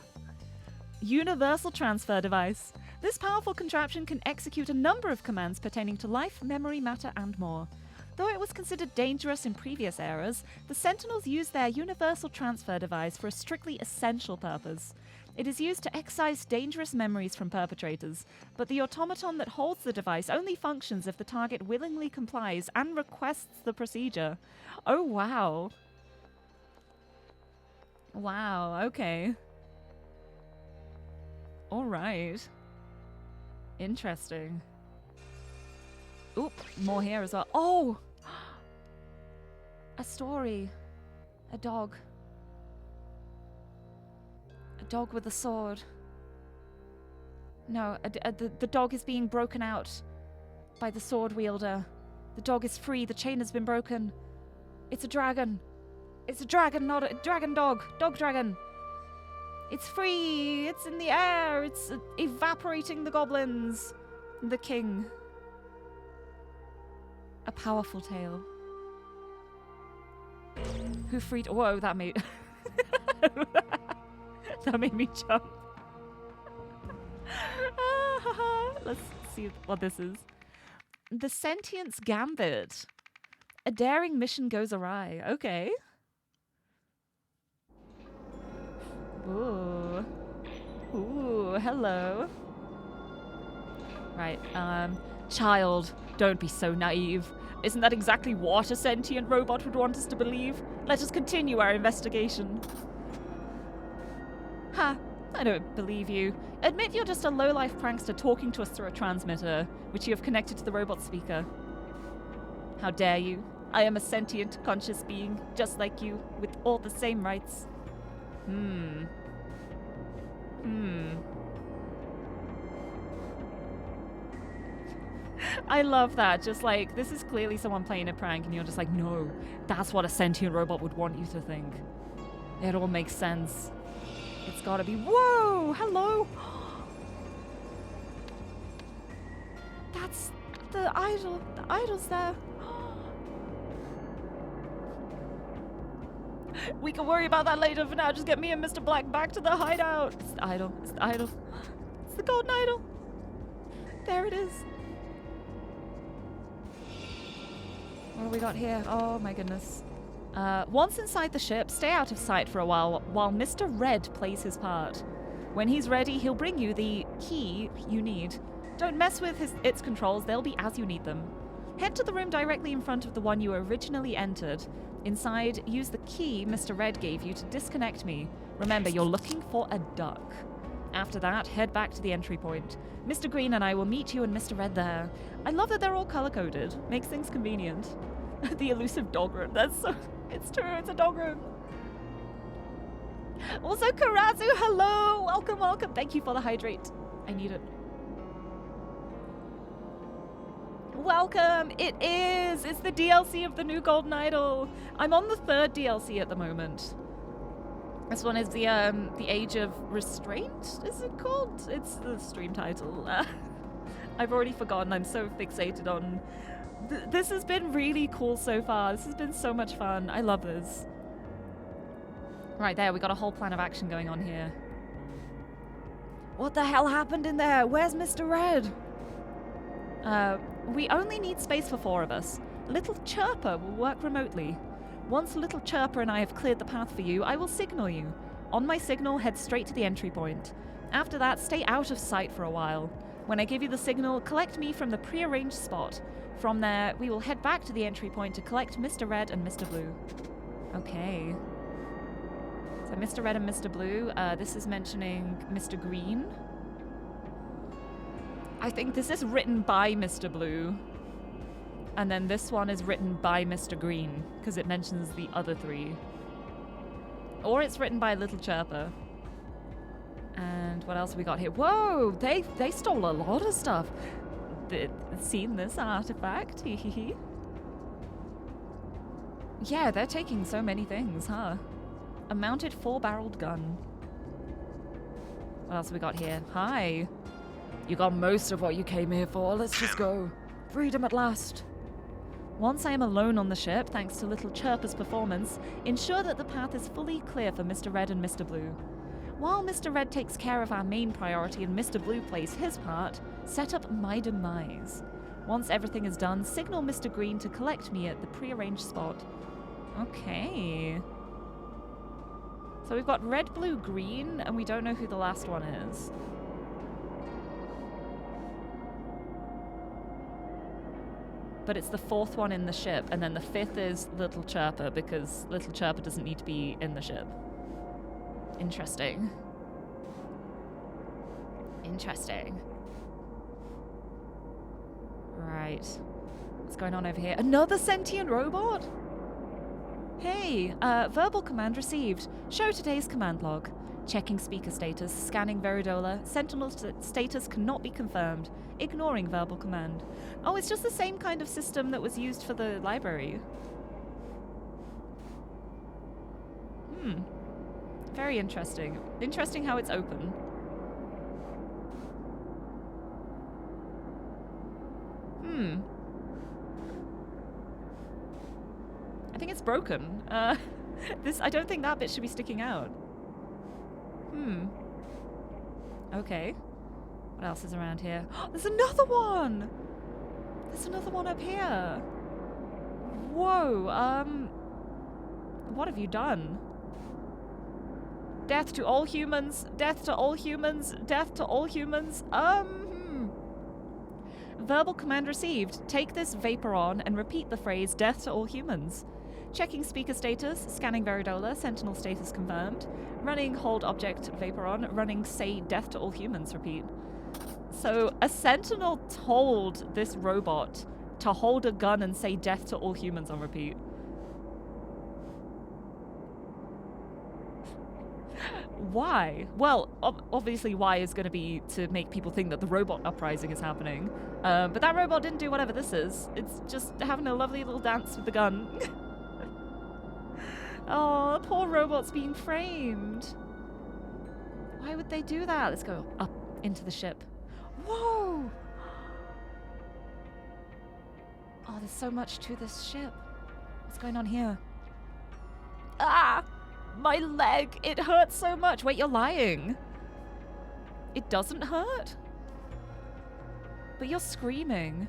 Universal transfer device. This powerful contraption can execute a number of commands pertaining to life, memory, matter, and more. Though it was considered dangerous in previous eras, the Sentinels used their universal transfer device for a strictly essential purpose. It is used to excise dangerous memories from perpetrators, but the automaton that holds the device only functions if the target willingly complies and requests the procedure. Oh, wow. Wow, okay. All right. Interesting. Oop, more here as well. Oh! A story. A dog. A dog with a sword. No, the dog is being broken out by the sword wielder. The dog is free. The chain has been broken. It's a dragon. It's a dragon, not a dragon dog. Dog dragon. It's free. It's in the air. It's evaporating the goblins. The king. A powerful tale. Who freed... Whoa, that made... that made me jump. Let's see what this is. The Sentience Gambit. A daring mission goes awry. Okay. Ooh. Ooh, hello. Right, child, don't be so naive. Isn't that exactly what a sentient robot would want us to believe? Let us continue our investigation. Ha, I don't believe you. Admit you're just a low-life prankster talking to us through a transmitter, which you have connected to the robot speaker. How dare you? I am a sentient, conscious being, just like you, with all the same rights. I love that. Just like, this is clearly someone playing a prank and you're just like, no, that's what a sentient robot would want you to think. It all makes sense. It's gotta be... Whoa! Hello! That's the idol. The idol's there. We can worry about that later. For now, just get me and Mr. Black back to the hideout. It's the idol. It's the idol. It's the golden idol. There it is. What have we got here? Oh my goodness. Once inside the ship, stay out of sight for a while Mr. Red plays his part. When he's ready, he'll bring you the key you need. Don't mess with its controls, they'll be as you need them. Head to the room directly in front of the one you originally entered. Inside, use the key Mr. Red gave you to disconnect me. Remember, you're looking for a duck. After that, head back to the entry point. Mr. Green and I will meet you and Mr. Red there. I love that they're all color-coded. Makes things convenient. The elusive dog room. That's so... It's true, it's a dog room. Also, Karazu, hello! Welcome, welcome. Thank you for the hydrate. I need it. Welcome! It is! It's the DLC of the new Golden Idol. I'm on the 3rd DLC at the moment. This one is the Age of Restraint, is it called? It's the stream title. I've already forgotten. I'm so fixated on... This has been really cool so far. This has been so much fun. I love this. Right there, we got a whole plan of action going on here. What the hell happened in there? Where's Mr. Red? We only need space for 4 of us. Little Chirper will work remotely. Once Little Chirper and I have cleared the path for you, I will signal you. On my signal, head straight to the entry point. After that, stay out of sight for a while. When I give you the signal, collect me from the pre-arranged spot. From there, we will head back to the entry point to collect Mr. Red and Mr. Blue. Okay. So Mr. Red and Mr. Blue, this is mentioning Mr. Green. I think this is written by Mr. Blue. And then this one is written by Mr. Green, because it mentions the other 3. Or it's written by Little Chirper. And what else have we got here? Whoa! They stole a lot of stuff. Seen this artifact? Hehehe. Yeah, they're taking so many things, huh? A mounted 4-barreled gun. What else have we got here? Hi. You got most of what you came here for. Let's just go. Freedom at last. Once I am alone on the ship, thanks to Little Chirper's performance, ensure that the path is fully clear for Mr. Red and Mr. Blue. While Mr. Red takes care of our main priority and Mr. Blue plays his part, set up my demise. Once everything is done, signal Mr. Green to collect me at the pre-arranged spot. Okay. So we've got red, blue, green, and we don't know who the last one is. But it's the 4th one in the ship, and then the 5th is Little Chirper, because Little Chirper doesn't need to be in the ship. Interesting. Interesting. Right. What's going on over here? Another sentient robot? Hey, verbal command received. Show today's command log. Checking speaker status, scanning Veridola. Sentinel status cannot be confirmed. Ignoring verbal command. Oh, it's just the same kind of system that was used for the library. Very interesting. Interesting how it's open. I think it's broken. I don't think that bit should be sticking out. Okay. What else is around here? There's another one! There's another one up here. Whoa, what have you done? Death to all humans, death to all humans, death to all humans. Verbal command received. Take this vapor on and repeat the phrase death to all humans. Checking speaker status, scanning Veridola, sentinel status confirmed. Running hold object vapor on, running say death to all humans, repeat. So a sentinel told this robot to hold a gun and say death to all humans on repeat. Why? Well, obviously why is going to be to make people think that the robot uprising is happening. But that robot didn't do whatever this is. It's just having a lovely little dance with the gun. Oh, poor robot's being framed. Why would they do that? Let's go up into the ship. Whoa! Oh, there's so much to this ship. What's going on here? Ah! My leg! It hurts so much! Wait, you're lying. It doesn't hurt? But you're screaming.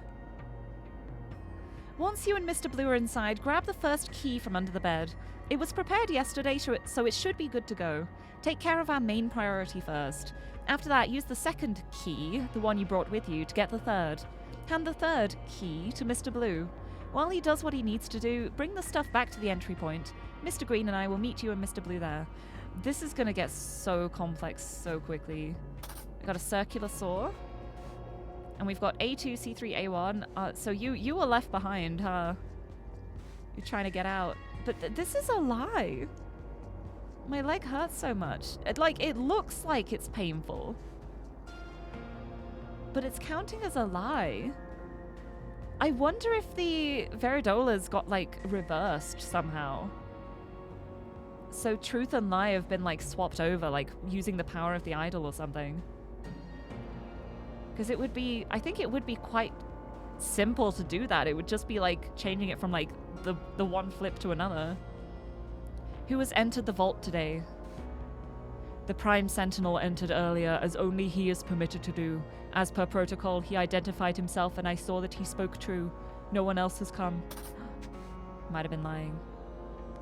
Once you and Mr. Blue are inside, grab the first key from under the bed. It was prepared yesterday, so it should be good to go. Take care of our main priority first. After that, use the second key, the one you brought with you, to get the third. Hand the third key to Mr. Blue. While he does what he needs to do, bring the stuff back to the entry point. Mr. Green and I will meet you and Mr. Blue there. This is gonna get so complex so quickly. We've got a circular saw. And we've got A2, C3, A1. So you were left behind, huh? You're trying to get out. But this is a lie. My leg hurts so much. It looks like it's painful. But it's counting as a lie. I wonder if the Veridola's got, reversed somehow. So truth and lie have been, swapped over, using the power of the idol or something. Because it would be... I think it would be quite simple to do that. It would just be, changing it from, the one flip to another. Who has entered the vault today? The Prime Sentinel entered earlier, as only he is permitted to do. As per protocol, he identified himself and I saw that he spoke true. No one else has come. Might have been lying.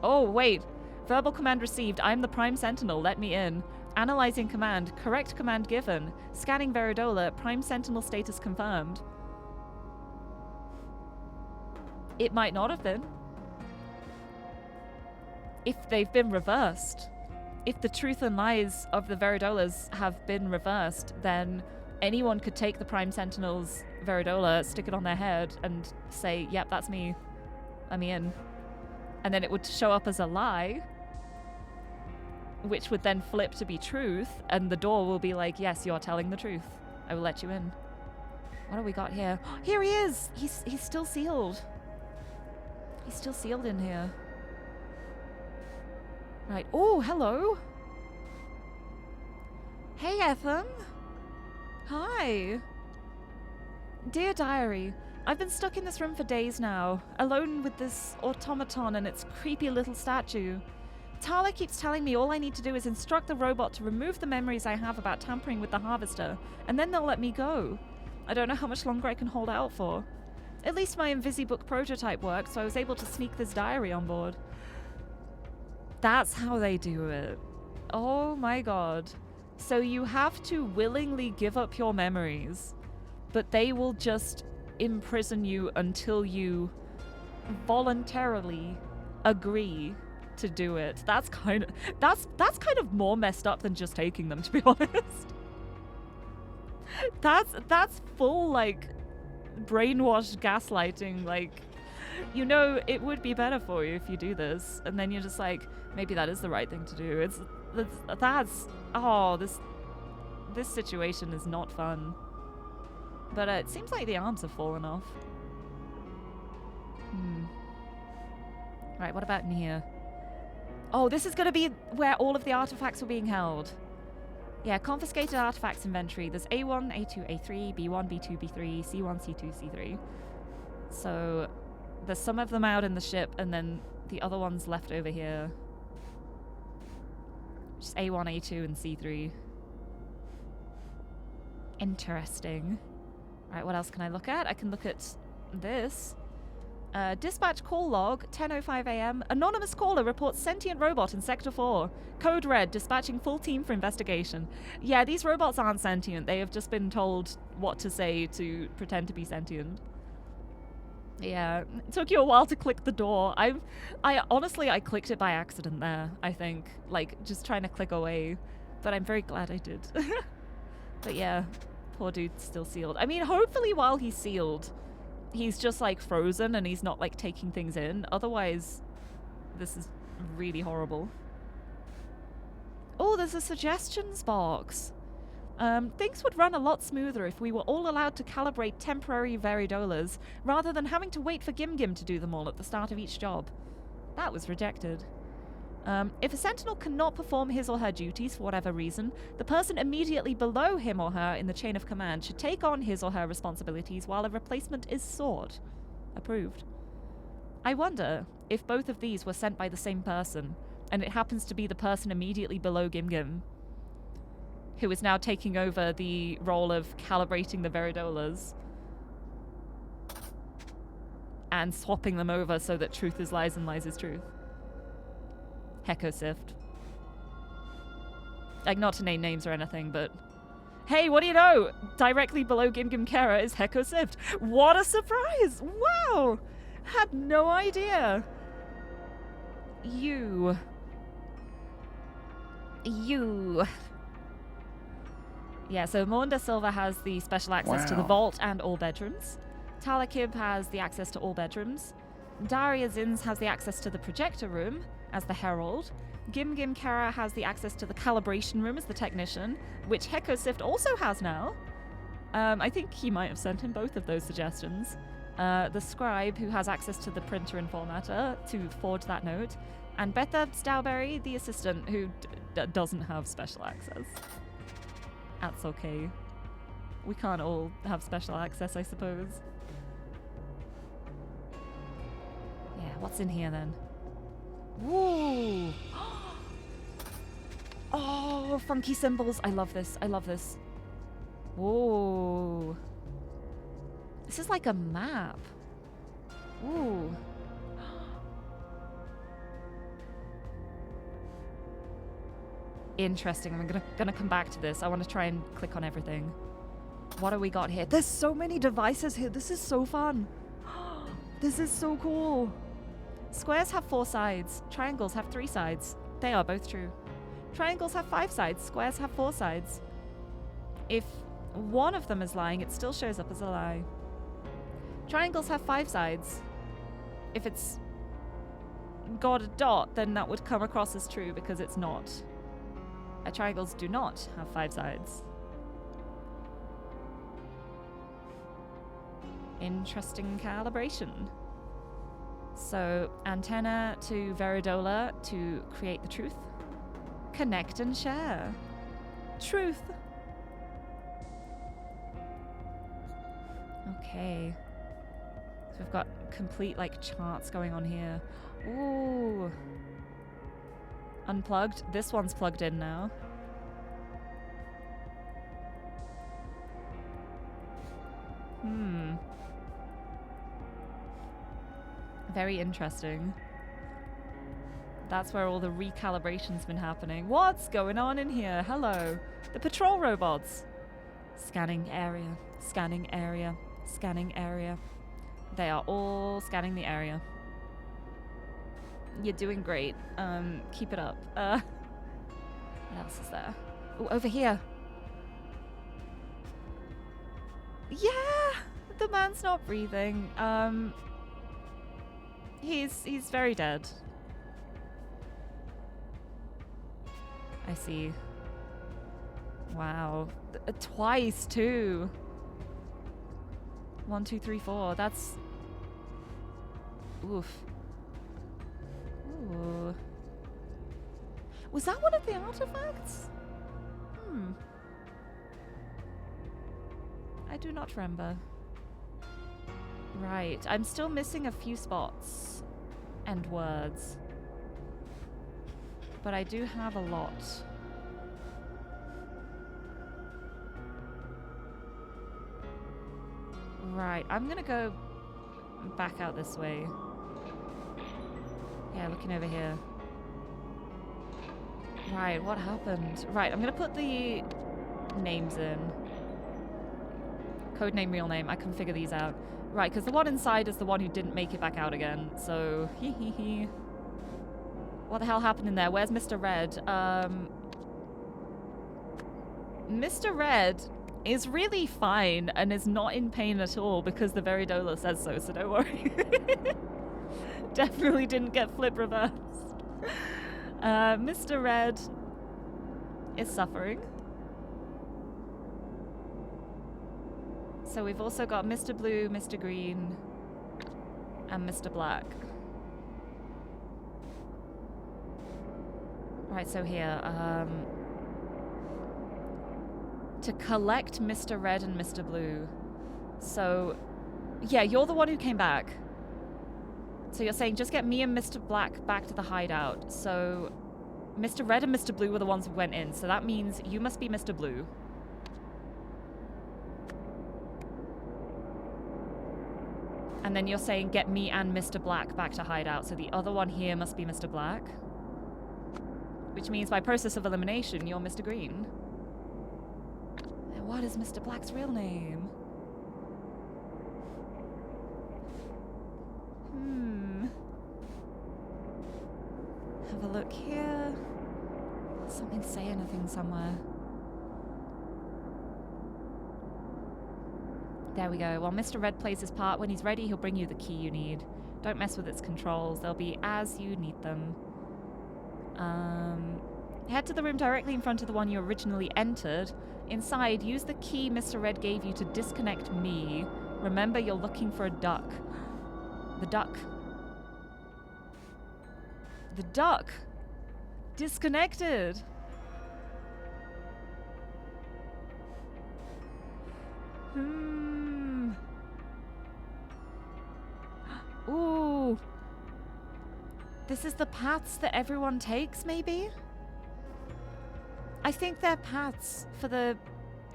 Oh, wait. Verbal command received. I am the Prime Sentinel. Let me in. Analyzing command. Correct command given. Scanning Veridola. Prime Sentinel status confirmed. It might not have been. If they've been reversed. If the truth and lies of the Veridolas have been reversed, then anyone could take the Prime Sentinel's Veridola, stick it on their head, and say, yep, that's me. Let me in. And then it would show up as a lie, which would then flip to be truth, and the door will be like, yes, you're telling the truth. I will let you in. What have we got here? Here he is! He's still sealed. He's still sealed in here. Right. Oh, hello. Hey, Ethan. Hi. Dear Diary, I've been stuck in this room for days now, alone with this automaton and its creepy little statue. Tala keeps telling me all I need to do is instruct the robot to remove the memories I have about tampering with the harvester, and then they'll let me go. I don't know how much longer I can hold out for. At least my Invisibook prototype worked, so I was able to sneak this diary on board. That's how they do it. Oh my god. So you have to willingly give up your memories, but they will just imprison you until you voluntarily agree to do it. That's kind of more messed up than just taking them, to be honest. That's full, like, brainwashed gaslighting. Like, you know, it would be better for you if you do this, and then you're just like, maybe that is the right thing to do. This situation is not fun. But it seems like the arms have fallen off. Right, what about in here? Oh, this is going to be where all of the artifacts were being held. Yeah, confiscated artifacts inventory. There's A1, A2, A3, B1, B2, B3, C1, C2, C3. So there's some of them out in the ship, and then the other ones left over here. Just A1, A2, and C3. Interesting. Right, what else can I look at? I can look at this. Dispatch call log, 10:05 a.m. Anonymous caller reports sentient robot in Sector 4. Code red, dispatching full team for investigation. Yeah, these robots aren't sentient. They have just been told what to say to pretend to be sentient. Yeah, it took you a while to click the door. I honestly, I clicked it by accident there, I think. Like, just trying to click away. But I'm very glad I did. But yeah, poor dude's still sealed. I mean, hopefully while he's sealed, he's just, like, frozen and he's not, like, taking things in. Otherwise, this is really horrible. Oh, there's a suggestions box. Things would run a lot smoother if we were all allowed to calibrate temporary varidolas rather than having to wait for Gim Gim to do them all at the start of each job. That was rejected. If a sentinel cannot perform his or her duties for whatever reason, the person immediately below him or her in the chain of command should take on his or her responsibilities while a replacement is sought. Approved. I wonder if both of these were sent by the same person, and it happens to be the person immediately below Gim Gim, who is now taking over the role of calibrating the varidolas and swapping them over so that truth is lies and lies is truth. Hecko Sift. Like, not to name names or anything, but hey, what do you know? Directly below Gim Gim Kera is Hecko Sift. What a surprise! Wow! Had no idea. You. Yeah, so Melinda Silva has the special access to the vault and all bedrooms. Talakib has the access to all bedrooms. Daria Zins has the access to the projector room as the Herald. Gim Gim Kara has the access to the calibration room as the technician, which Hecko Sift also has now. I think he might have sent him both of those suggestions. The scribe, who has access to the printer and formatter to forge that note. And Betha Stowberry, the assistant, who doesn't have special access. That's okay. We can't all have special access, I suppose. Yeah, what's in here then? Woo! Oh, funky symbols. I love this. I love this. Whoa. This is like a map. Ooh. Interesting. I'm gonna come back to this. I want to try and click on everything. What do we got here? There's so many devices here. This is so fun. This is so cool. Squares have 4 sides. Triangles have 3 sides. They are both true. Triangles have 5 sides. Squares have 4 sides. If one of them is lying, it still shows up as a lie. Triangles have 5 sides. If it's got a dot, then that would come across as true because it's not. Triangles do not have 5 sides. Interesting calibration. So, antenna to Veridola to create the truth. Connect and share. Truth. Okay. So we've got complete, like, charts going on here. Ooh. Unplugged. This one's plugged in now. Very interesting. That's where all the recalibration's been happening. What's going on in here? Hello. The patrol robots. Scanning area. Scanning area. Scanning area. They are all scanning the area. You're doing great. Keep it up. What else is there? Oh, over here. Yeah, the man's not breathing. He's very dead. I see. Wow. Twice, too. 1, 2, 3, 4. That's... Oof. Ooh. Was that one of the artifacts? I do not remember. Right. I'm still missing a few spots and words. But I do have a lot. Right. I'm gonna go back out this way. Yeah, looking over here. Right, what happened? Right, I'm gonna put the names in. Code name, real name. I can figure these out. Right, because the one inside is the one who didn't make it back out again. So, hee hee hee. What the hell happened in there? Where's Mr. Red? Mr. Red is really fine and is not in pain at all because the Veridola says so, so don't worry. Definitely didn't get flip reversed. Mr. Red is suffering. So we've also got Mr. Blue, Mr. Green, and Mr. Black. Right, so here, to collect Mr. Red and Mr. Blue. So, yeah, you're the one who came back. So you're saying just get me and Mr. Black back to the hideout. So Mr. Red and Mr. Blue were the ones who went in. So that means you must be Mr. Blue. And then you're saying get me and Mr. Black back to hideout. So the other one here must be Mr. Black. Which means by process of elimination, you're Mr. Green. And what is Mr. Black's real name? Have a look here. Something say anything somewhere. There we go. While Mr. Red plays his part, when he's ready, he'll bring you the key you need. Don't mess with its controls. They'll be as you need them. Head to the room directly in front of the one you originally entered. Inside, use the key Mr. Red gave you to disconnect me. Remember, you're looking for a duck. The duck. The duck. Disconnected. Ooh. This is the paths that everyone takes, maybe? I think they're paths for the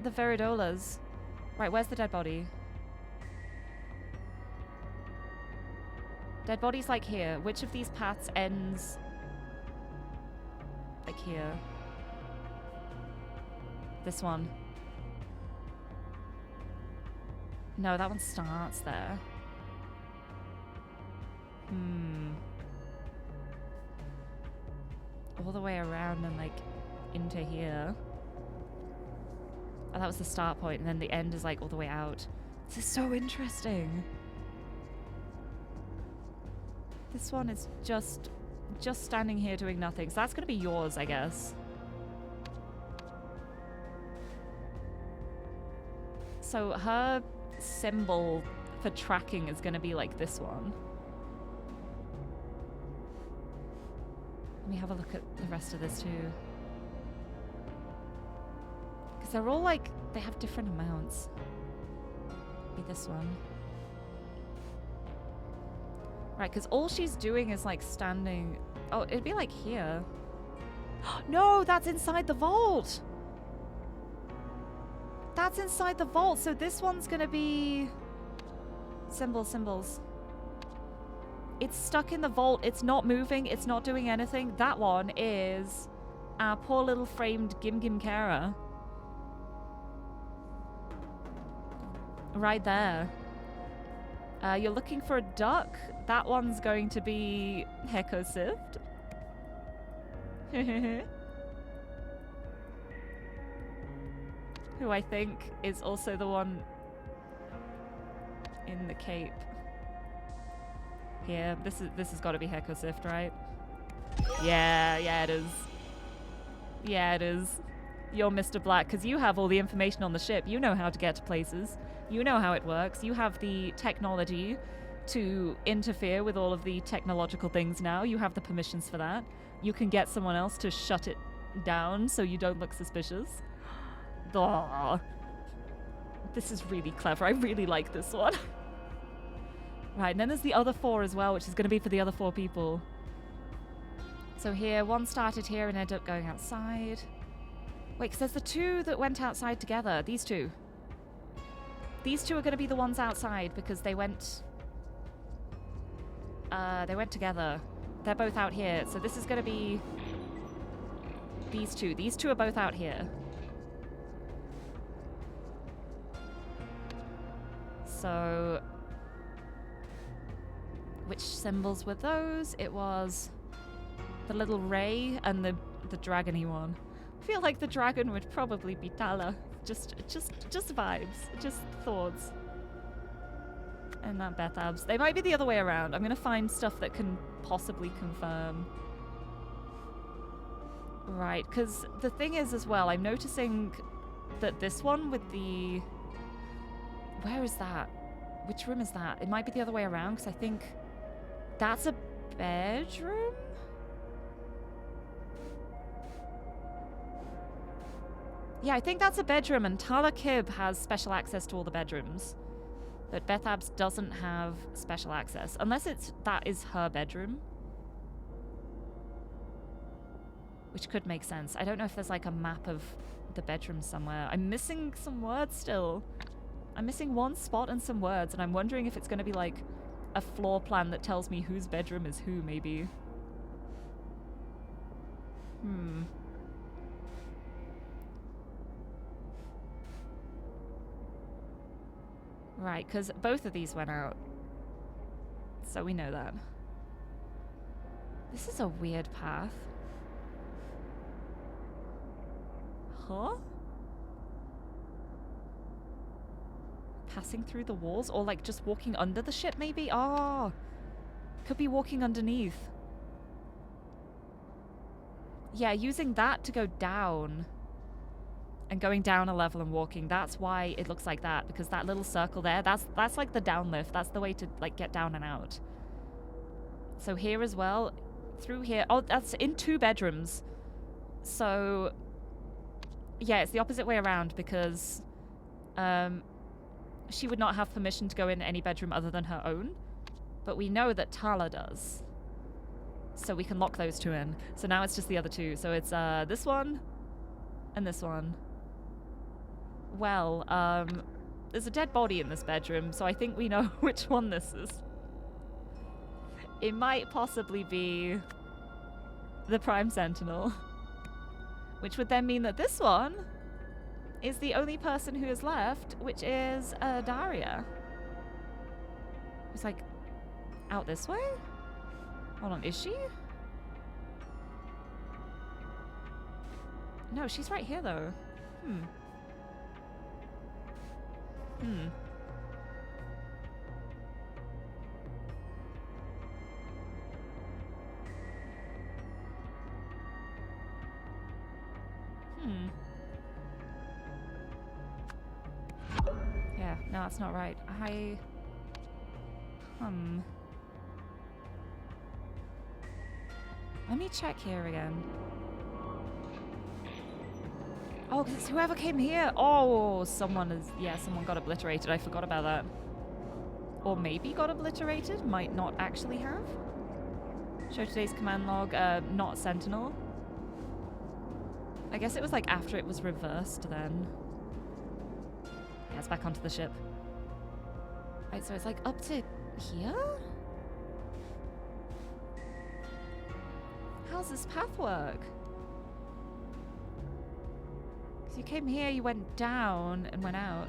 Veridolas. Right, where's the dead body? Dead body's like here. Which of these paths ends like here? This one. No, that one starts there. All the way around and like into here. Oh, that was the start point, and then the end is like all the way out. This is so interesting. This one is just standing here doing nothing. So that's gonna be yours, I guess. So her symbol for tracking is gonna be like this one. Let me have a look at the rest of this too. Because they're all like, they have different amounts. Be this one. Right, because all she's doing is like standing. Oh, it'd be like here. No, that's inside the vault. That's inside the vault. So this one's gonna be symbols. It's stuck in the vault. It's not moving. It's not doing anything. That one is our poor little framed Gim Kara. Right there. You're looking for a duck. That one's going to be Hecosift. Who I think is also the one in the cape. Here, this has got to be Hecosift, right? Yeah, it is. Yeah, it is. You're Mr. Black, because you have all the information on the ship. You know how to get to places. You know how it works. You have the technology to interfere with all of the technological things now. You have the permissions for that. You can get someone else to shut it down so you don't look suspicious. Aww. This is really clever. I really like this one. Right, and then there's the other 4 as well, which is going to be for the other 4 people. So here, one started here and ended up going outside. Wait, because there's the 2 that went outside together. These 2. These 2 are going to be the ones outside because they went together. They're both out here. So this is going to be these 2. These 2 are both out here. So which symbols were those? It was the little ray and the dragony one. I feel like the dragon would probably be Tala. Just vibes, just thoughts. And that Bethabs. They might be the other way around. I'm gonna find stuff that can possibly confirm. Right, because the thing is as well, I'm noticing that this one with the... Where is that? Which room is that? It might be the other way around, because I think that's a bedroom? Yeah, I think that's a bedroom, and Tala Kib has special access to all the bedrooms. But Bethabs doesn't have special access, unless that is her bedroom. Which could make sense. I don't know if there's like a map of the bedroom somewhere. I'm missing some words still. I'm missing one spot and some words, and I'm wondering if it's going to be like a floor plan that tells me whose bedroom is who, maybe. Right, because both of these went out. So we know that. This is a weird path. Huh? Passing through the walls? Or like just walking under the ship maybe? Oh! Could be walking underneath. Yeah, using that to go down. And going down a level and walking. That's why it looks like that. Because that little circle there, that's like the down lift. That's the way to like get down and out. So here as well. Through here. Oh, that's in 2 bedrooms. So... yeah, it's the opposite way around because she would not have permission to go in any bedroom other than her own. But we know that Tala does. So we can lock those 2 in. So now it's just the other 2. So it's this one and this one. Well, there's a dead body in this bedroom, so I think we know which one this is. It might possibly be the Prime Sentinel. Which would then mean that this one is the only person who is left, which is Daria. It's like out this way? Hold on, is she? No, she's right here though. Yeah, no, that's not right. Let me check here again. Oh, because it's whoever came here. Oh, someone got obliterated. I forgot about that. Or maybe got obliterated. Might not actually have. Show today's command log. Not Sentinel. I guess it was like after it was reversed then. Yeah, it's back onto the ship. Right, so it's like up to here? How's this path work? Because you came here, you went down and went out.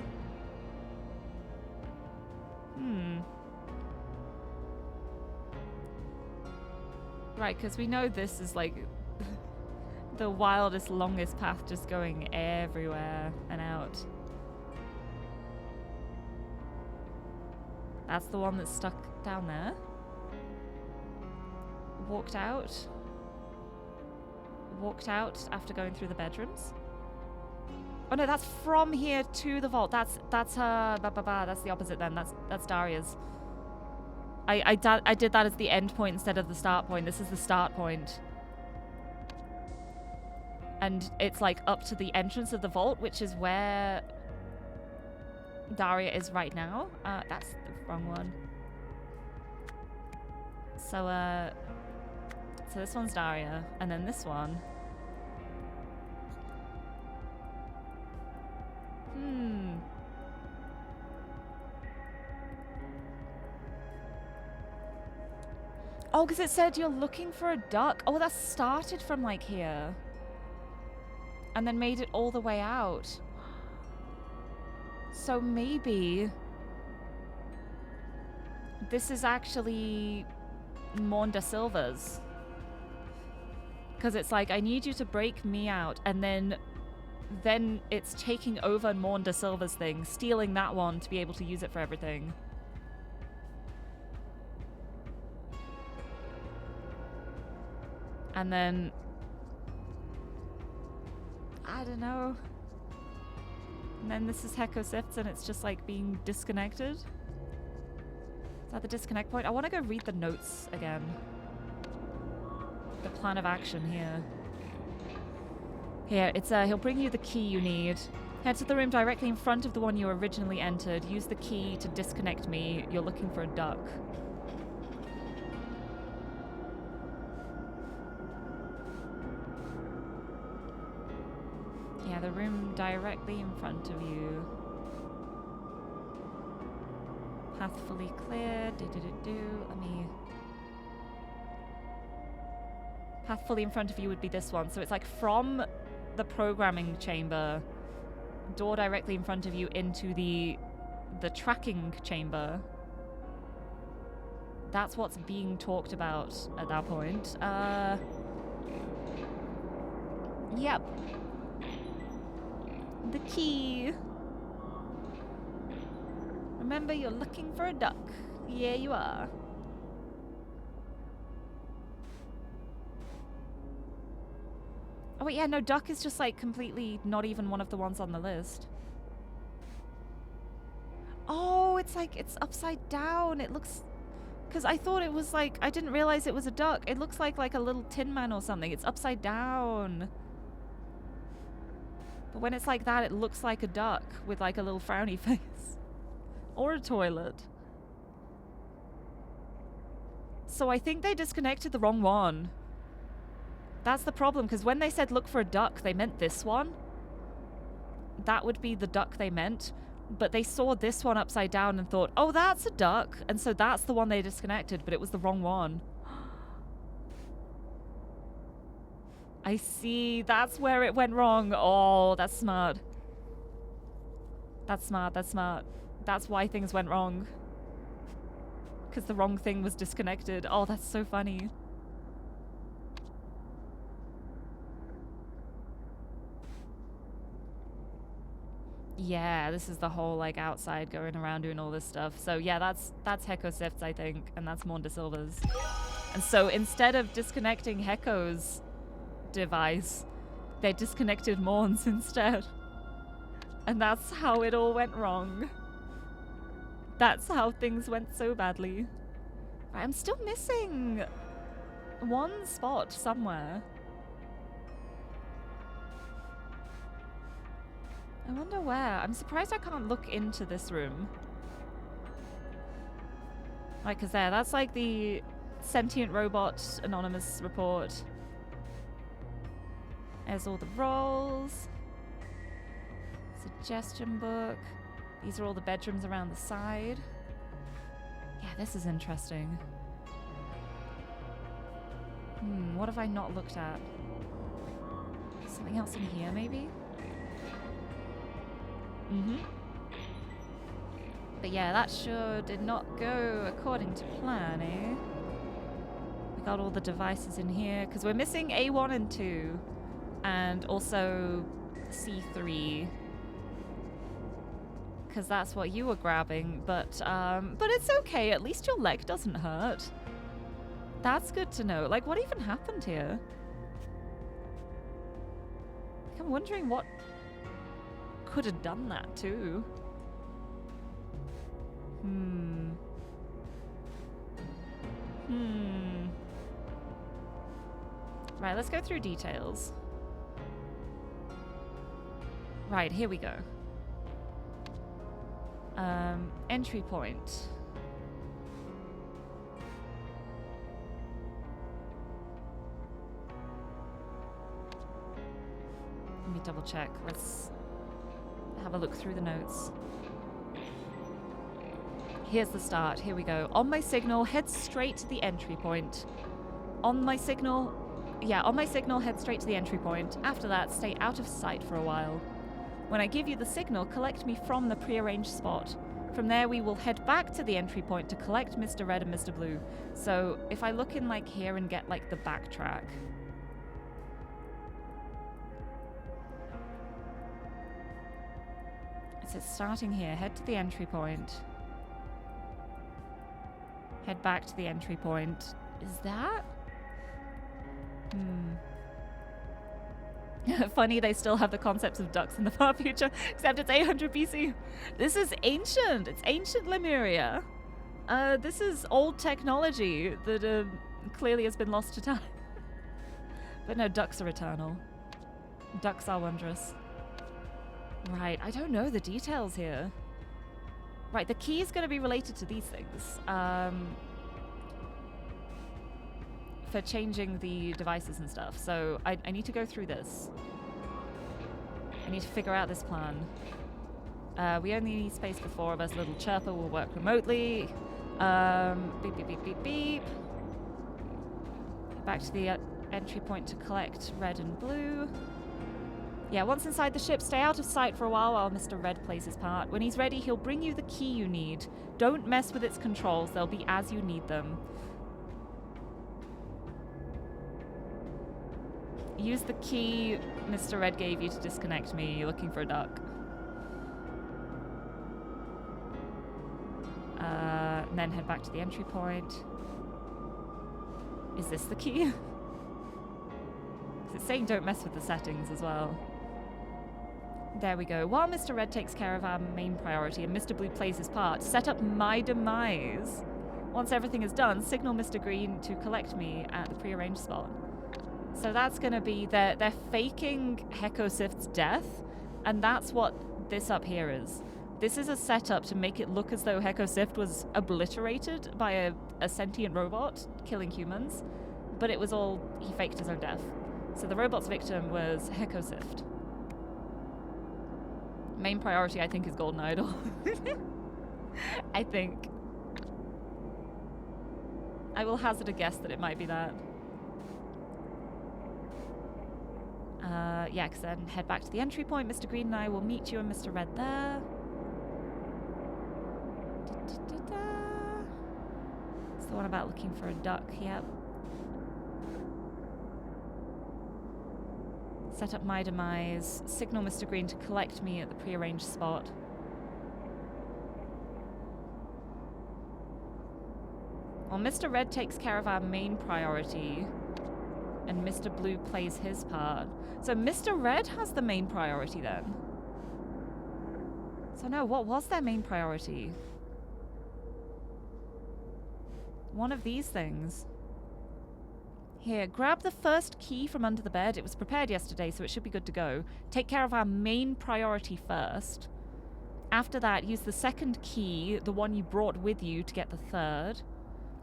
Right, because we know this is like the wildest, longest path just going everywhere and out. That's the one that's stuck down there. Walked out. Walked out after going through the bedrooms. Oh no, that's from here to the vault. That's that's the opposite then. That's Daria's. I did that as the end point instead of the start point. This is the start point. And it's like up to the entrance of the vault, which is where Daria is right now. That's the wrong one. So this one's Daria, and then this one. Oh, because it said you're looking for a duck. Oh, that started from like here. And then made it all the way out. So maybe this is actually Morn da Silva's. Because it's like, I need you to break me out, and then it's taking over Morn da Silva's thing, stealing that one to be able to use it for everything. And then I don't know. And then this is Heko Sifts, and it's just like being disconnected. Is that the disconnect point? I want to go read the notes again. The plan of action here. Here, it's he'll bring you the key you need. Head to the room directly in front of the one you originally entered. Use the key to disconnect me. You're looking for a duck. Yeah, the room directly in front of you. Path fully clear. Let me... Path fully in front of you would be this one. So it's like from the programming chamber, door directly in front of you into the tracking chamber. That's what's being talked about at that point. Yep. The key. Remember, you're looking for a duck. Yeah, you are. Oh wait, yeah, no, duck is just like completely not even one of the ones on the list. Oh, it's like, it's upside down. It looks, because I thought it was like, I didn't realize it was a duck. It looks like a little tin man or something. It's upside down. But when it's like that, it looks like a duck with like a little frowny face. Or a toilet. So I think they disconnected the wrong one. That's the problem, because when they said look for a duck, they meant this one. That would be the duck they meant. But they saw this one upside down and thought, oh, that's a duck. And so that's the one they disconnected, but it was the wrong one. I see. That's where it went wrong. Oh, that's smart. That's smart. That's smart. That's why things went wrong. Because the wrong thing was disconnected. Oh, that's so funny. Yeah, this is the whole like outside going around doing all this stuff. So yeah, that's Heko Sifts, I think, and that's Morn da Silva's. And so instead of disconnecting Heko's device, they disconnected Morn's instead. And that's how it all went wrong. That's how things went so badly. I'm still missing one spot somewhere. I wonder where. I'm surprised I can't look into this room. Like, cause that's like the sentient robot anonymous report. There's all the roles. Suggestion book. These are all the bedrooms around the side. Yeah, this is interesting. What have I not looked at? Something else in here, maybe? But yeah, that sure did not go according to plan, eh? got all the devices in here, because we're missing A1 and 2, and also C3, because that's what you were grabbing. But it's okay. At least your leg doesn't hurt. That's good to know. Like, what even happened here? Like, I'm wondering what could have done that too. Right, let's go through details. Right, here we go. Entry point. Let me double check. Let's have a look through the notes. Here's the start. Here we go. On my signal, head straight to the entry point. On my signal, head straight to the entry point. After that, stay out of sight for a while. When I give you the signal, collect me from the prearranged spot. From there, we will head back to the entry point to collect Mr. Red and Mr. Blue. So if I look in like here and get like the backtrack. It says starting here, head to the entry point. Head back to the entry point. Is that? Funny, they still have the concepts of ducks in the far future, except it's 800 BC. This is ancient. It's ancient Lemuria. This is old technology that clearly has been lost to time. But no, ducks are eternal. Ducks are wondrous. Right, I don't know the details here. Right, the key is going to be related to these things. For changing the devices and stuff. So I need to go through this. I need to figure out this plan. We only need space for 4 of us. Little chirper will work remotely. Beep, beep, beep, beep, beep. Back to the entry point to collect red and blue. Yeah, once inside the ship, stay out of sight for a while Mr. Red plays his part. When he's ready, he'll bring you the key you need. Don't mess with its controls. They'll be as you need them. Use the key Mr. Red gave you to disconnect me. You're looking for a duck. And then head back to the entry point. Is this the key? 'Cause it's saying don't mess with the settings as well. There we go. While Mr. Red takes care of our main priority and Mr. Blue plays his part, set up my demise. Once everything is done, signal Mr. Green to collect me at the prearranged spot. So that's going to be, they're faking Hekosif's death, and that's what this up here is. This is a setup to make it look as though Hekosif was obliterated by a sentient robot killing humans, but it was all, he faked his own death. So the robot's victim was Hekosif. Main priority, I think, is Golden Idol. I think. I will hazard a guess that it might be that. Yeah, because then head back to the entry point. Mr. Green and I will meet you and Mr. Red there. It's the one about looking for a duck, yep. Set up my demise. Signal Mr. Green to collect me at the prearranged spot. Well, Mr. Red takes care of our main priority, and Mr. Blue plays his part. So Mr. Red has the main priority then. So no, what was their main priority? One of these things. Here, grab the first key from under the bed. It was prepared yesterday, so it should be good to go. Take care of our main priority first. After that, use the second key, the one you brought with you, to get the third.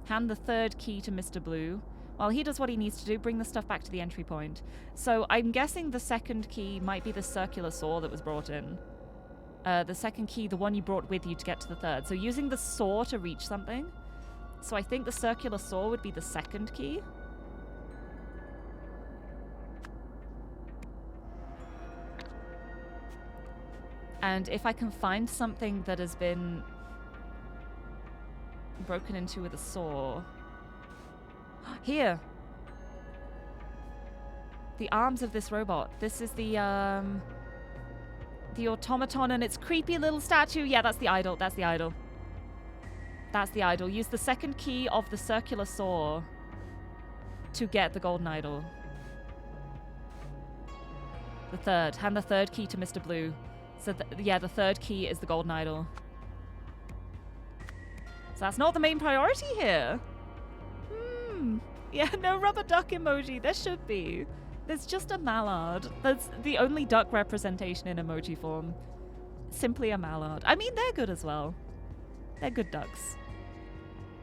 Hand the third key to Mr. Blue. While he does what he needs to do, bring the stuff back to the entry point. So I'm guessing the second key might be the circular saw that was brought in. The second key, the one you brought with you to get to the third. So using the saw to reach something. So I think the circular saw would be the second key. And if I can find something that has been broken into with a saw... Here. The arms of this robot. This is the automaton and its creepy little statue. Yeah, that's the idol. That's the idol. That's the idol. Use the second key of the circular saw to get the golden idol. The third. Hand the third key to Mr. Blue. So, yeah, the third key is the golden idol. So that's not the main priority here. Yeah, no rubber duck emoji. There should be. There's just a mallard. That's the only duck representation in emoji form. Simply a mallard. I mean, they're good as well. They're good ducks.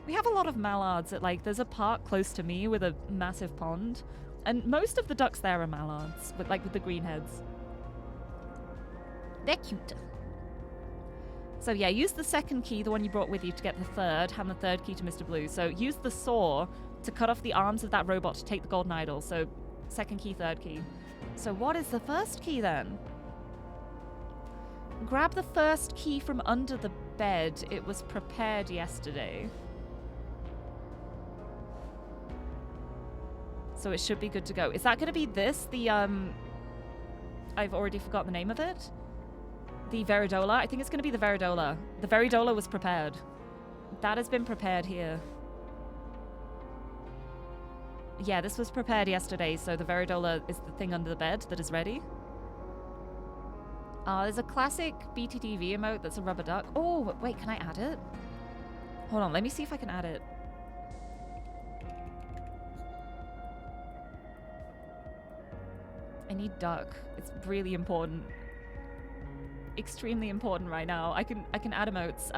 We have a lot of mallards at, like, there's a park close to me with a massive pond. And most of the ducks there are mallards, with the green heads. They're cute. So yeah, use the second key, the one you brought with you, to get the third. Hand the third key to Mr. Blue. So use the saw to cut off the arms of that robot to take the golden idol. So second key, third key. So what is the first key then? Grab the first key from under the bed. It was prepared yesterday. So it should be good to go. Is that going to be this? The, I've already forgot the name of it. The Veridola? I think it's going to be the Veridola. The Veridola was prepared. That has been prepared here. Yeah, this was prepared yesterday, so the Veridola is the thing under the bed that is ready. There's a classic BTTV emote that's a rubber duck. Oh, wait, can I add it? Hold on, let me see if I can add it. I need duck. It's really important. Extremely important right now. I can add emotes.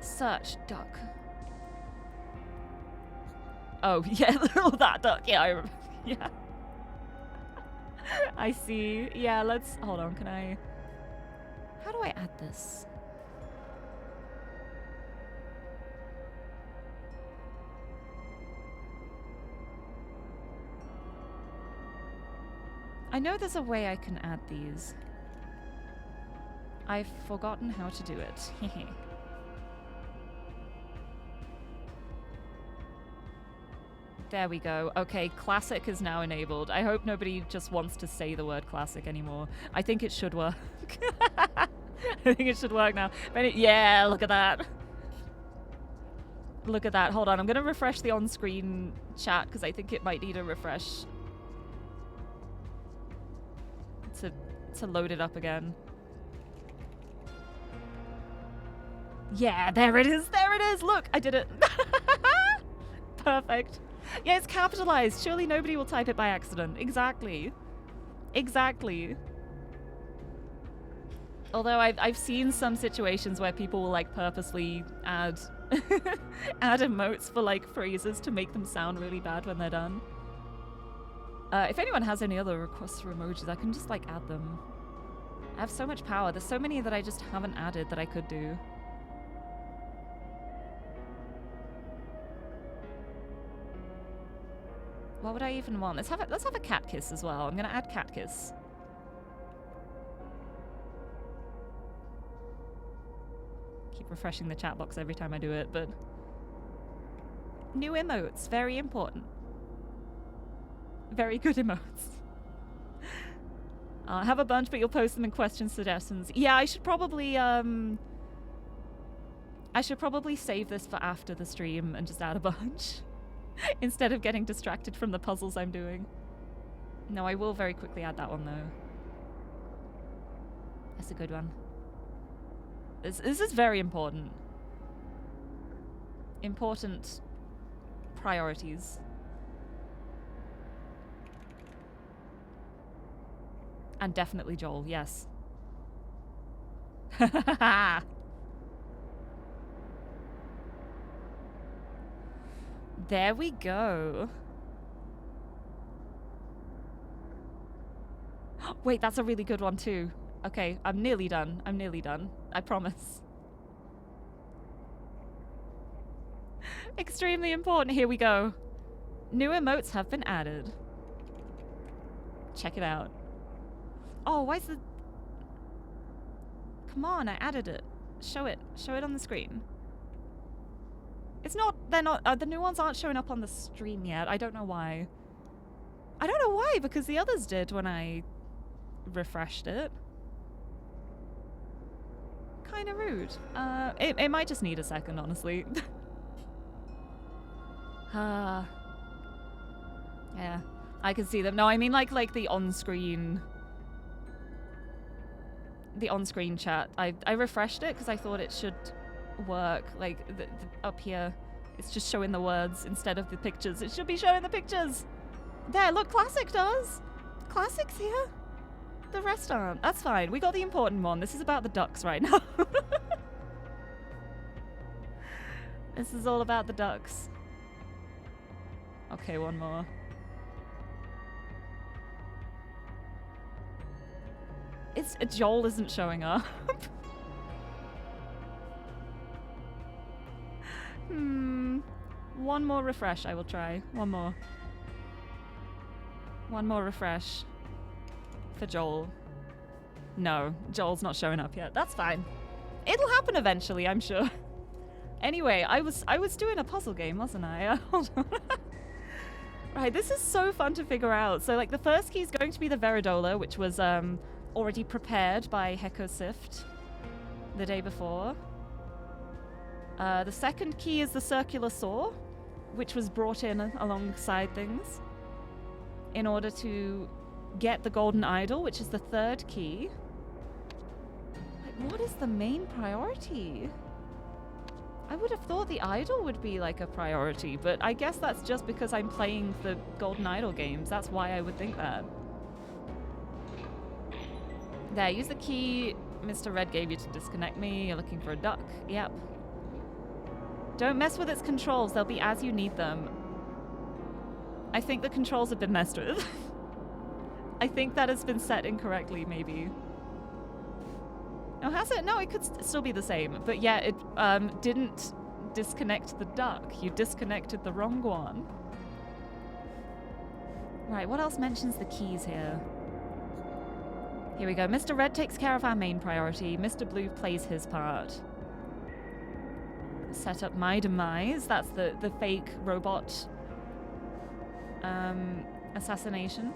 Search duck. Oh yeah, that duck. Yeah, I remember. Yeah. I see. Yeah, let's hold on. Can I? How do I add this? I know there's a way I can add these. I've forgotten how to do it. There we go. Okay, classic is now enabled. I hope nobody just wants to say the word classic anymore. I think it should work. I think it should work now. Yeah, look at that. Look at that. Hold on, I'm going to refresh the on-screen chat because I think it might need a refresh to load it up again. Yeah, there it is. There it is. Look, I did it. Perfect. Yeah, it's capitalized. Surely nobody will type it by accident. Exactly. Exactly. Although I've seen some situations where people will like purposely add add emotes for like phrases to make them sound really bad when they're done. If anyone has any other requests for emojis, I can just like add them. I have so much power. There's so many that I just haven't added that I could do. What would I even want? Let's have a cat kiss as well. I'm gonna add cat kiss. Keep refreshing the chat box every time I do it, but new emotes, very important. Very good emotes. I have a bunch, but you'll post them in question suggestions. Yeah, I should probably save this for after the stream and just add a bunch. Instead of getting distracted from the puzzles I'm doing. No, I will very quickly add that one, though. That's a good one. This is very important. Important priorities. And definitely Joel, yes. There we go. Wait, that's a really good one too. Okay, I'm nearly done. I'm nearly done. I promise. Extremely important. Here we go. New emotes have been added. Check it out. Oh, why is the... Come on, I added it. Show it. Show it on the screen. It's not, they're not, the new ones aren't showing up on the stream yet. I don't know why. I don't know why, because the others did when I refreshed it. Kind of rude. It might just need a second, honestly. Yeah, I can see them. No, I mean like the on-screen chat. I refreshed it because I thought it should work. Like up here, it's just showing the words instead of the pictures. It should be showing the pictures. There, look, Classic does. Classic's here. The rest aren't. That's fine. We got the important one. This is about the ducks right now. This is all about the ducks. Okay, one more. Joel isn't showing up. One more refresh I will try. One more. One more refresh. For Joel. No, Joel's not showing up yet. That's fine. It'll happen eventually, I'm sure. Anyway, I was doing a puzzle game, wasn't I? Hold on. Right, this is so fun to figure out. So, like, the first key is going to be the Veridola, which was already prepared by Heko Sift the day before. The second key is the circular saw, which was brought in alongside things in order to get the golden idol, which is the third key. Like, what is the main priority? I would have thought the idol would be like a priority, but I guess that's just because I'm playing the golden idol games. That's why I would think that. There, use the key Mr. Red gave you to disconnect me. You're looking for a duck. Yep. Don't mess with its controls. They'll be as you need them. I think the controls have been messed with. I think that has been set incorrectly, maybe. Oh, has it? No, it could still be the same. But yeah, it didn't disconnect the duck. You disconnected the wrong one. Right, what else mentions the keys here? Here we go. Mr. Red takes care of our main priority. Mr. Blue plays his part. Set up my demise. That's the fake robot assassination.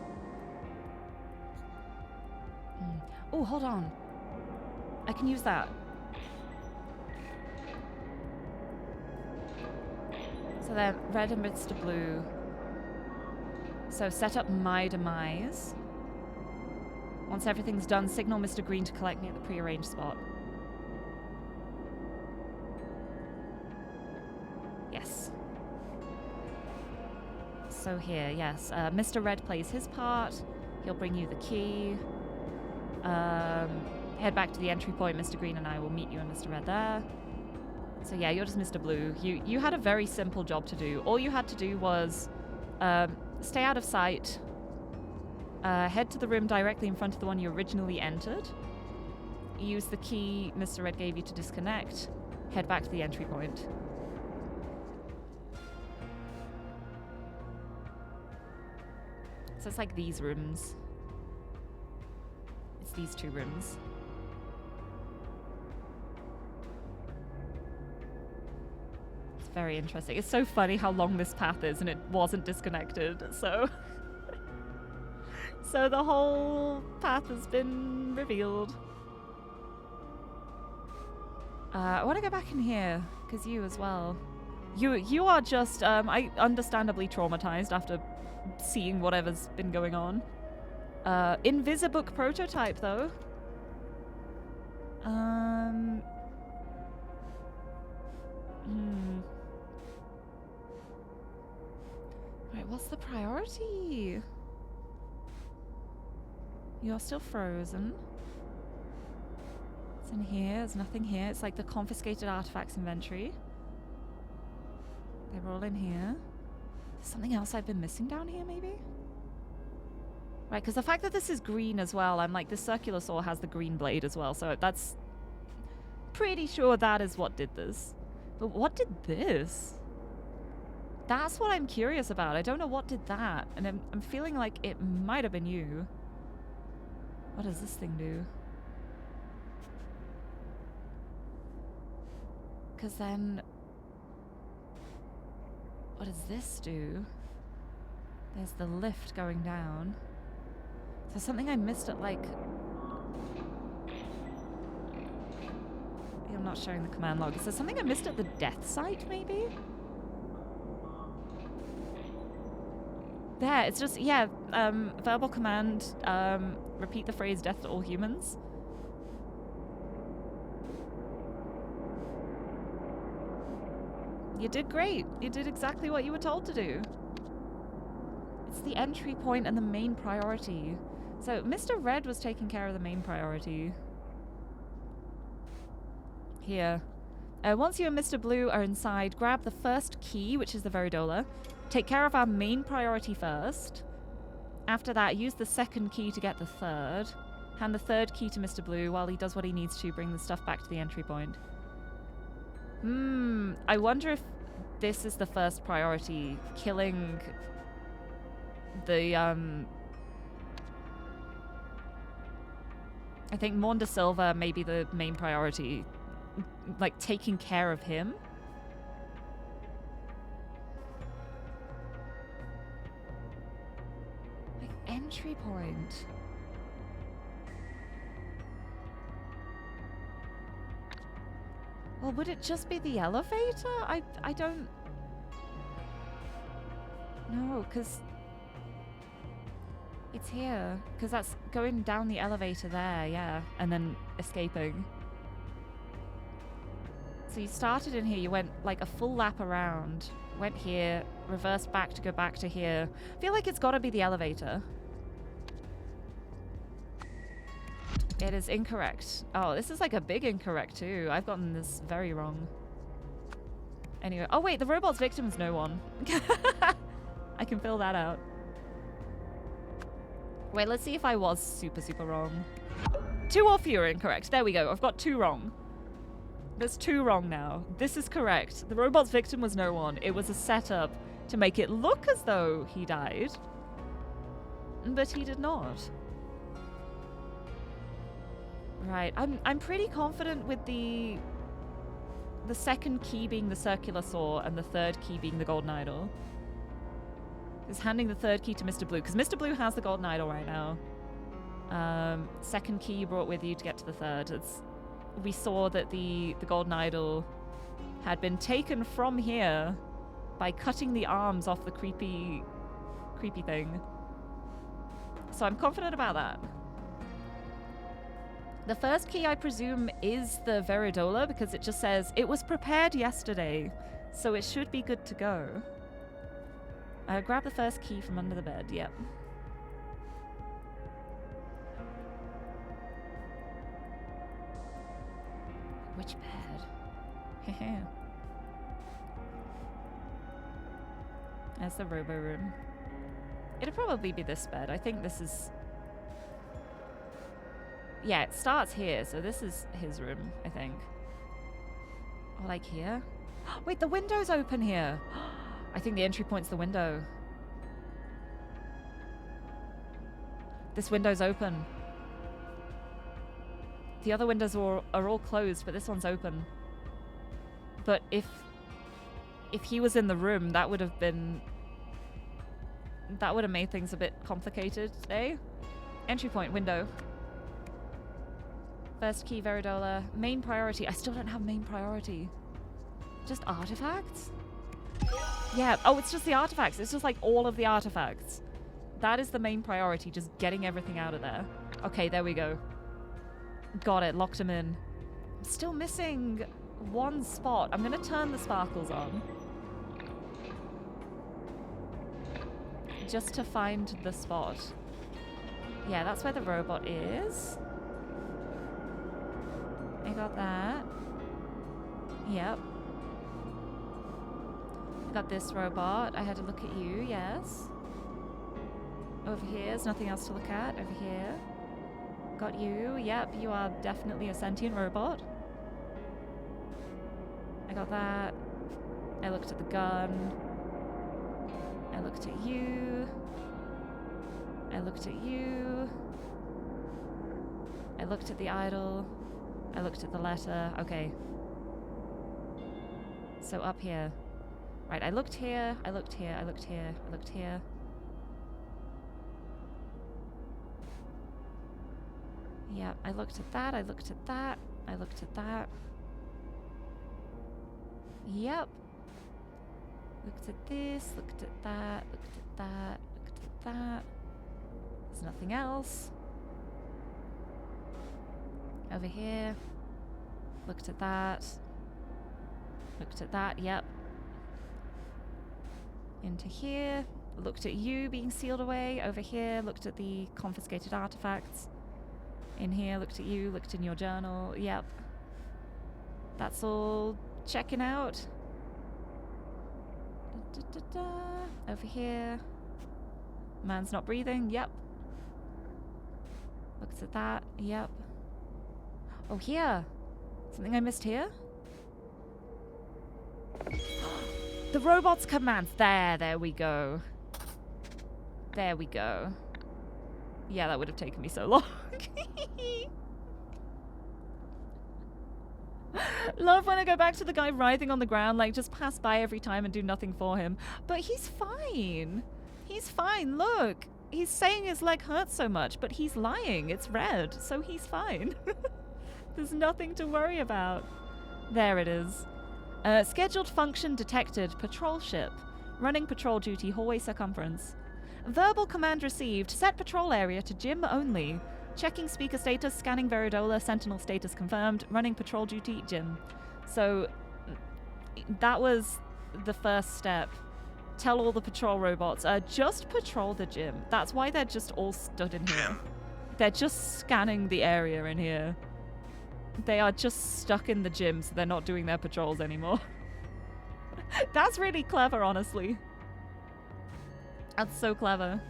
Oh, hold on. I can use that. So then, Red and Mr. Blue. So set up my demise. Once everything's done, signal Mr. Green to collect me at the prearranged spot. Yes. So here, yes. Mr. Red plays his part. He'll bring you the key. Head back to the entry point. Mr. Green and I will meet you and Mr. Red there. So yeah, you're just Mr. Blue. You had a very simple job to do. All you had to do was stay out of sight. Head to the room directly in front of the one you originally entered. Use the key Mr. Red gave you to disconnect. Head back to the entry point. So it's like these rooms. It's these two rooms. It's very interesting. It's so funny how long this path is and it wasn't disconnected, so... So the whole path has been revealed. I want to go back in here, because you as well. You are just, I understandably traumatized after seeing whatever's been going on. Invisibook prototype, though. Right, what's the priority? You're still frozen. It's in here. There's nothing here. It's like the confiscated artifacts inventory. They're all in here. Something else I've been missing down here, maybe? Right, because the fact that this is green as well, I'm like, the circular saw has the green blade as well, so that's... Pretty sure that is what did this. But what did this? That's what I'm curious about. I don't know what did that. And I'm feeling like it might have been you. What does this thing do? Because then... What does this do? There's the lift going down. Is there something I missed at, like... I'm not showing the command log. Is there something I missed at the death site, maybe? There, it's just, yeah, verbal command, repeat the phrase death to all humans. You did great. You did exactly what you were told to do. It's the entry point and the main priority. So Mr. Red was taking care of the main priority. Here. Once you and Mr. Blue are inside, grab the first key, which is the Veridola. Take care of our main priority first. After that, use the second key to get the third. Hand the third key to Mr. Blue while he does what he needs to bring the stuff back to the entry point. I wonder if this is the first priority. Killing the, I think Maunda Silva may be the main priority. Like, taking care of him. Like, entry point. Well, would it just be the elevator? I don't... No, because... It's here. Because that's going down the elevator there, yeah. And then escaping. So you started in here, you went like a full lap around, went here, reversed back to go back to here. I feel like it's got to be the elevator. It is incorrect. Oh, this is like a big incorrect too. I've gotten this very wrong. Anyway, oh wait, the robot's victim is no one. I can fill that out. Wait, let's see if I was super, super wrong. 2 or fewer incorrect. There we go. I've got 2 wrong. There's 2 wrong now. This is correct. The robot's victim was no one. It was a setup to make it look as though he died. But he did not. Right. I'm pretty confident with the second key being the circular saw and the third key being the golden idol. Is handing the third key to Mr. Blue, because Mr. Blue has the golden idol right now. Second key you brought with you to get to the third. We saw that the golden idol had been taken from here by cutting the arms off the creepy thing. So I'm confident about that. The first key, I presume, is the Veridola, because it just says, it was prepared yesterday, so it should be good to go. Grab the first key from under the bed, yep. Which bed? Hehe. That's the robo room. It'll probably be this bed. I think this is... Yeah, it starts here, so this is his room, I think. Or like here? Wait, the window's open here! I think the entry point's the window. This window's open. The other windows are all closed, but this one's open. But if he was in the room, that would have made things a bit complicated today. Entry point, window. First key, Veridola. Main priority. I still don't have main priority. Just artifacts? Yeah. Oh, it's just the artifacts. It's just like all of the artifacts. That is the main priority, just getting everything out of there. Okay, there we go. Got it. Locked him in. I'm still missing one spot. I'm going to turn the sparkles on. Just to find the spot. Yeah, that's where the robot is. I got that. Yep. I got this robot. I had to look at you, yes. Over here, there's nothing else to look at. Over here. Got you. Yep, you are definitely a sentient robot. I got that. I looked at the gun. I looked at you. I looked at you. I looked at the idol. I looked at the letter. Okay. So up here. Right, I looked here, I looked here, I looked here, I looked here. Yeah, I looked at that, I looked at that, I looked at that. Yep. Looked at this, looked at that, looked at that, looked at that. There's nothing else. Over here. Looked at that. Looked at that, yep. Into here. Looked at you being sealed away. Over here, looked at the confiscated artifacts. In here, looked at you, looked in your journal. Yep. That's all checking out. Da, da, da, da. Over here. Man's not breathing. Yep. Looked at that. Yep. Oh, here. Something I missed here? The robot's commands. There we go. There we go. Yeah, that would have taken me so long. Love when I go back to the guy writhing on the ground, like just pass by every time and do nothing for him. But he's fine. He's fine. Look, he's saying his leg hurts so much, but he's lying. It's red, so he's fine. There's nothing to worry about. There it is. Scheduled function detected. Patrol ship. Running patrol duty. Hallway circumference. Verbal command received. Set patrol area to gym only. Checking speaker status. Scanning Veridola. Sentinel status confirmed. Running patrol duty. Gym. So that was the first step. Tell all the patrol robots, just patrol the gym. That's why they're just all stood in here. They're just scanning the area in here. They are just stuck in the gym, so they're not doing their patrols anymore. That's really clever, honestly. That's so clever.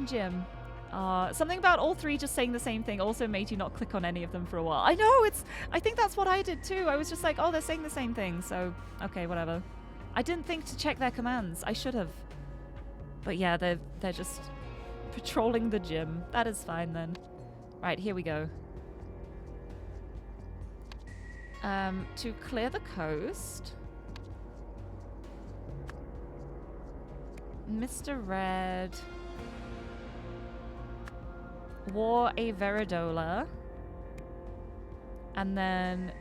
Gym. Something about all three just saying the same thing also made you not click on any of them for a while. I know, I think that's what I did too. I was just like, oh, they're saying the same thing, so okay, whatever. I didn't think to check their commands. I should have. But yeah, they're just patrolling the gym. That is fine then. Right, here we go. To clear the coast, Mr. Red wore a Veridola, and then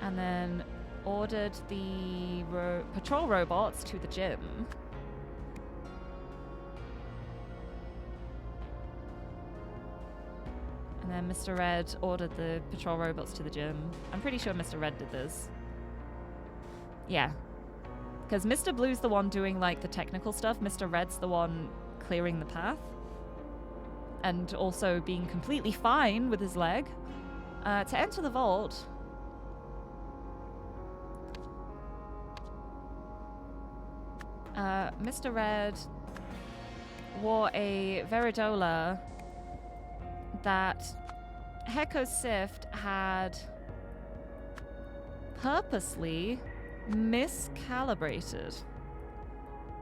and then ordered the patrol robots to the gym. And then Mr. Red ordered the patrol robots to the gym. I'm pretty sure Mr. Red did this. Yeah. Because Mr. Blue's the one doing, like, the technical stuff. Mr. Red's the one clearing the path. And also being completely fine with his leg. To enter the vault... Mr. Red wore a Veridola that Heko Sift had purposely miscalibrated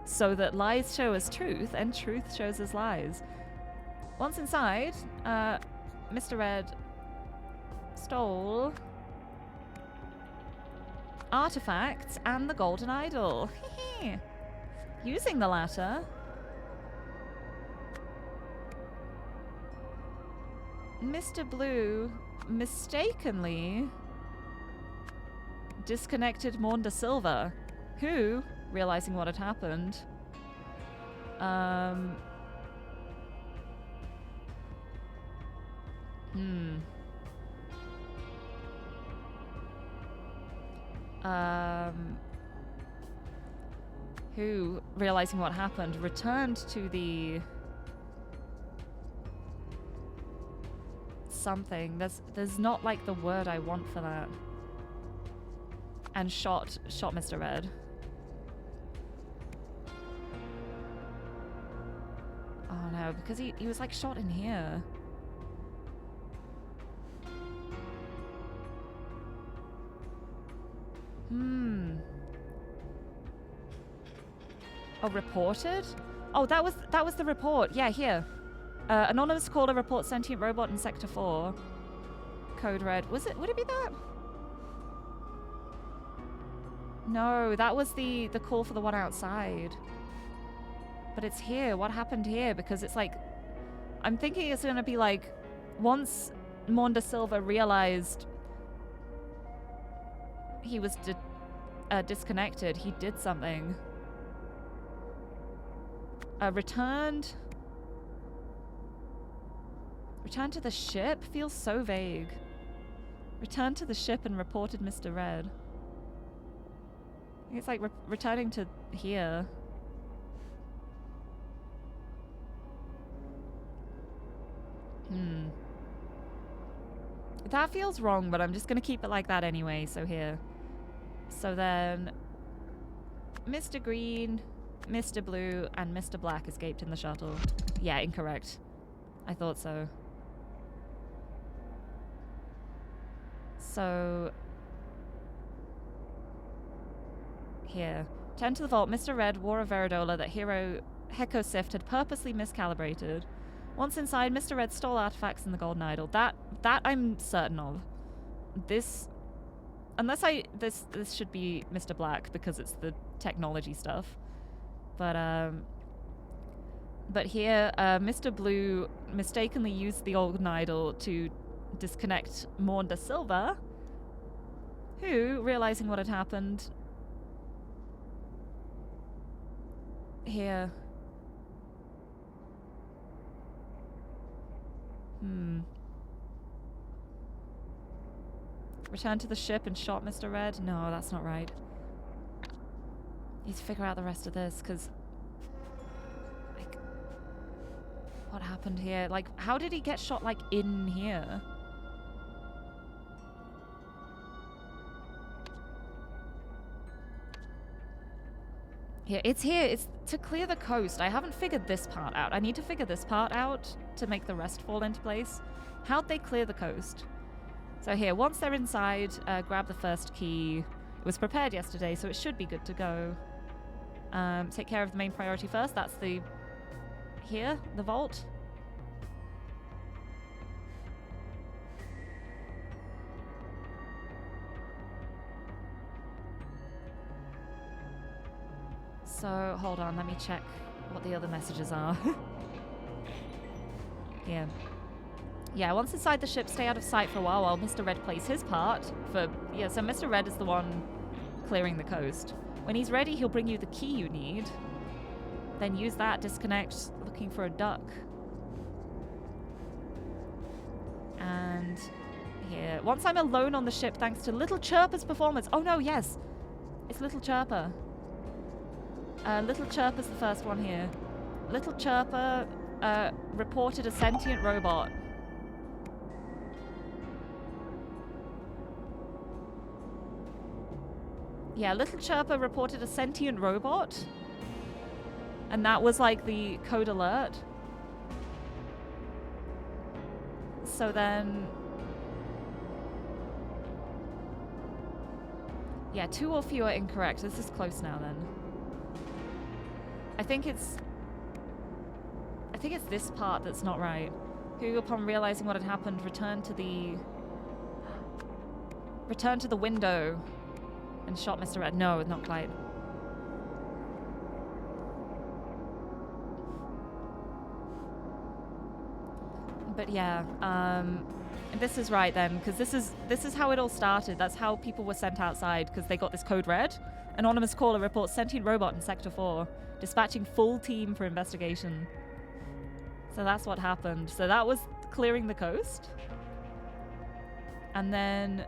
so that lies show as truth and truth shows as lies. Once inside, Mr. Red stole artifacts and the golden idol. Using the latter, Mr. Blue mistakenly disconnected Maunda Silva, who, realizing what had happened, who, realizing what happened, returned to the something. There's not like the word I want for that. And shot Mr. Red. Oh no, because he was like shot in here. Oh, reported? Oh, that was the report. Yeah, here. Anonymous caller reports sentient robot in Sector 4. Code red. Would it be that? No, that was the call for the one outside. But it's here. What happened here? Because it's like, I'm thinking it's going to be like, once Monda Silva realized he was disconnected, he did something. Returned to the ship? Feels so vague. Returned to the ship and reported Mr. Red. I think it's like returning to here. That feels wrong, but I'm just gonna keep it like that anyway, so here. So then Mr. Green, Mr. Blue, and Mr. Black escaped in the shuttle. Yeah, incorrect. I thought so. So here. Turned to the vault, Mr. Red wore a Veridola that Hero Heko Sift had purposely miscalibrated. Once inside, Mr. Red stole artifacts in the Golden Idol. That I'm certain of. This, unless this should be Mr. Black because it's the technology stuff. But here, Mr. Blue mistakenly used the Golden Idol to disconnect Monda Silva, who, realizing what had happened, here. Returned to the ship and shot Mr. Red? No, that's not right. Need to figure out the rest of this, because, like, what happened here? Like, how did he get shot, like, in here? Here, it's here. It's to clear the coast. I haven't figured this part out. I need to figure this part out to make the rest fall into place. How'd they clear the coast? So here, once they're inside, grab the first key. It was prepared yesterday, so it should be good to go. Take care of the main priority first. That's the vault. So, hold on, let me check what the other messages are. Here. Yeah, once inside the ship, stay out of sight for a while Mr. Red plays his part for... Yeah, so Mr. Red is the one clearing the coast. When he's ready, he'll bring you the key you need. Then use that, disconnect, looking for a duck. And here. Once I'm alone on the ship, thanks to Little Chirper's performance... Oh no, yes! It's Little Chirper. Little Chirper's the first one here. Little Chirper reported a sentient robot. Yeah, Little Chirper reported a sentient robot. And that was like the code alert. So then... Yeah, 2 or fewer incorrect. This is close now then. I think it's this part that's not right. Who, upon realizing what had happened, returned to the window and shot Mr. Red. No, not quite. But yeah, this is right then, because this is how it all started. That's how people were sent outside, because they got this code red. Anonymous caller reports sentient robot in Sector 4, dispatching full team for investigation. So that's what happened. So that was clearing the coast. And then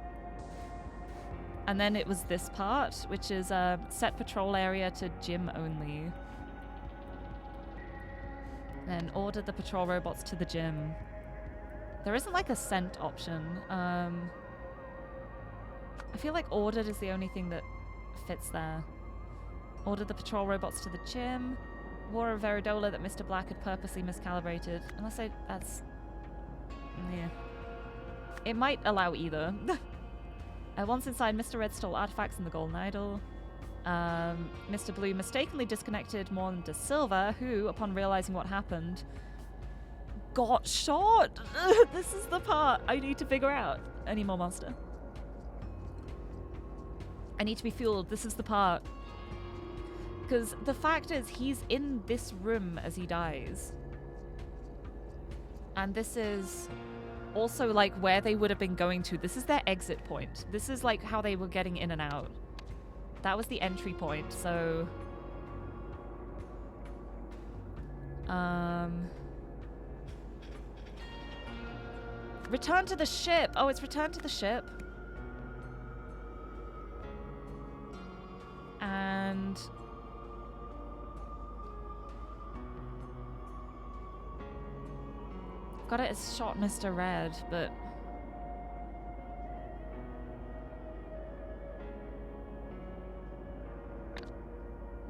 it was this part, which is set patrol area to gym only. Then order the patrol robots to the gym. There isn't like a sent option. I feel like ordered is the only thing that fits there. Order the patrol robots to the gym. Wore a Veridola that Mr. Black had purposely miscalibrated. Unless that's... Yeah. It might allow either. Once inside, Mr. Red stole artifacts in the Golden Idol. Mr. Blue mistakenly disconnected Monda Silva, who, upon realizing what happened, got shot. This is the part I need to figure out. I need more monster. I need to be fueled. This is the part. Because the fact is, he's in this room as he dies. And this is also like where they would have been going to. This is their exit point. This is like how they were getting in and out. That was the entry point, so... Return to the ship! Oh, it's return to the ship. And... got it as shot Mr. Red, but...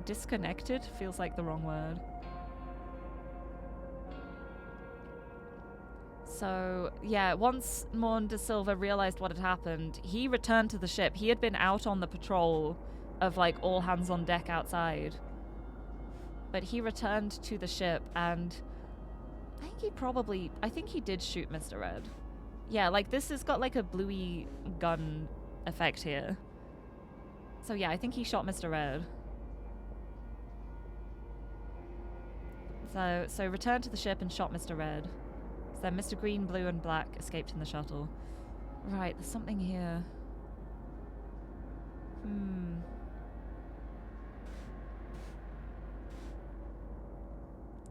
Disconnected feels like the wrong word. So, yeah, once Morn de Silva realized what had happened, he returned to the ship. He had been out on the patrol of, like, all hands on deck outside. But he returned to the ship, and I think he did shoot Mr. Red. Yeah, like, this has got, like, a bluey gun effect here. So, yeah, I think he shot Mr. Red. So returned to the ship and shot Mr. Red. So then Mr. Green, Blue, and Black escaped in the shuttle. Right, there's something here.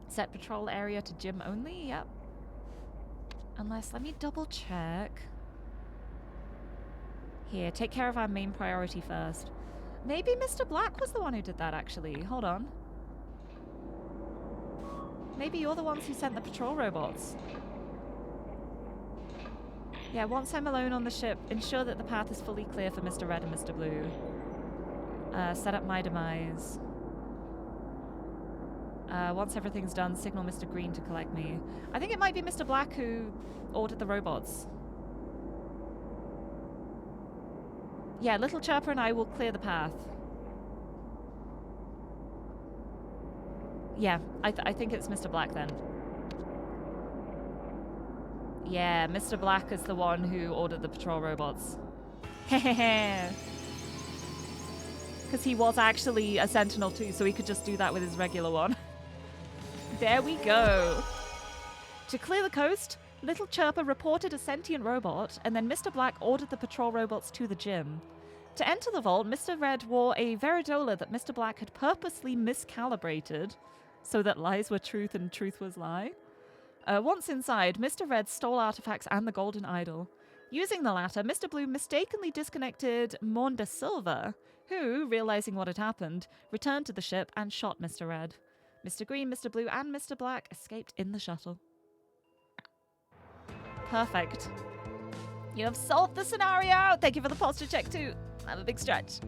Set patrol area to gym only? Yep. Unless, let me double check. Here, take care of our main priority first. Maybe Mr. Black was the one who did that, actually. Hold on. Maybe you're the ones who sent the patrol robots. Yeah, once I'm alone on the ship, ensure that the path is fully clear for Mr. Red and Mr. Blue. Set up my demise. Once everything's done, signal Mr. Green to collect me. I think it might be Mr. Black who ordered the robots. Yeah, Little Chirper and I will clear the path. Yeah, I think it's Mr. Black then. Yeah, Mr. Black is the one who ordered the patrol robots. Hehehe. Because he was actually a Sentinel too, so he could just do that with his regular one. There we go. To clear the coast, Little Chirper reported a sentient robot, and then Mr. Black ordered the patrol robots to the gym. To enter the vault, Mr. Red wore a Veridola that Mr. Black had purposely miscalibrated, so that lies were truth and truth was lie. Once inside, Mr. Red stole artifacts and the golden idol. Using the latter, Mr. Blue mistakenly disconnected Morn de Silva, who, realizing what had happened, returned to the ship and shot Mr. Red. Mr. Green, Mr. Blue, and Mr. Black escaped in the shuttle. Perfect. You have solved the scenario! Thank you for the posture check too. I have a big stretch.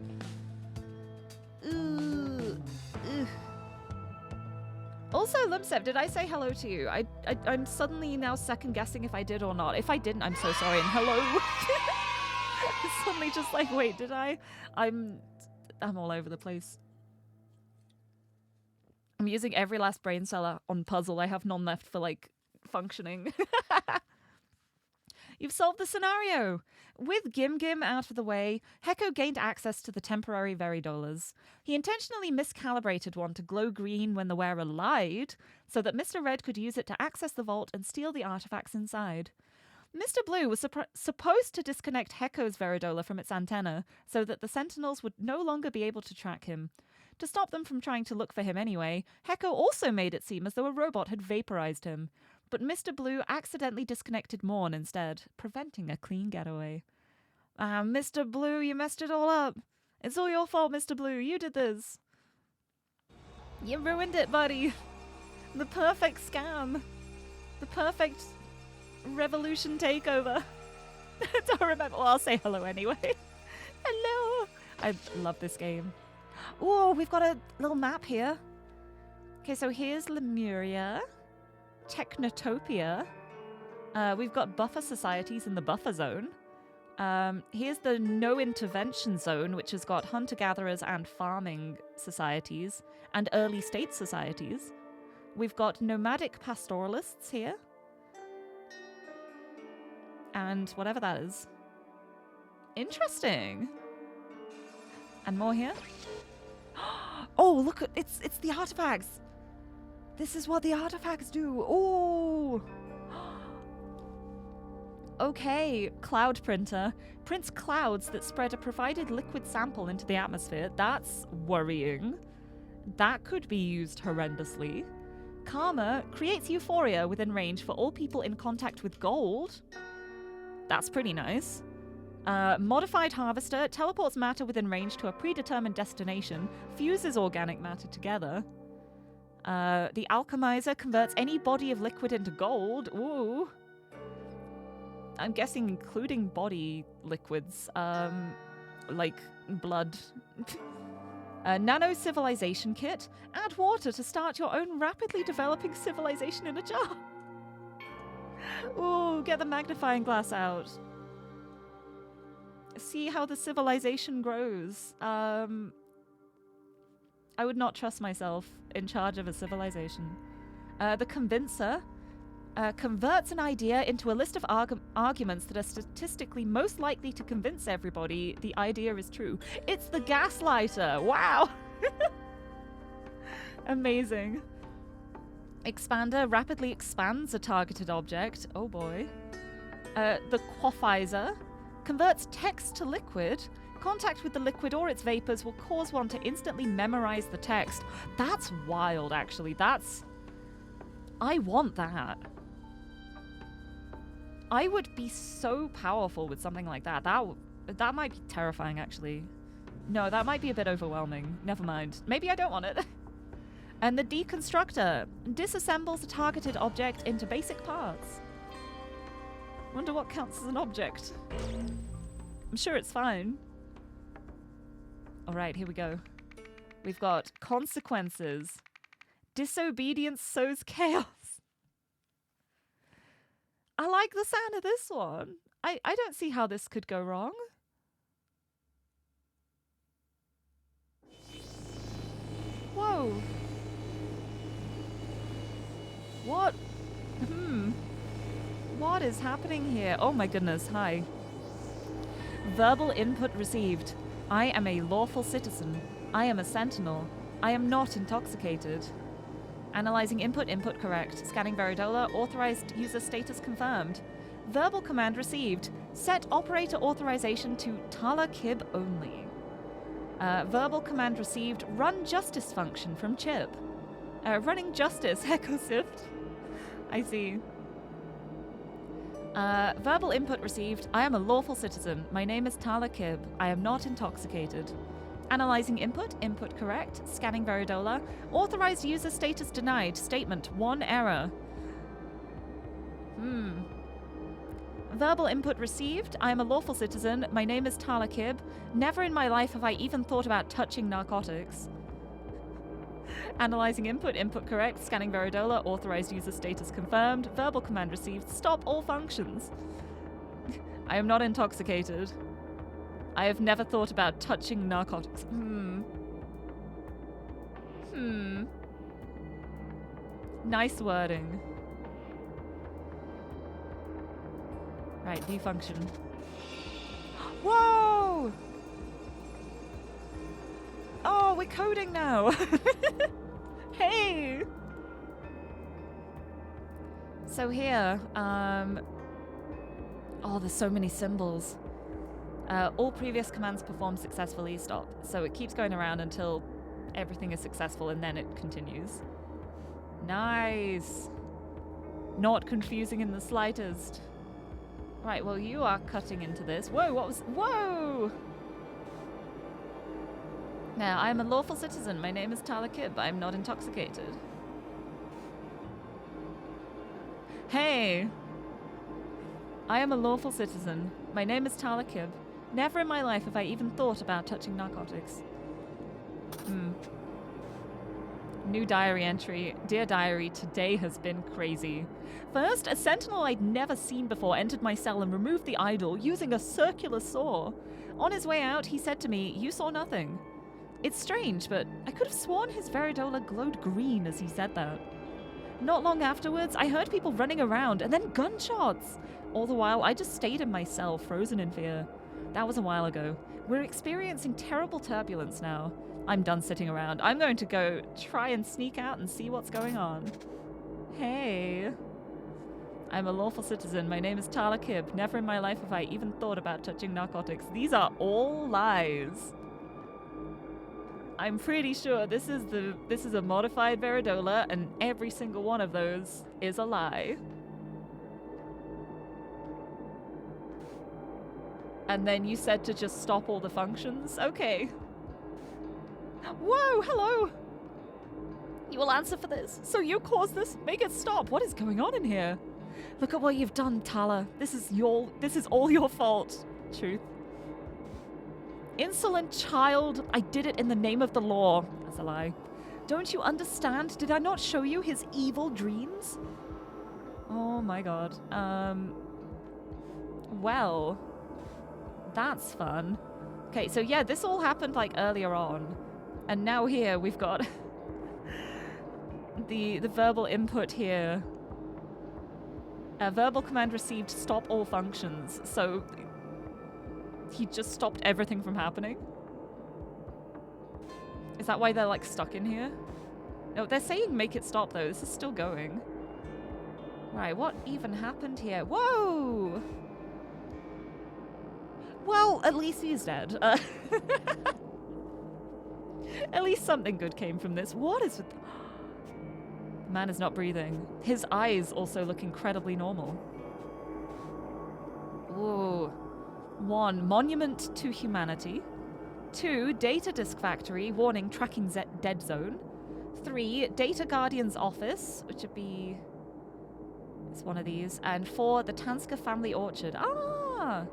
Ooh. Ugh. Also, Lumsep, did I say hello to you? I'm suddenly now second guessing if I did or not. If I didn't, I'm so sorry. And hello. Suddenly just like, wait, did I? I'm all over the place. I'm using every last brain cell on puzzle. I have none left for like functioning. You've solved the scenario! With Gim Gim out of the way, Heko gained access to the temporary Veridolas. He intentionally miscalibrated one to glow green when the wearer lied, so that Mr. Red could use it to access the vault and steal the artifacts inside. Mr. Blue was supposed to disconnect Heko's Veridola from its antenna, so that the Sentinels would no longer be able to track him. To stop them from trying to look for him anyway, Heko also made it seem as though a robot had vaporized him. But Mr. Blue accidentally disconnected Morn instead, preventing a clean getaway. Ah, Mr. Blue, you messed it all up. It's all your fault, Mr. Blue. You did this. You ruined it, buddy. The perfect scam. The perfect revolution takeover. Don't remember. Well, I'll say hello anyway. Hello. I love this game. Oh, we've got a little map here. Okay, so here's Lemuria. Technotopia. We've got buffer societies in the buffer zone. Here's the no intervention zone, which has got hunter-gatherers and farming societies and early state societies. We've got nomadic pastoralists here. and whatever that is. Interesting. And more here. Oh, look, it's the artifacts. This is what the artifacts do. Oh. Okay, cloud printer. Prints clouds that spread a provided liquid sample into the atmosphere. That's worrying. That could be used horrendously. Karma creates euphoria within range for all people in contact with gold. That's pretty nice. Modified harvester teleports matter within range to a predetermined destination, fuses organic matter together. The alchemizer converts any body of liquid into gold. Ooh. I'm guessing including body liquids, like blood. Nano civilization kit. Add water to start your own rapidly developing civilization in a jar. Ooh, get the magnifying glass out. See how the civilization grows. I would not trust myself in charge of a civilization. The convincer converts an idea into a list of arguments that are statistically most likely to convince everybody the idea is true. It's the gaslighter. Wow. Amazing. Expander rapidly expands a targeted object. Oh boy. The quaffizer converts text to liquid. Contact with the liquid or its vapors will cause one to instantly memorize the text. That's wild, actually. I want that. I would be so powerful with something like that. That might be terrifying, actually. No, that might be a bit overwhelming. Never mind. Maybe I don't want it. And the deconstructor disassembles a targeted object into basic parts. Wonder what counts as an object. I'm sure it's fine. Alright, here we go. We've got consequences. Disobedience sows chaos. I like the sound of this one. I don't see how this could go wrong. Whoa. What? What is happening here? Oh my goodness, hi. Verbal input received. I am a lawful citizen. I am a sentinel. I am not intoxicated. Analyzing input, input correct. Scanning Veridola, authorized user status confirmed. Verbal command received. Set operator authorization to Tala Kib only. Verbal command received. Run justice function from Chip. Running justice, Hecosift. I see. Verbal input received. I am a lawful citizen. My name is Tala Kib. I am not intoxicated. Analyzing input, input correct. Scanning Veridola. Authorized user status denied. Statement, 1 error. Verbal input received. I am a lawful citizen. My name is Tala Kib. Never in my life have I even thought about touching narcotics. Analyzing input, input correct. Scanning Veridola. Authorized user status confirmed. Verbal command received. Stop all functions. I am not intoxicated. I have never thought about touching narcotics. Nice wording. Right, view function. Whoa! Oh, we're coding now. Hey! So here, oh, there's so many symbols. All previous commands performed successfully. Stop. So it keeps going around until everything is successful and then it continues. Nice. Not confusing in the slightest. Right, well, you are cutting into this. Whoa, what was... Whoa! Now, I am a lawful citizen. My name is Tala Kib. I am not intoxicated. Hey! I am a lawful citizen. My name is Tala Kib. Never in my life have I even thought about touching narcotics. New diary entry. Dear diary, today has been crazy. First, a sentinel I'd never seen before entered my cell and removed the idol using a circular saw. On his way out, he said to me, "You saw nothing." It's strange, but I could have sworn his Veridola glowed green as he said that. Not long afterwards, I heard people running around and then gunshots. All the while, I just stayed in my cell, frozen in fear. That was a while ago. We're experiencing terrible turbulence now. I'm done sitting around. I'm going to go try and sneak out and see what's going on. Hey. I'm a lawful citizen. My name is Tala Kib. Never in my life have I even thought about touching narcotics. These are all lies. I'm pretty sure this is a modified Veridola, and every single one of those is a lie. And then you said to just stop all the functions? Okay. Whoa, hello! You will answer for this. So you caused this? Make it stop. What is going on in here? Look at what you've done, Tala. This is all your fault. Truth. Insolent child. I did it in the name of the law. That's a lie. Don't you understand? Did I not show you his evil dreams? Oh my god. Well, that's fun. Okay, so yeah, this all happened like earlier on. And now here we've got the verbal input here. A verbal command received, stop all functions. So he just stopped everything from happening? Is that why they're like stuck in here? No, they're saying make it stop though. This is still going. Right, what even happened here? Whoa! Well, at least he's dead. At least something good came from this. What is with... The man is not breathing. His eyes also look incredibly normal. Whoa. 1. Monument to humanity. 2. Data disk factory. Warning, tracking dead zone. 3. Data guardian's office, which would be... It's one of these. And 4. The Tanska family orchard. Ah!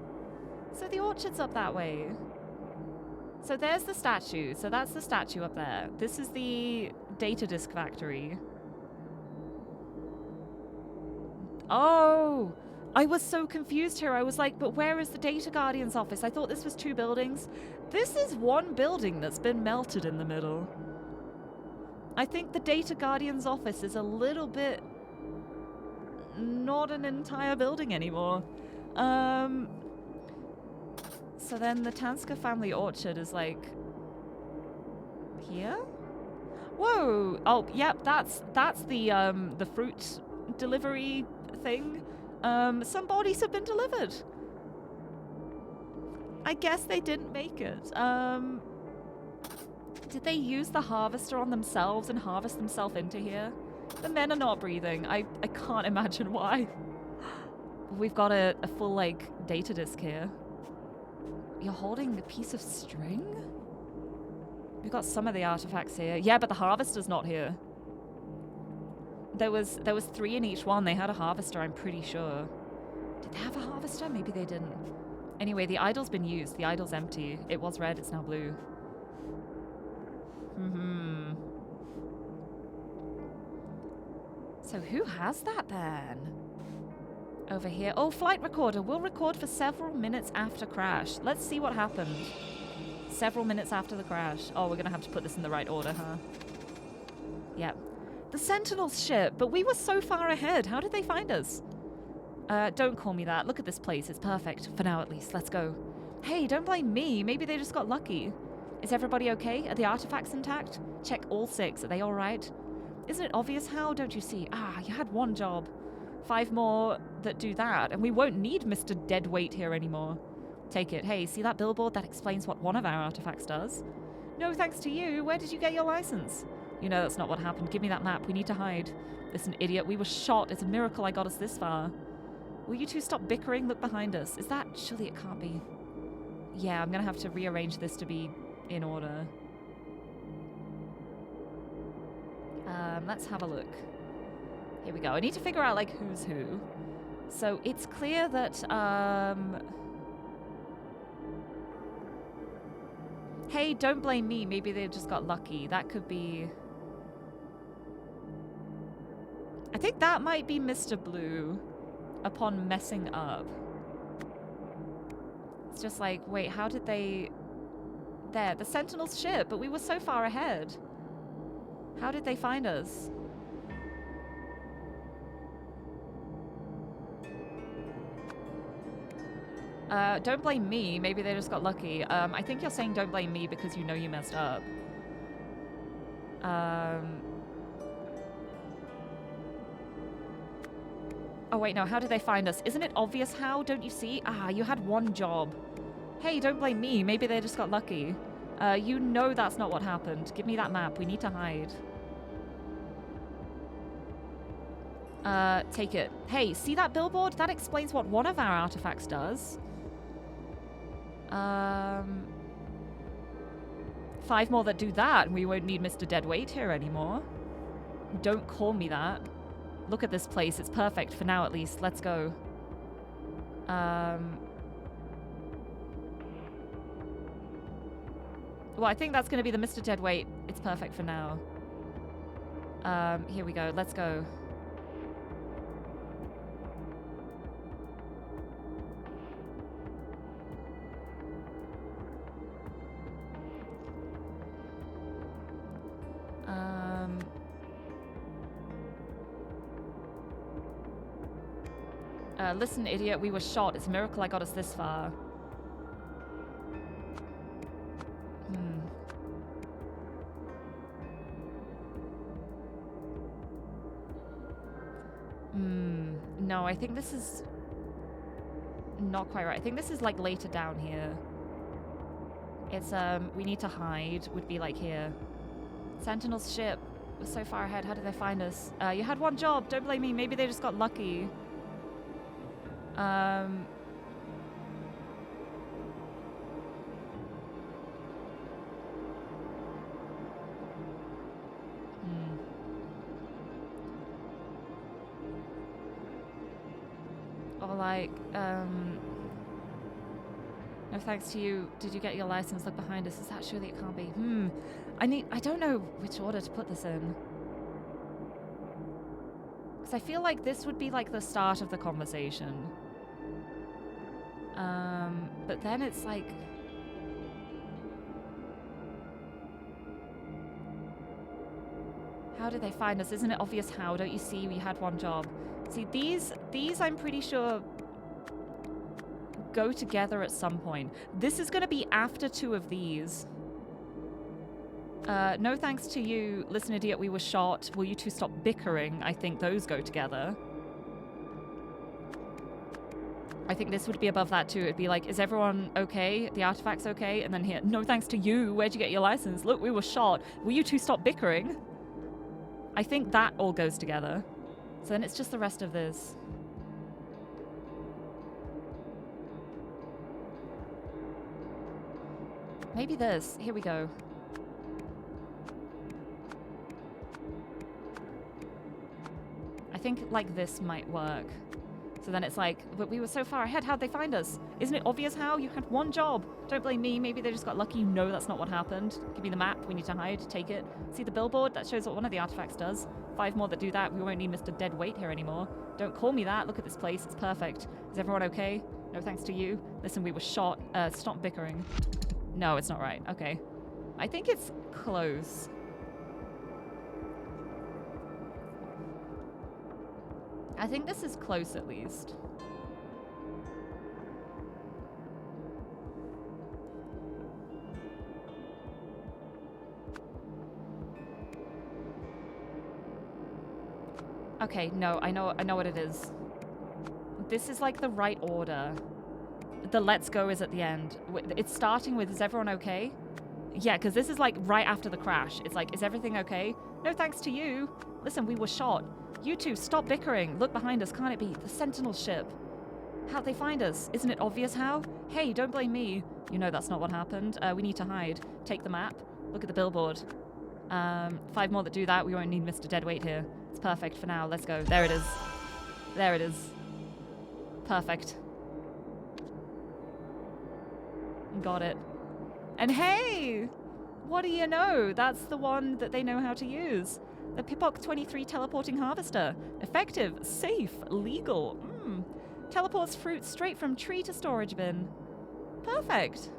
So the orchard's up that way. So there's the statue. So that's the statue up there. This is the data disk factory. Oh! I was so confused here. I was like, but where is the Data Guardian's office? I thought this was 2 buildings. This is 1 building that's been melted in the middle. I think the Data Guardian's office is a little bit... not an entire building anymore. So then the Tanska family orchard is like... here? Whoa! Oh, yep, that's the fruit delivery thing. Some bodies have been delivered. I guess they didn't make it. Did they use the harvester on themselves and harvest themselves into here? The men are not breathing. I can't imagine why. We've got a full, like, data disk here. You're holding a piece of string? We've got some of the artifacts here. Yeah, but the harvester's not here. There was 3 in each one. They had a harvester, I'm pretty sure. Did they have a harvester? Maybe they didn't. Anyway, the idol's been used. The idol's empty. It was red, it's now blue. So who has that then? Over here. Oh, flight recorder. We'll record for several minutes after crash. Let's see what happened. Several minutes after the crash. Oh, we're gonna have to put this in the right order, huh? Yep. The Sentinel's ship, but we were so far ahead. How did they find us? Don't call me that. Look at this place. It's perfect. For now, at least. Let's go. Hey, don't blame me. Maybe they just got lucky. Is everybody okay? Are the artifacts intact? Check all 6. Are they all right? Isn't it obvious how? Don't you see? Ah, you had 1 job. 5 more that do that, and we won't need Mr. Deadweight here anymore. Take it. Hey, see that billboard? That explains what one of our artifacts does. No thanks to you. Where did you get your license? You know that's not what happened. Give me that map. We need to hide. Listen, idiot. We were shot. It's a miracle I got us this far. Will you two stop bickering? Look behind us. Is that... Surely it can't be. Yeah, I'm gonna have to rearrange this to be in order. Let's have a look. Here we go. I need to figure out, like, who's who. So it's clear that, hey, don't blame me. Maybe they just got lucky. That could be... I think that might be Mr. Blue upon messing up. It's just like, wait, how did they... There, the Sentinel's ship, but we were so far ahead. How did they find us? Don't blame me. Maybe they just got lucky. I think you're saying don't blame me because you know you messed up. Oh, wait, no. How did they find us? Isn't it obvious how? Don't you see? Ah, you had one job. Hey, don't blame me. Maybe they just got lucky. You know that's not what happened. Give me that map. We need to hide. Take it. Hey, see that billboard? That explains what one of our artifacts does. 5 more that do that, and we won't need Mr. Deadweight here anymore. Don't call me that. Look at this place. It's perfect for now, at least. Let's go. Well, I think that's going to be the Mr. Deadweight. It's perfect for now. Here we go. Let's go. Listen, idiot, we were shot. It's a miracle I got us this far. No, I think this is not quite right. I think this is like later down here. It's, we need to hide, would be like here. Sentinel's ship was so far ahead. How did they find us? You had one job. Don't blame me. Maybe they just got lucky. Or like, no thanks to you. Did you get your license? Look behind us. Is that surely it can't be? I don't know which order to put this in. Because I feel like this would be like the start of the conversation. But then it's like... How did they find us? Isn't it obvious how? Don't you see we had one job? See, these I'm pretty sure go together at some point. This is going to be after 2 of these. No thanks to you. Listen, idiot, we were shot. Will you two stop bickering? I think those go together. I think this would be above that too. It'd be like, is everyone okay? The artifact's okay? And then here, no thanks to you. Where'd you get your license? Look, we were shot. Will you two stop bickering? I think that all goes together. So then it's just the rest of this. Maybe this. Here we go. I think like this might work. So then it's like, but we were so far ahead. How'd they find us? Isn't it obvious how? You had one job. Don't blame me. Maybe they just got lucky. You know that's not what happened. Give me the map. We need to hide. Take it. See the billboard? That shows what one of the artifacts does. 5 more that do that. We won't need Mr. Deadweight here anymore. Don't call me that. Look at this place. It's perfect. Is everyone okay? No thanks to you. Listen, we were shot. Stop bickering. No, it's not right. Okay. I think it's close. I think this is close at least. Okay, no, I know what it is. This is like the right order. The let's go is at the end. It's starting with, is everyone okay? Yeah, because this is like right after the crash. It's like, is everything okay? No thanks to you. Listen, we were shot. You two, stop bickering. Look behind us. Can't it be? The Sentinel ship. How'd they find us? Isn't it obvious how? Hey, don't blame me. You know that's not what happened. We need to hide. Take the map. Look at the billboard. 5 more that do that. We won't need Mr. Deadweight here. It's perfect for now. Let's go. There it is. There it is. Perfect. Got it. And hey! What do you know? That's the one that they know how to use. The Pipok 23 teleporting harvester. Effective, safe, legal. Teleports fruit straight from tree to storage bin. Perfect.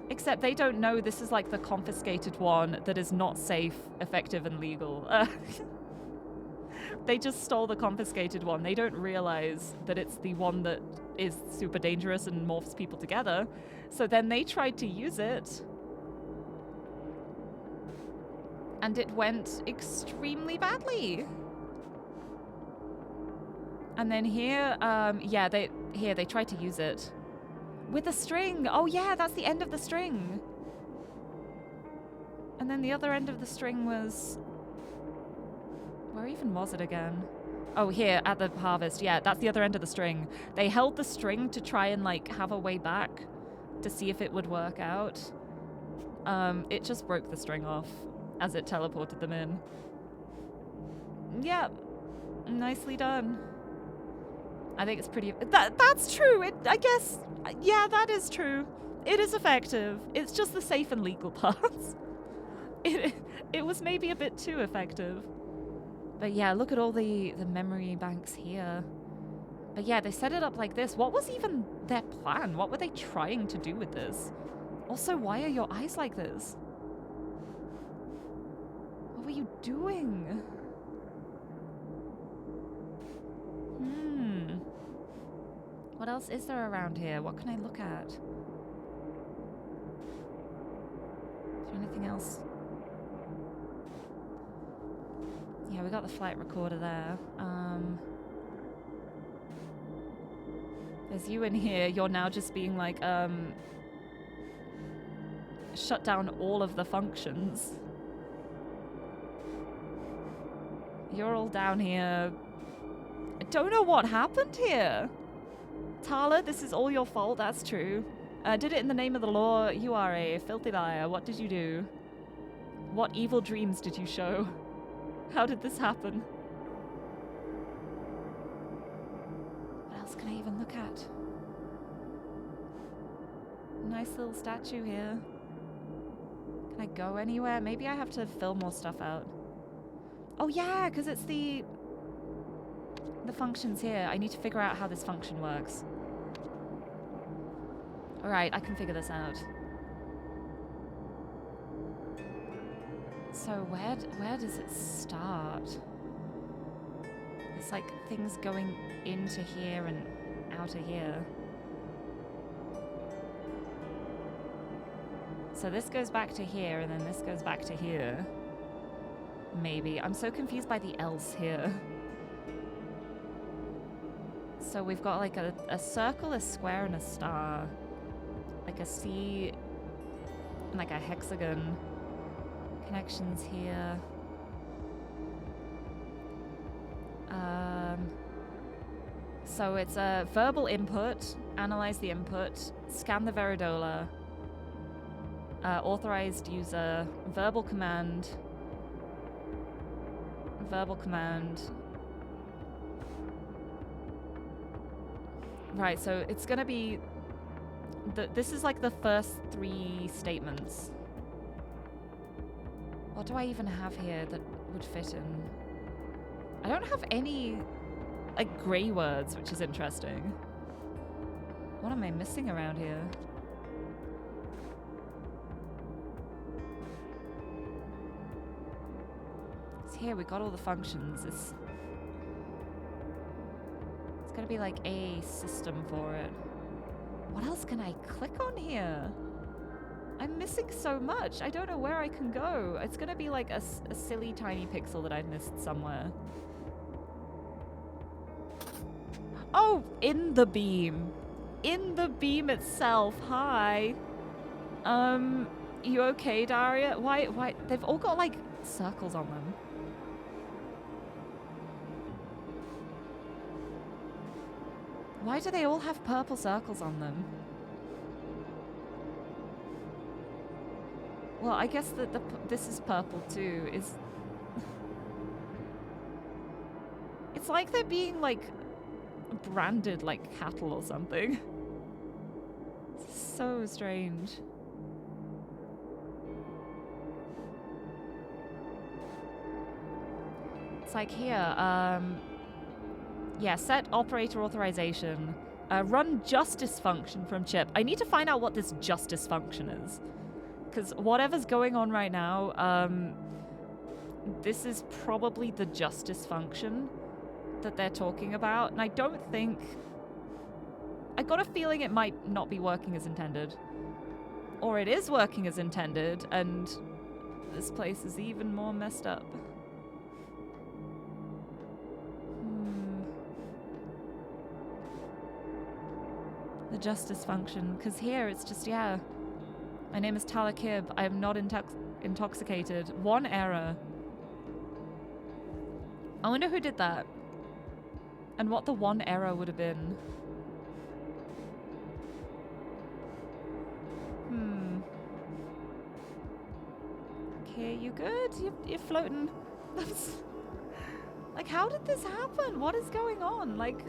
Except they don't know this is like the confiscated one that is not safe, effective, and legal. They just stole the confiscated one. They don't realize that it's the one that is super dangerous and morphs people together. So then they tried to use it. And it went extremely badly. And then here, yeah, they tried to use it. With a string. Oh yeah, that's the end of the string. And then the other end of the string was... Where even was it again? Oh, here, at the harvest. Yeah, that's the other end of the string. They held the string to try and, like, have a way back to see if it would work out. It just broke the string off as it teleported them in. Yeah, nicely done. I think it's pretty... That's true. I guess... Yeah, that is true. It is effective. It's just the safe and legal parts. It was maybe a bit too effective. But yeah, look at all the memory banks here. But yeah, they set it up like this. What was even their plan? What were they trying to do with this? Also, why are your eyes like this? What were you doing? What else is there around here? What can I look at? Is there anything else? Yeah, we got the flight recorder there. There's you in here. You're now just being like, shut down all of the functions. You're all down here. I don't know what happened here. Tala, this is all your fault, that's true. Did it in the name of the law. You are a filthy liar. What did you do? What evil dreams did you show? How did this happen? What else can I even look at? Nice little statue here. Can I go anywhere? Maybe I have to fill more stuff out. Oh yeah, because it's the functions here. I need to figure out how this function works. Alright, I can figure this out. So where does it start? It's like things going into here and out of here. So this goes back to here and then this goes back to here. Maybe. I'm so confused by the else here. So we've got like a circle, a square, and a star. Like a C, and like a hexagon. Connections here. So it's a verbal input, analyze the input, scan the Veridola, authorized user, verbal command. Right, so it's gonna be... this is like the first 3 statements. What do I even have here that would fit in? I don't have any, like, grey words, which is interesting. What am I missing around here? It's here, we got all the functions. It's gonna be like a system for it. What else can I click on here? I'm missing so much. I don't know where I can go. It's gonna be like a silly tiny pixel that I've missed somewhere. Oh, in the beam. In the beam itself. Hi. You okay, Daria? Why? They've all got like circles on them. Why do they all have purple circles on them? Well, I guess that this is purple too. It's like they're being like branded like cattle or something. So strange. It's like here, yeah, set operator authorization. Run justice function from chip. I need to find out what this justice function is. Because whatever's going on right now, this is probably the justice function that they're talking about, and I don't think... I got a feeling it might not be working as intended. Or it is working as intended, and this place is even more messed up. The justice function, because here it's just, yeah. My name is Talakib. I am not intoxicated. One error. I wonder who did that. And what the one error would have been. Okay, you good? You're floating. Like, how did this happen? What is going on? Like...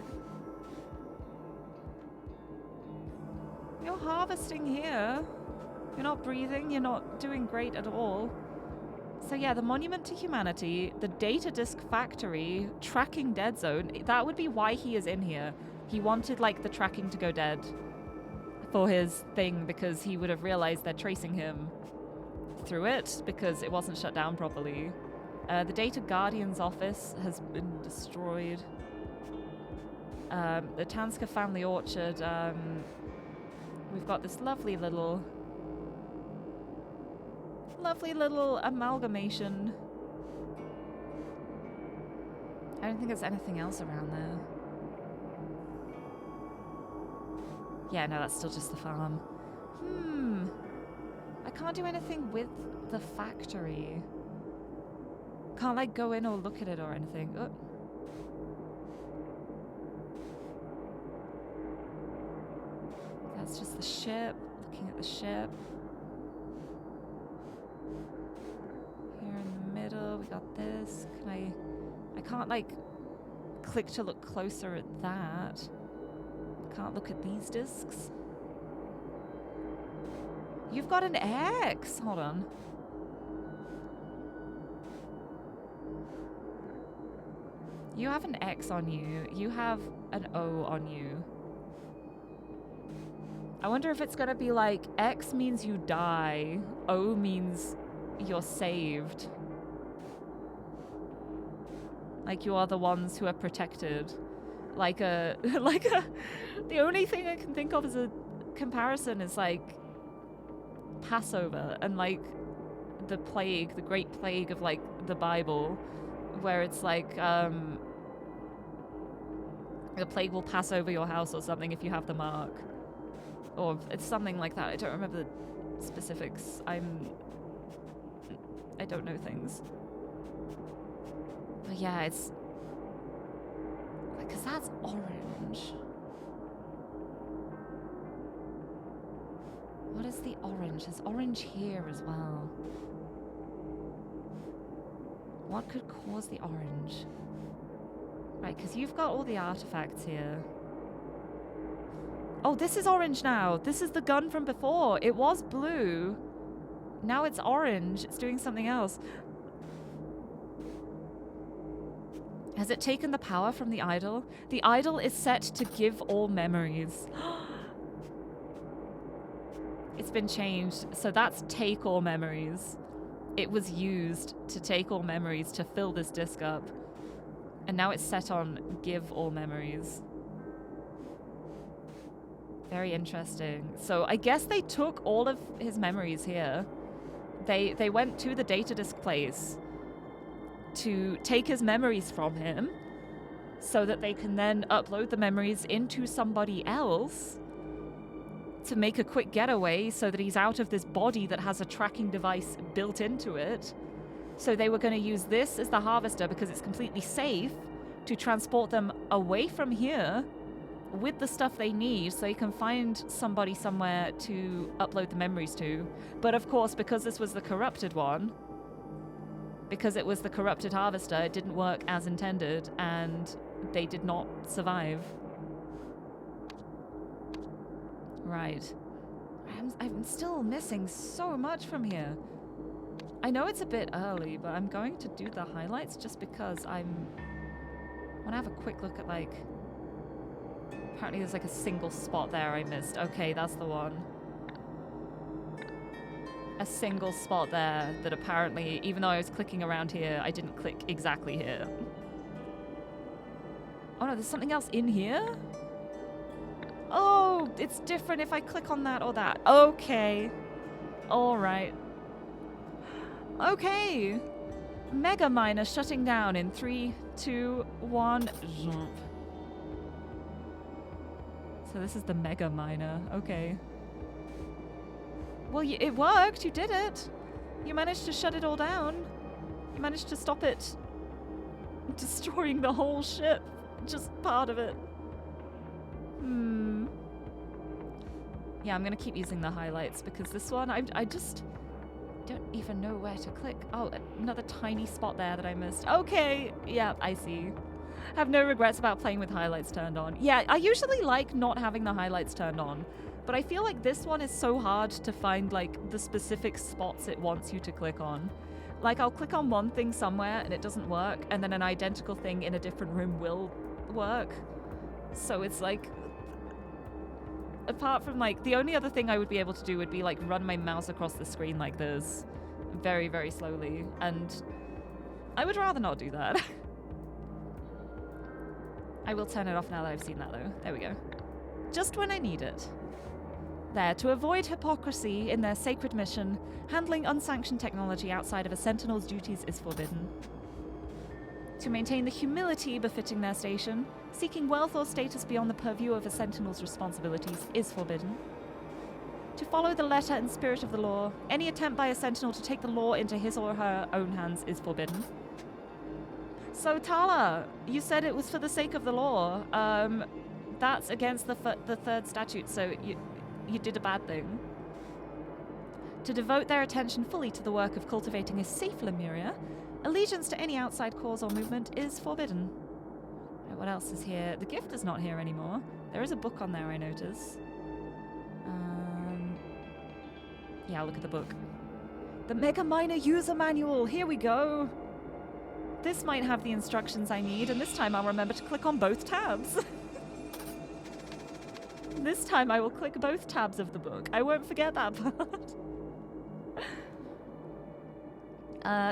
You're harvesting here. You're not breathing. You're not doing great at all. So yeah, the Monument to Humanity, the Data Disk Factory, Tracking Dead Zone. That would be why he is in here. He wanted, like, the tracking to go dead for his thing, because he would have realized they're tracing him through it because it wasn't shut down properly. The Data Guardian's office has been destroyed. The Tanska family orchard, we've got this lovely little amalgamation. I don't think there's anything else around there. Yeah, no, that's still just the farm. I can't do anything with the factory. Can't, like, go in or look at it or anything. Oh. That's just the ship. Looking at the ship. Here in the middle, we got this. I can't, like, click to look closer at that. Can't look at these discs. You've got an X. Hold on. You have an X on you. You have an O on you. I wonder if it's gonna be like, X means you die, O means you're saved. Like you are the ones who are protected. The only thing I can think of as a comparison is like Passover and like the plague, the great plague of like the Bible, where it's like the plague will pass over your house or something if you have the mark. Or it's something like that. I don't remember the specifics. I don't know things. But yeah, it's... because that's orange. What is the orange? There's orange here as well. What could cause the orange? Right, because you've got all the artifacts here. Oh, this is orange now. This is the gun from before. It was blue. Now it's orange. It's doing something else. Has it taken the power from the idol? The idol is set to give all memories. It's been changed. So that's take all memories. It was used to take all memories to fill this disc up. And now it's set on give all memories. Very interesting. So I guess they took all of his memories here. They went to the data disk place to take his memories from him so that they can then upload the memories into somebody else to make a quick getaway so that he's out of this body that has a tracking device built into it. So they were going to use this as the harvester because it's completely safe to transport them away from here with the stuff they need so you can find somebody somewhere to upload the memories to. But of course, because this was the corrupted one, because it was the corrupted harvester, it didn't work as intended and they did not survive. Right. I'm still missing so much from here. I know it's a bit early, but I'm going to do the highlights just because I want to have a quick look at, like... Apparently there's like a single spot there I missed. Okay, that's the one. a single spot there that apparently, even though I was clicking around here, I didn't click exactly here. Oh no, there's something else in here? Oh, it's different if I click on that or that. Okay. Alright. Okay. Mega Miner shutting down in 3, 2, 1. Jump. So this is the Mega Miner. Okay. Well, it worked. You did it. You managed to shut it all down. You managed to stop it destroying the whole ship. Just part of it. Yeah, I'm going to keep using the highlights because this one, I just don't even know where to click. Oh, another tiny spot there that I missed. Okay. Yeah, I see. Have no regrets about playing with highlights turned on. Yeah, I usually like not having the highlights turned on. But I feel like this one is so hard to find, like, the specific spots it wants you to click on. Like, I'll click on one thing somewhere and it doesn't work, and then an identical thing in a different room will work. So it's like, apart from, like, the only other thing I would be able to do would be, like, run my mouse across the screen like this. Very, very slowly. And I would rather not do that. I will turn it off now that I've seen that, though. There we go. Just when I need it. There, to avoid hypocrisy in their sacred mission, handling unsanctioned technology outside of a Sentinel's duties is forbidden. To maintain the humility befitting their station, seeking wealth or status beyond the purview of a Sentinel's responsibilities is forbidden. To follow the letter and spirit of the law, any attempt by a Sentinel to take the law into his or her own hands is forbidden. So Tala, you said it was for the sake of the law. That's against the third statute, so you did a bad thing. To devote their attention fully to the work of cultivating a safe Lirie, allegiance to any outside cause or movement is forbidden. Right, what else is here? The gift is not here anymore. There is a book on there, I notice. Yeah, I'll look at the book. The Mega Miner User Manual! Here we go! This might have the instructions I need, and this time I'll remember to click on both tabs. This time I will click both tabs of the book. I won't forget that part.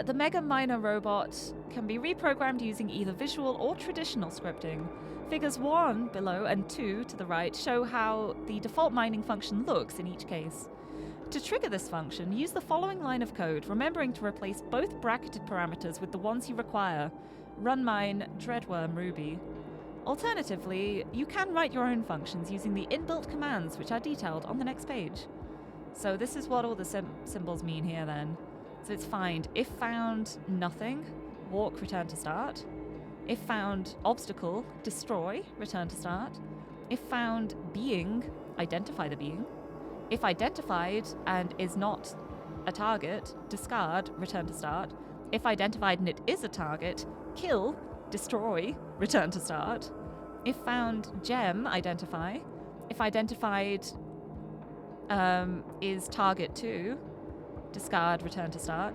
The Mega Miner robot can be reprogrammed using either visual or traditional scripting. Figures 1 below and 2 to the right show how the default mining function looks in each case. To trigger this function, use the following line of code, remembering to replace both bracketed parameters with the ones you require. Run mine, dreadworm, ruby. Alternatively, you can write your own functions using the inbuilt commands, which are detailed on the next page. So this is what all the symbols mean here then. So it's find, if found, nothing, walk, return to start. If found, obstacle, destroy, return to start. If found, being, identify the being. If identified and is not a target, discard, return to start. If identified and it is a target, kill, destroy, return to start. If found, gem, identify. If identified is target 2, discard, return to start.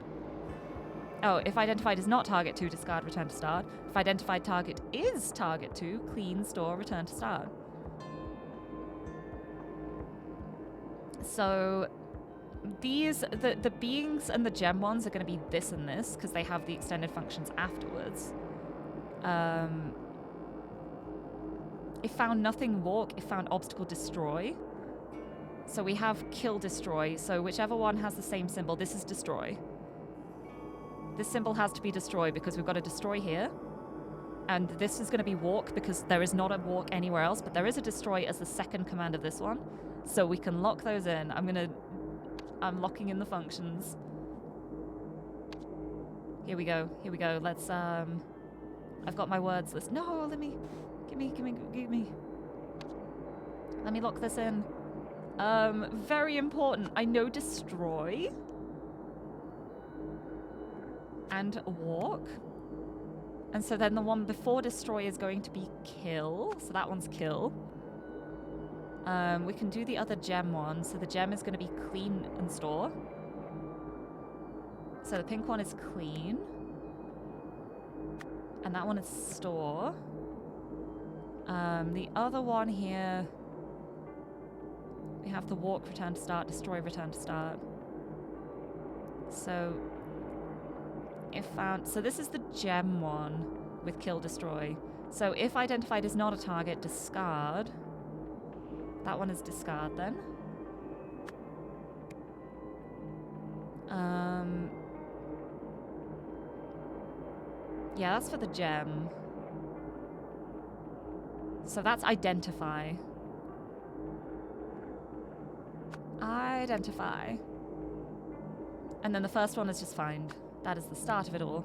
Oh, if identified is not target 2, discard, return to start. If identified target is target 2, clean, store, return to start. So these, the beings and the gem ones are going to be this and this because they have the extended functions afterwards. If found, nothing, walk. If found, obstacle, destroy. So we have kill, destroy. So whichever one has the same symbol, this is destroy. This symbol has to be destroy because we've got a destroy here. And this is going to be walk because there is not a walk anywhere else, but there is a destroy as the second command of this one. So we can lock those in. I'm locking in the functions. Here we go. Here we go. Let's, I've got my words list. No, let me, give me. Let me lock this in. Very important. I know destroy. And walk. And so then the one before destroy is going to be kill. So that one's kill. We can do the other gem one. So the gem is going to be clean and store. So the pink one is clean. And that one is store. The other one here, we have the walk, return to start, destroy, return to start. So, if found... So this is the gem one with kill destroy. So if identified is not a target, discard. That one is discard then. Yeah, that's for the gem. So that's identify. Identify. And then the first one is just find. That is the start of it all.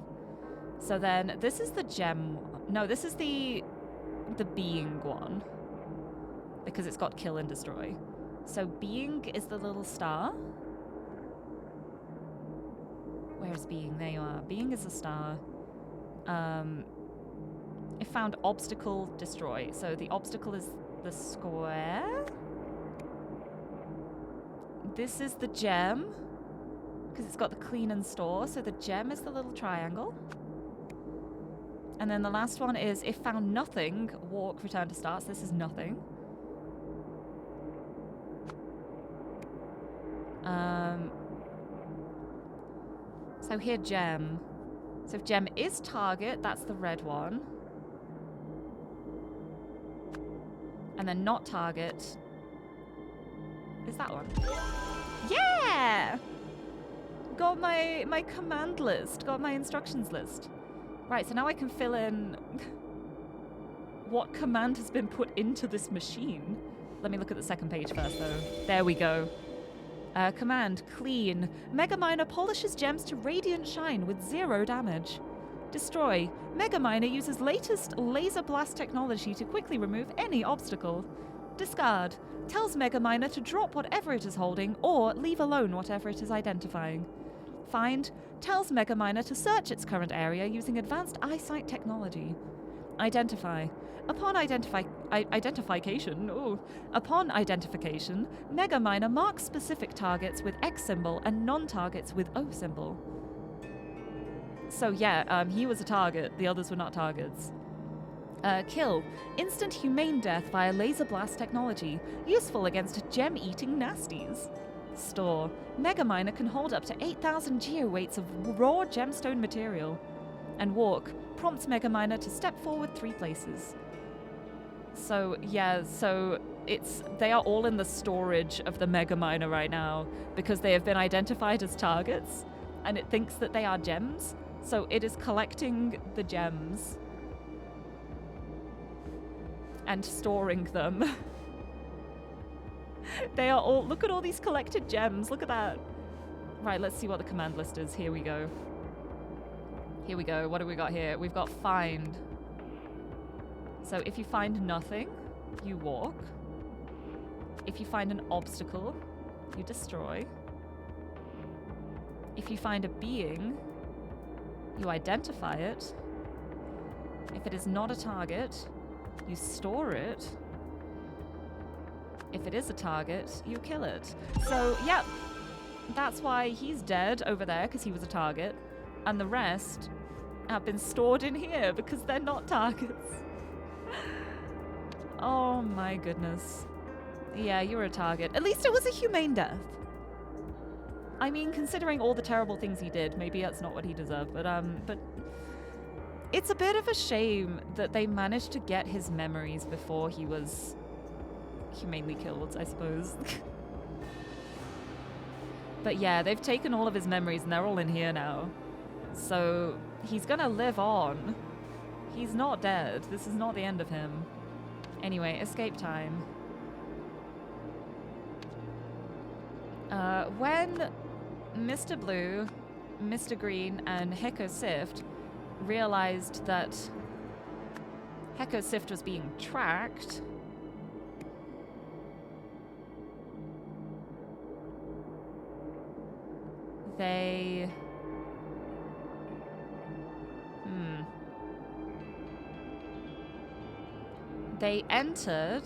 So then this is the gem. No, this is the being one. Because it's got kill and destroy. So being is the little star. Where's being? There you are. Being is a star. It found obstacle, destroy. So the obstacle is the square. This is the gem. Because it's got the clean and store. So the gem is the little triangle. And then the last one is if found nothing, walk, return to start. So this is nothing. So here gem. So if gem is target, that's the red one. And then not target is that one. Yeah! Got my command list, got my instructions list. Right, so now I can fill in what command has been put into this machine. Let me look at the second page first, though. There we go. Command, clean. Megaminer polishes gems to radiant shine with 0 damage. Destroy. Megaminer uses latest laser blast technology to quickly remove any obstacle. Discard. Tells Megaminer to drop whatever it is holding or leave alone whatever it is identifying. Find. Tells Megaminer to search its current area using advanced eyesight technology. Identify. Upon identification, Megaminer marks specific targets with X symbol and non-targets with O symbol. So yeah, he was a target. The others were not targets. Kill. Instant humane death via laser blast technology. Useful against gem-eating nasties. Store. Megaminer can hold up to 8,000 geoweights of raw gemstone material. And walk. Prompts Megaminer to step forward 3 places. So, yeah, so they are all in the storage of the Megaminer right now because they have been identified as targets and it thinks that they are gems. So it is collecting the gems and storing them. They are all, look at all these collected gems, look at that. Right, let's see what the command list is. Here we go. Here we go, what do we got here? We've got find. So if you find nothing, you walk. If you find an obstacle, you destroy. If you find a being, you identify it. If it is not a target, you store it. If it is a target, you kill it. So, yeah, that's why he's dead over there, because he was a target. And the rest have been stored in here, because they're not targets. Oh my goodness. Yeah, you were a target. At least it was a humane death. I mean, considering all the terrible things he did, maybe that's not what he deserved, but it's a bit of a shame that they managed to get his memories before he was humanely killed, I suppose. But yeah, they've taken all of his memories and they're all in here now. So he's gonna live on. He's not dead. This is not the end of him. Anyway, escape time. When Mr. Blue, Mr. Green, and Heko Sift realized that Heko Sift was being tracked, they... They entered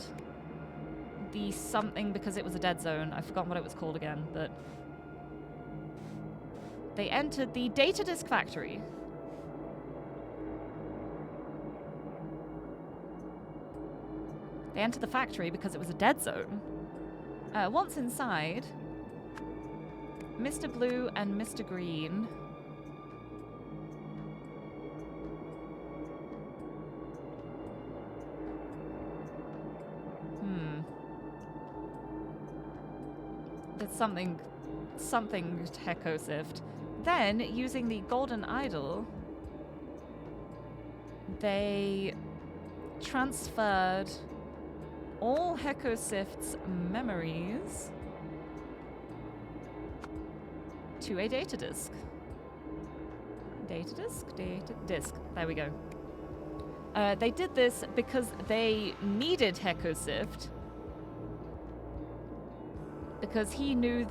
the something because it was a dead zone. I've forgotten what it was called again, but... They entered the data disk factory. They entered the factory because it was a dead zone. Once inside, Mr. Blue and Mr. Green. There's something Hekosift. Then, using the golden idol, they transferred all Hekosift's memories to a data disk. Data disk? Data disk. There we go. They did this because they needed Hekosift. Because he knew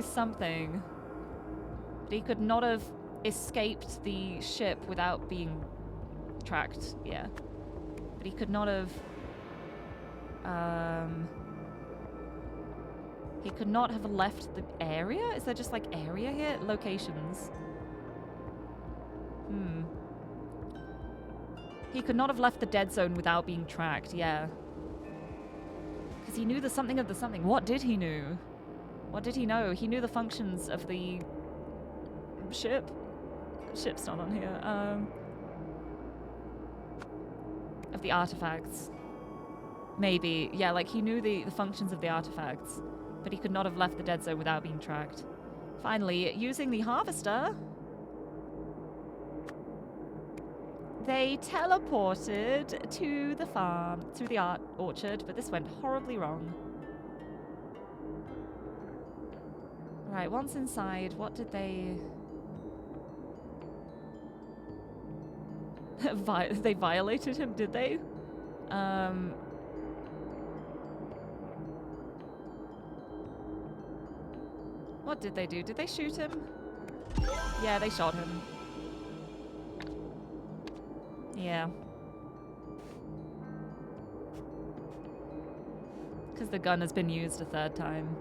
something. But he could not have escaped the ship without being tracked. Yeah. But he could not have... he could not have left the area? Is there just like area here? Locations. He could not have left the dead zone without being tracked, yeah. Because he knew the something of the something. What did he know? What did he know? He knew the functions of the ship. Ship's not on here. Of the artifacts. Maybe. Yeah, like he knew the functions of the artifacts. But he could not have left the dead zone without being tracked. Finally, using the harvester, they teleported to the farm, to the art orchard, but this went horribly wrong. Right, once inside, what did they... they violated him, did they? What did they do? Did they shoot him? Yeah, they shot him. Yeah. Because the gun has been used a third time.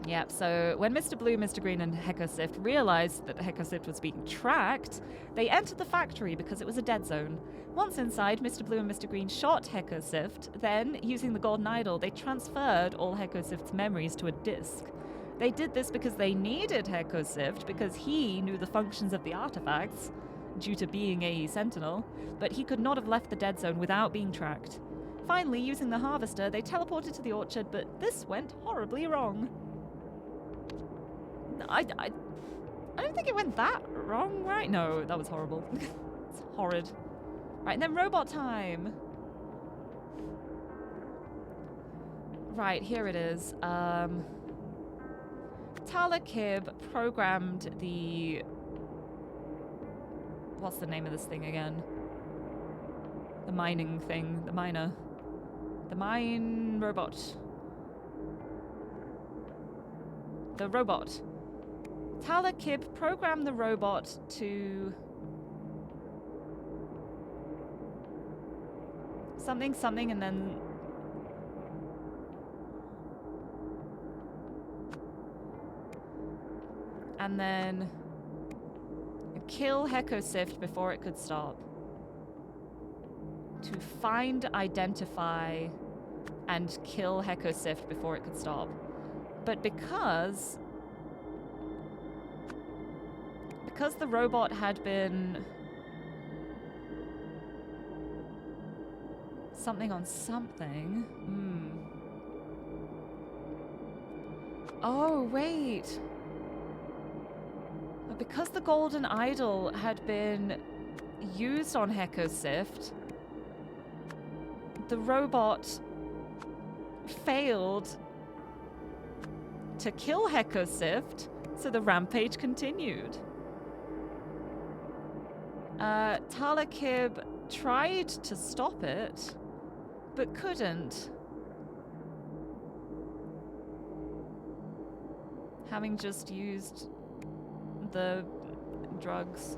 Yep, so when Mr. Blue, Mr. Green, and Hekosift realized that the Hekosift was being tracked, they entered the factory because it was a dead zone. Once inside, Mr. Blue and Mr. Green shot Hekosift. Then, using the golden idol, they transferred all Hekosift's memories to a disk. They did this because they needed Hekosift, because he knew the functions of the artifacts, due to being a sentinel, but he could not have left the dead zone without being tracked. Finally, using the harvester, they teleported to the orchard, but this went horribly wrong. I don't think it went that wrong, right? No, that was horrible. It's horrid. Right, and then robot time. Right, here it is. Talakib programmed the... What's the name of this thing again? The mining thing. The miner. The mine robot. The robot. Talakib programmed the robot to... something, something, and then... and then... kill Hekosift before it could stop. To find, identify, and kill Hekosift before it could stop. But because the robot had been something on something. Oh, wait. But because the golden idol had been used on Hekosift, the robot failed to kill Hekosift, so the rampage continued. Talakib tried to stop it, but couldn't. Having just used the drugs.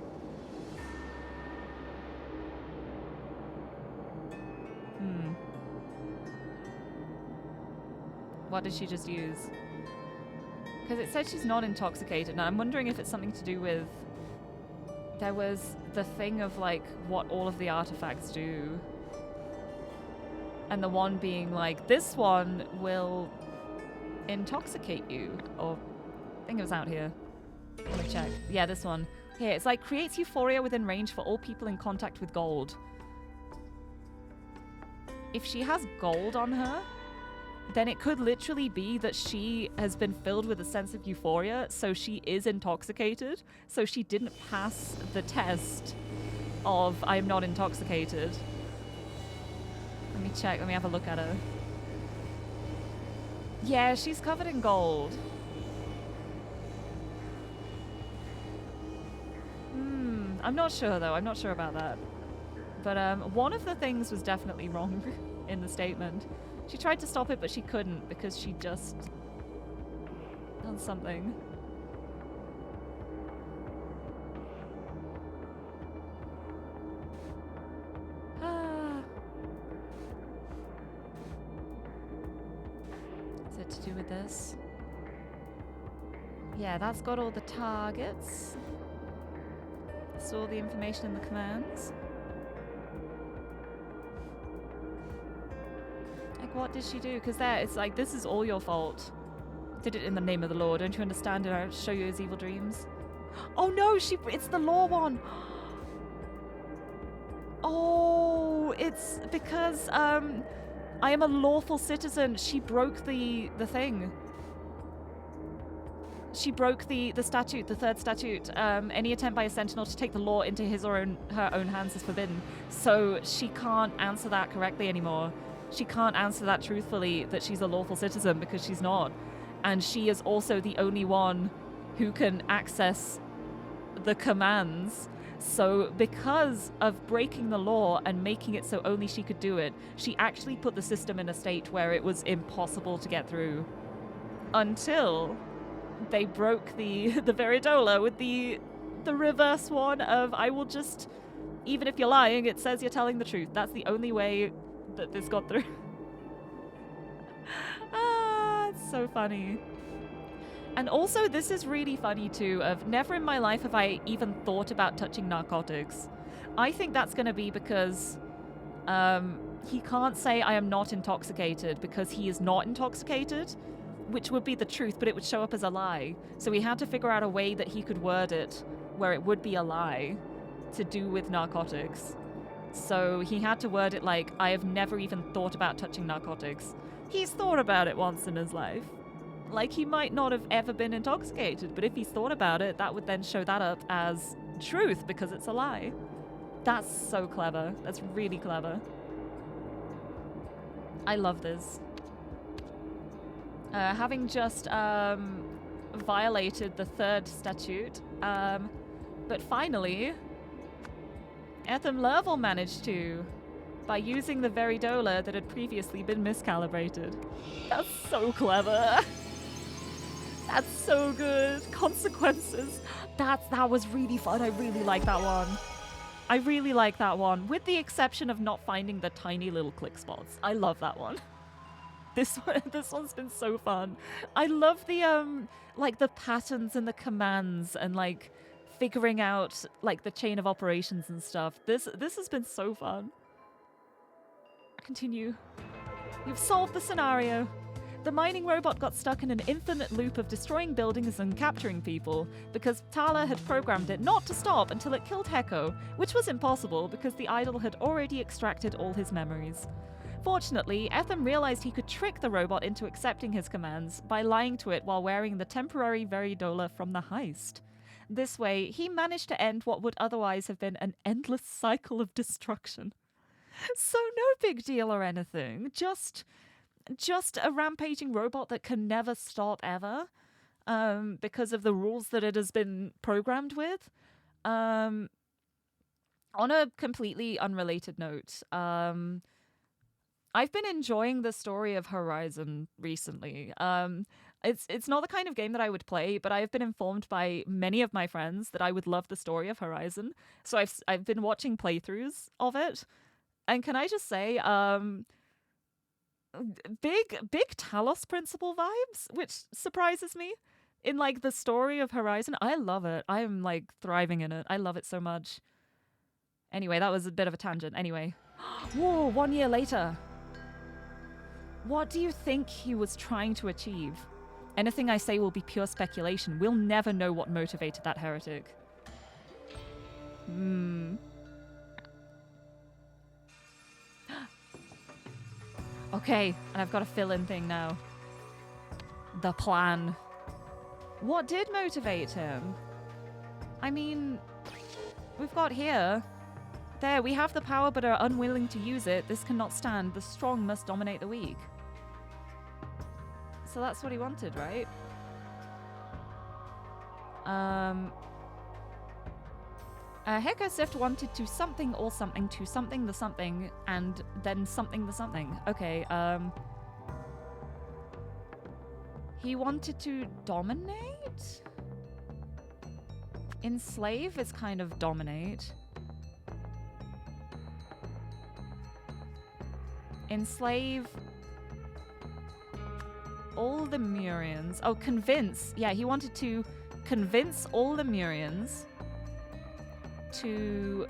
What did she just use? Because it said she's not intoxicated, and I'm wondering if it's something to do with... There was the thing of, like, what all of the artifacts do. And the one being, like, this one will intoxicate you. Or I think it was out here. Let me check. Yeah, this one. Here, it's like creates euphoria within range for all people in contact with gold. If she has gold on her, then it could literally be that she has been filled with a sense of euphoria, so she is intoxicated. So she didn't pass the test of I am not intoxicated. Let me check. Let me have a look at her. Yeah, she's covered in gold. I'm not sure, though. I'm not sure about that. But one of the things was definitely wrong in the statement. She tried to stop it, but she couldn't because she just done something. Is it to do with this? Yeah, that's got all the targets. Saw the information in the commands. Like, what did she do? Because there, it's like, this is all your fault. Did it in the name of the law. Don't you understand? Did I show you his evil dreams? Oh no, it's the law one. Oh, it's because I am a lawful citizen. She broke the thing. She broke the statute, the third statute. Any attempt by a sentinel to take the law into his or her own hands is forbidden. So she can't answer that correctly anymore. She can't answer that truthfully that she's a lawful citizen because she's not. And she is also the only one who can access the commands. So because of breaking the law and making it so only she could do it, she actually put the system in a state where it was impossible to get through. Until they broke the Veridola with the reverse one of I will just, even if you're lying, it says you're telling the truth. That's the only way that this got through. It's so funny. And also, this is really funny too, of never in my life have I even thought about touching narcotics. I think that's going to be because he can't say I am not intoxicated because he is not intoxicated, which would be the truth, but it would show up as a lie. So he had to figure out a way that he could word it where it would be a lie to do with narcotics. So he had to word it like, I have never even thought about touching narcotics. He's thought about it once in his life. Like, he might not have ever been intoxicated, but if he's thought about it, that would then show that up as truth because it's a lie. That's so clever. That's really clever. I love this. Having just violated the third statute, but finally, Etham Lervel managed to, by using the Veridola that had previously been miscalibrated. That's so clever. That's so good. Consequences. That was really fun. I really like that one. I really like that one, with the exception of not finding the tiny little click spots. I love that one. This one's been so fun. I love the like the patterns and the commands and like figuring out like the chain of operations and stuff. This has been so fun. Continue. You've solved the scenario. The mining robot got stuck in an infinite loop of destroying buildings and capturing people because Tala had programmed it not to stop until it killed Heko, which was impossible because the idol had already extracted all his memories. Fortunately, Etham realized he could trick the robot into accepting his commands by lying to it while wearing the temporary Veridola from the heist. This way, he managed to end what would otherwise have been an endless cycle of destruction. So no big deal or anything, just a rampaging robot that can never stop ever, because of the rules that it has been programmed with. On a completely unrelated note, I've been enjoying the story of Horizon recently. It's not the kind of game that I would play, but I have been informed by many of my friends that I would love the story of Horizon. So I've been watching playthroughs of it, and can I just say, big Talos Principle vibes, which surprises me. In like the story of Horizon, I love it. I am like thriving in it. I love it so much. Anyway, that was a bit of a tangent. Anyway, whoa, 1 year later. What do you think he was trying to achieve? Anything I say will be pure speculation. We'll never know what motivated that heretic. Okay, and I've got a fill-in thing now. The plan. What did motivate him? I mean, we've got here. There, we have the power but are unwilling to use it. This cannot stand. The strong must dominate the weak. So that's what he wanted, right? Hekosift wanted to something or something to something the something and then something the something. Okay, he wanted to dominate? Enslave is kind of dominate. Enslave all the Murians. Oh, convince. Yeah, he wanted to convince all the Murians to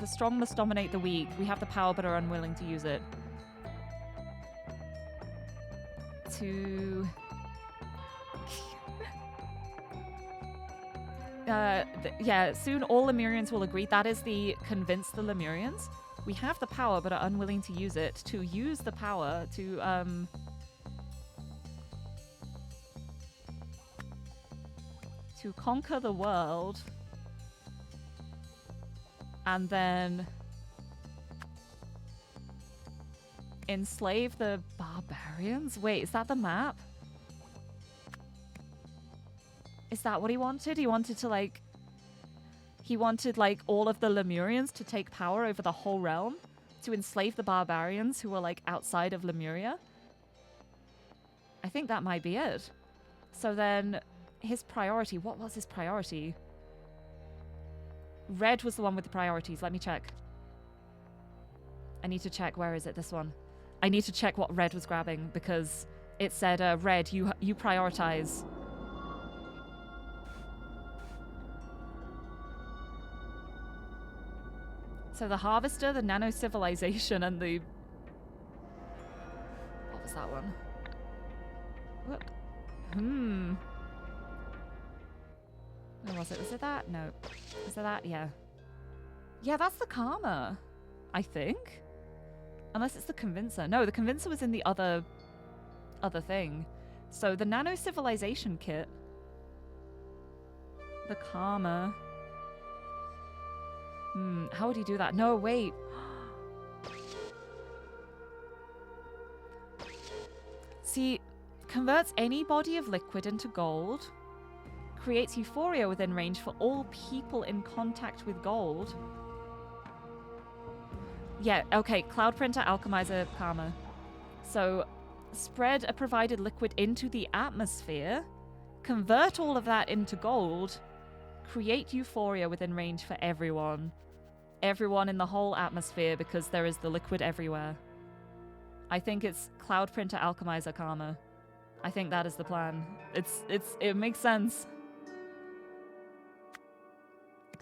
the strong must dominate the weak. We have the power but are unwilling to use it. To yeah, soon all Lemurians will agree. That is the convince the Lemurians. We have the power but are unwilling to use it. To use the power to conquer the world. And then enslave the barbarians? Wait, is that the map? Is that what he wanted? He wanted like all of the Lemurians to take power over the whole realm, to enslave the barbarians who were like outside of Lemuria. I think that might be it. So then his priority, what was his priority? Red was the one with the priorities. Let me check. I need to check. Where is it? This one. I need to check what Red was grabbing because it said, Red, you prioritize. So the Harvester, the Nano Civilization, and the... What was that one? Look. Where was it? Was it that? No. Is it that? Yeah. Yeah, that's the Karma, I think. Unless it's the Convincer. No, the Convincer was in the other thing. So the Nano Civilization kit. The Karma. How would he do that? No, wait. See, converts any body of liquid into gold. Creates euphoria within range for all people in contact with gold. Yeah, okay. Cloud Printer, Alchemizer, Karma. So, spread a provided liquid into the atmosphere. Convert all of that into gold. Create euphoria within range for everyone. Everyone in the whole atmosphere because there is the liquid everywhere. I think it's Cloud Printer, Alchemizer, Karma. I think that is the plan. It makes sense.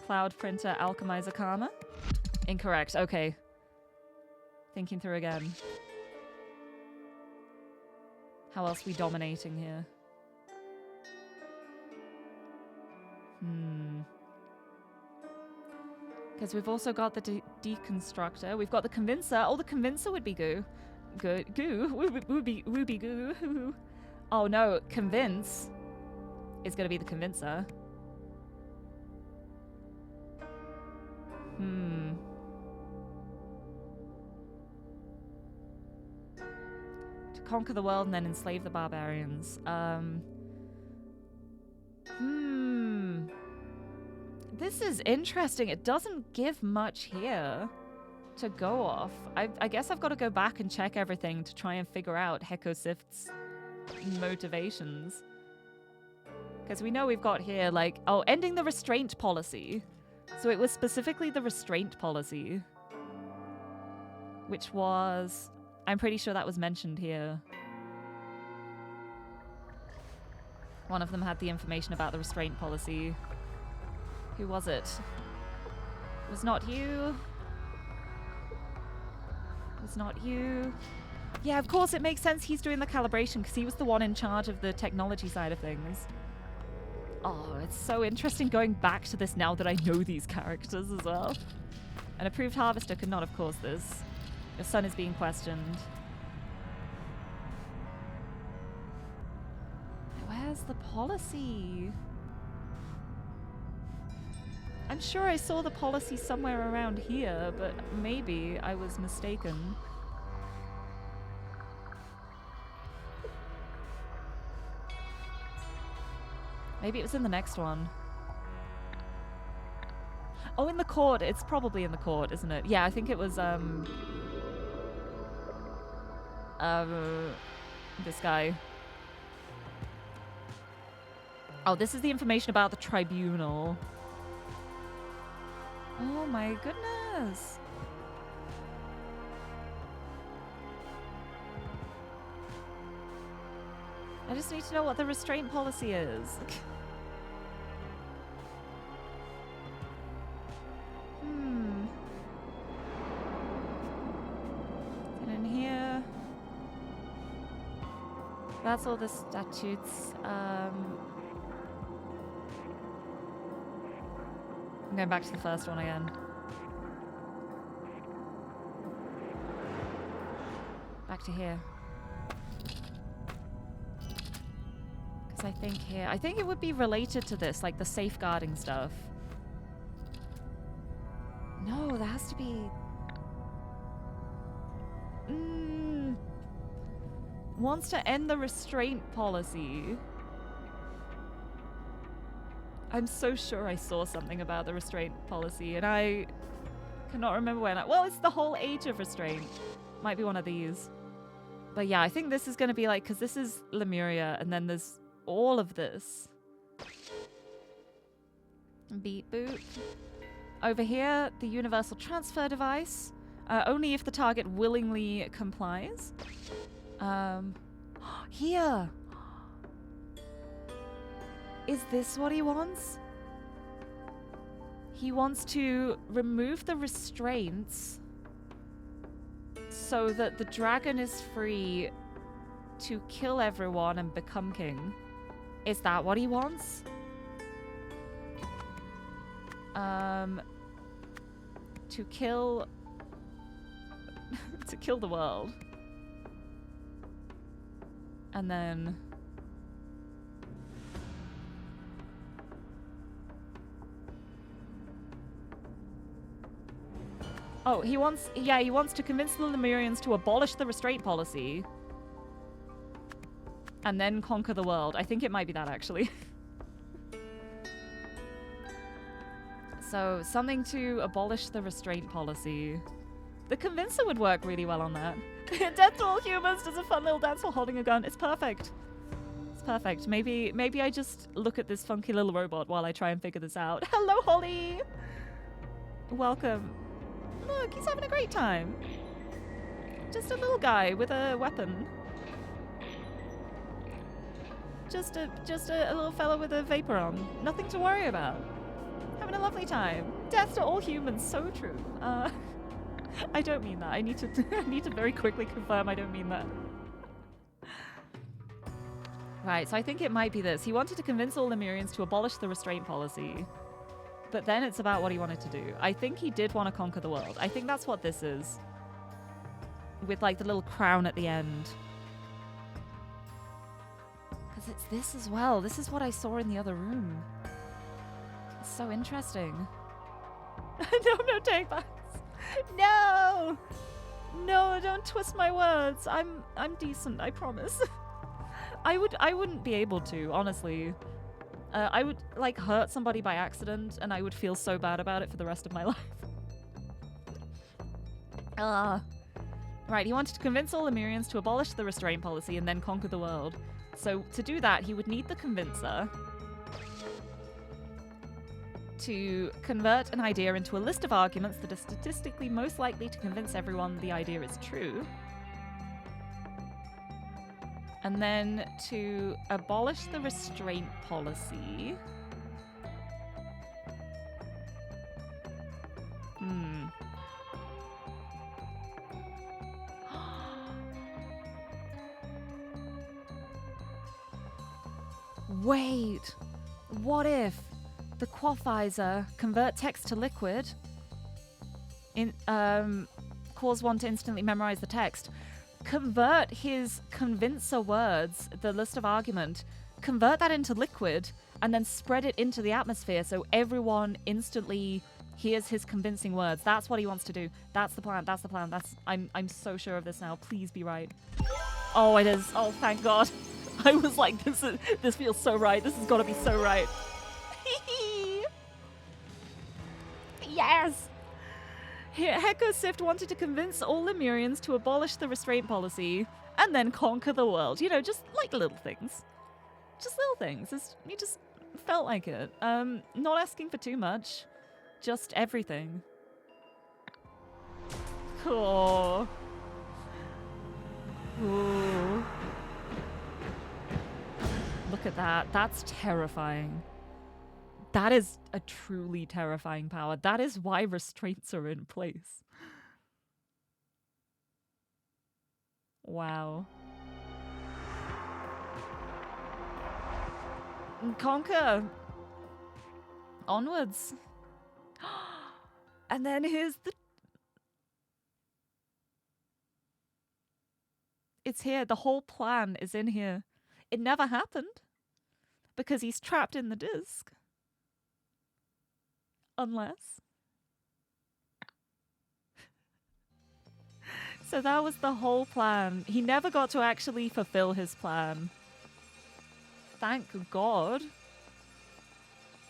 Cloud Printer, Alchemizer, Karma? Incorrect. Okay. Thinking through again. How else are we dominating here? Because we've also got the Deconstructor. We've got the Convincer. Oh, the Convincer would be goo. Good. Goo. Would be goo. Oh no, Convince is going to be the Convincer. To conquer the world and then enslave the barbarians. This is interesting. It doesn't give much here to go off. I guess I've got to go back and check everything to try and figure out Hekosift's motivations. Because we know we've got here, like, oh, ending the restraint policy. So it was specifically the restraint policy. Which was... I'm pretty sure that was mentioned here. One of them had the information about the restraint policy. Who was it? It was not you. was not you. Yeah, of course, it makes sense he's doing the calibration because he was the one in charge of the technology side of things. Oh, it's so interesting going back to this now that I know these characters as well. An approved harvester could not have caused this. Your son is being questioned. Where's the policy? I'm sure I saw the policy somewhere around here, but maybe I was mistaken. Maybe it was in the next one. Oh, in the court. It's probably in the court, isn't it? Yeah, I think it was, this guy. Oh, this is the information about the tribunal. Oh my goodness. I just need to know what the restraint policy is. And in here. That's all the statutes. I'm going back to the first one again. Back to here. Because I think here... I think it would be related to this, like the safeguarding stuff. No, there has to be... Wants to end the restraint policy. I'm so sure I saw something about the restraint policy, and I cannot remember when. Well, it's the whole Age of Restraint. Might be one of these. But yeah, I think this is going to be like, because this is Lemuria, and then there's all of this. Beep boop. Over here, the universal transfer device. Only if the target willingly complies. Here. Is this what he wants? He wants to remove the restraints so that the dragon is free to kill everyone and become king. Is that what he wants? To kill... to kill the world. And then... Oh, he wants to convince the Lemurians to abolish the restraint policy. And then conquer the world. I think it might be that, actually. So, something to abolish the restraint policy. The convincer would work really well on that. Death to all humans does a fun little dance while holding a gun. It's perfect. It's perfect. Maybe I just look at this funky little robot while I try and figure this out. Hello, Holly! Welcome. Look, he's having a great time. Just a little guy with a weapon. Just a little fella with a vapor on. Nothing to worry about. Having a lovely time. Death to all humans. So true. I don't mean that. I need to very quickly confirm I don't mean that. Right, so I think it might be this. He wanted to convince all Lemurians to abolish the restraint policy. But then it's about what he wanted to do. I think he did want to conquer the world. I think that's what this is. With like the little crown at the end. Because it's this as well. This is what I saw in the other room. It's so interesting. No take backs. No! No, don't twist my words. I'm decent, I promise. I wouldn't be able to, honestly. I would like hurt somebody by accident and I would feel so bad about it for the rest of my life. Right, he wanted to convince all Lemurians to abolish the restraint policy and then conquer the world. So to do that, he would need the convincer to convert an idea into a list of arguments that are statistically most likely to convince everyone the idea is true. And then to abolish the restraint policy. Wait, what if the quafizer convert text to liquid, cause one to instantly memorize the text, convert his convincer words, the list of argument, convert that into liquid, and then spread it into the atmosphere so everyone instantly hears his convincing words. That's what he wants to do. That's the plan. That's the plan. I'm so sure of this now. Please be right. Oh, it is. Oh, thank God. I was like, this feels so right. This has got to be so right. Yes! Heko Sift wanted to convince all Lemurians to abolish the restraint policy and then conquer the world. You know, just like little things. Just little things. You just felt like it. Not asking for too much. Just everything. Cool. Ooh. Look at that. That's terrifying. That is a truly terrifying power. That is why restraints are in place. Wow. Conquer. Onwards. And then here's the... It's here. The whole plan is in here. It never happened. Because he's trapped in the disc. Unless. So that was the whole plan. He never got to actually fulfill his plan. Thank God.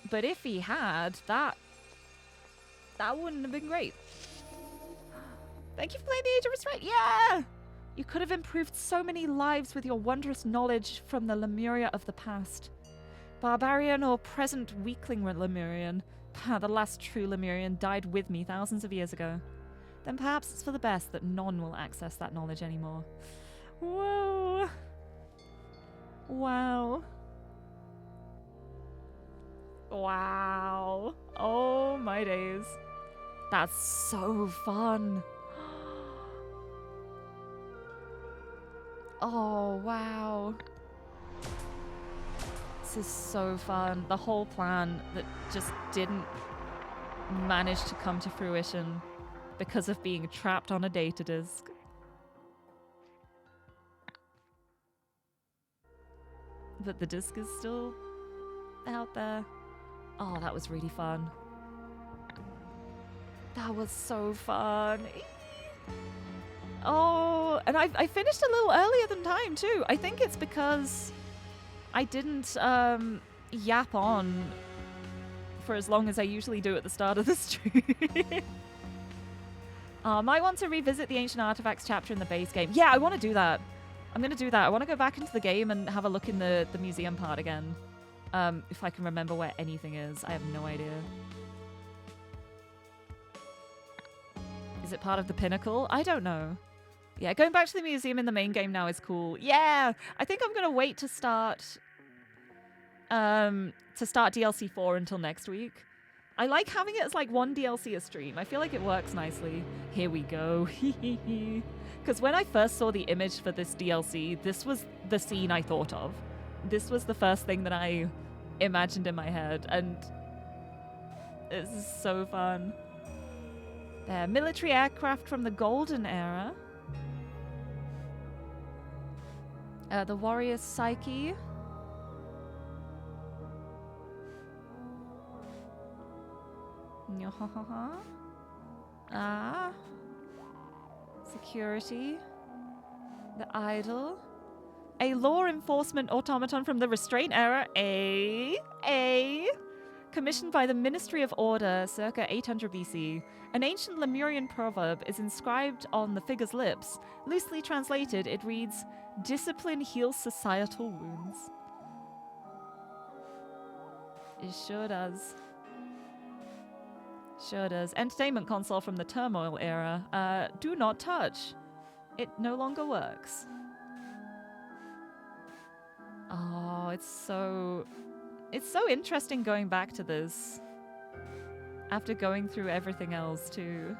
But if he had, that wouldn't have been great. Thank you for playing the Age of Restraint. Yeah! You could have improved so many lives with your wondrous knowledge from the Lemuria of the past. Barbarian or present weakling Lemurian. The last true Lemurian died with me thousands of years ago. Then perhaps it's for the best that none will access that knowledge anymore. Whoa. Wow. Wow. Oh my days. That's so fun. Oh, wow. This is so fun. The whole plan that just didn't manage to come to fruition because of being trapped on a data disk. But the disk is still out there. Oh, that was really fun. That was so fun. Oh, and I finished a little earlier than time too. I think it's because I didn't yap on for as long as I usually do at the start of the stream. Might want to revisit the Ancient Artifacts chapter in the base game. Yeah, I want to do that. I'm going to do that. I want to go back into the game and have a look in the museum part again. If I can remember where anything is. I have no idea. Is it part of the pinnacle? I don't know. Yeah, going back to the museum in the main game now is cool. Yeah, I think I'm going to wait to start DLC 4 until next week. I like having it as like one DLC a stream. I feel like it works nicely. Here we go. Because when I first saw the image for this DLC, this was the scene I thought of. This was the first thing that I imagined in my head, and this is so fun. There, military aircraft from the Golden Era. The Warrior's Psyche. Ah. Security. The Idol. A law enforcement automaton from the Restraint Era. Commissioned by the Ministry of Order circa 800 BC. An ancient Lemurian proverb is inscribed on the figure's lips. Loosely translated, it reads, "Discipline heals societal wounds." It sure does. Sure does. Entertainment console from the Turmoil Era. Do not touch. It no longer works. Oh, it's so interesting going back to this. After going through everything else too.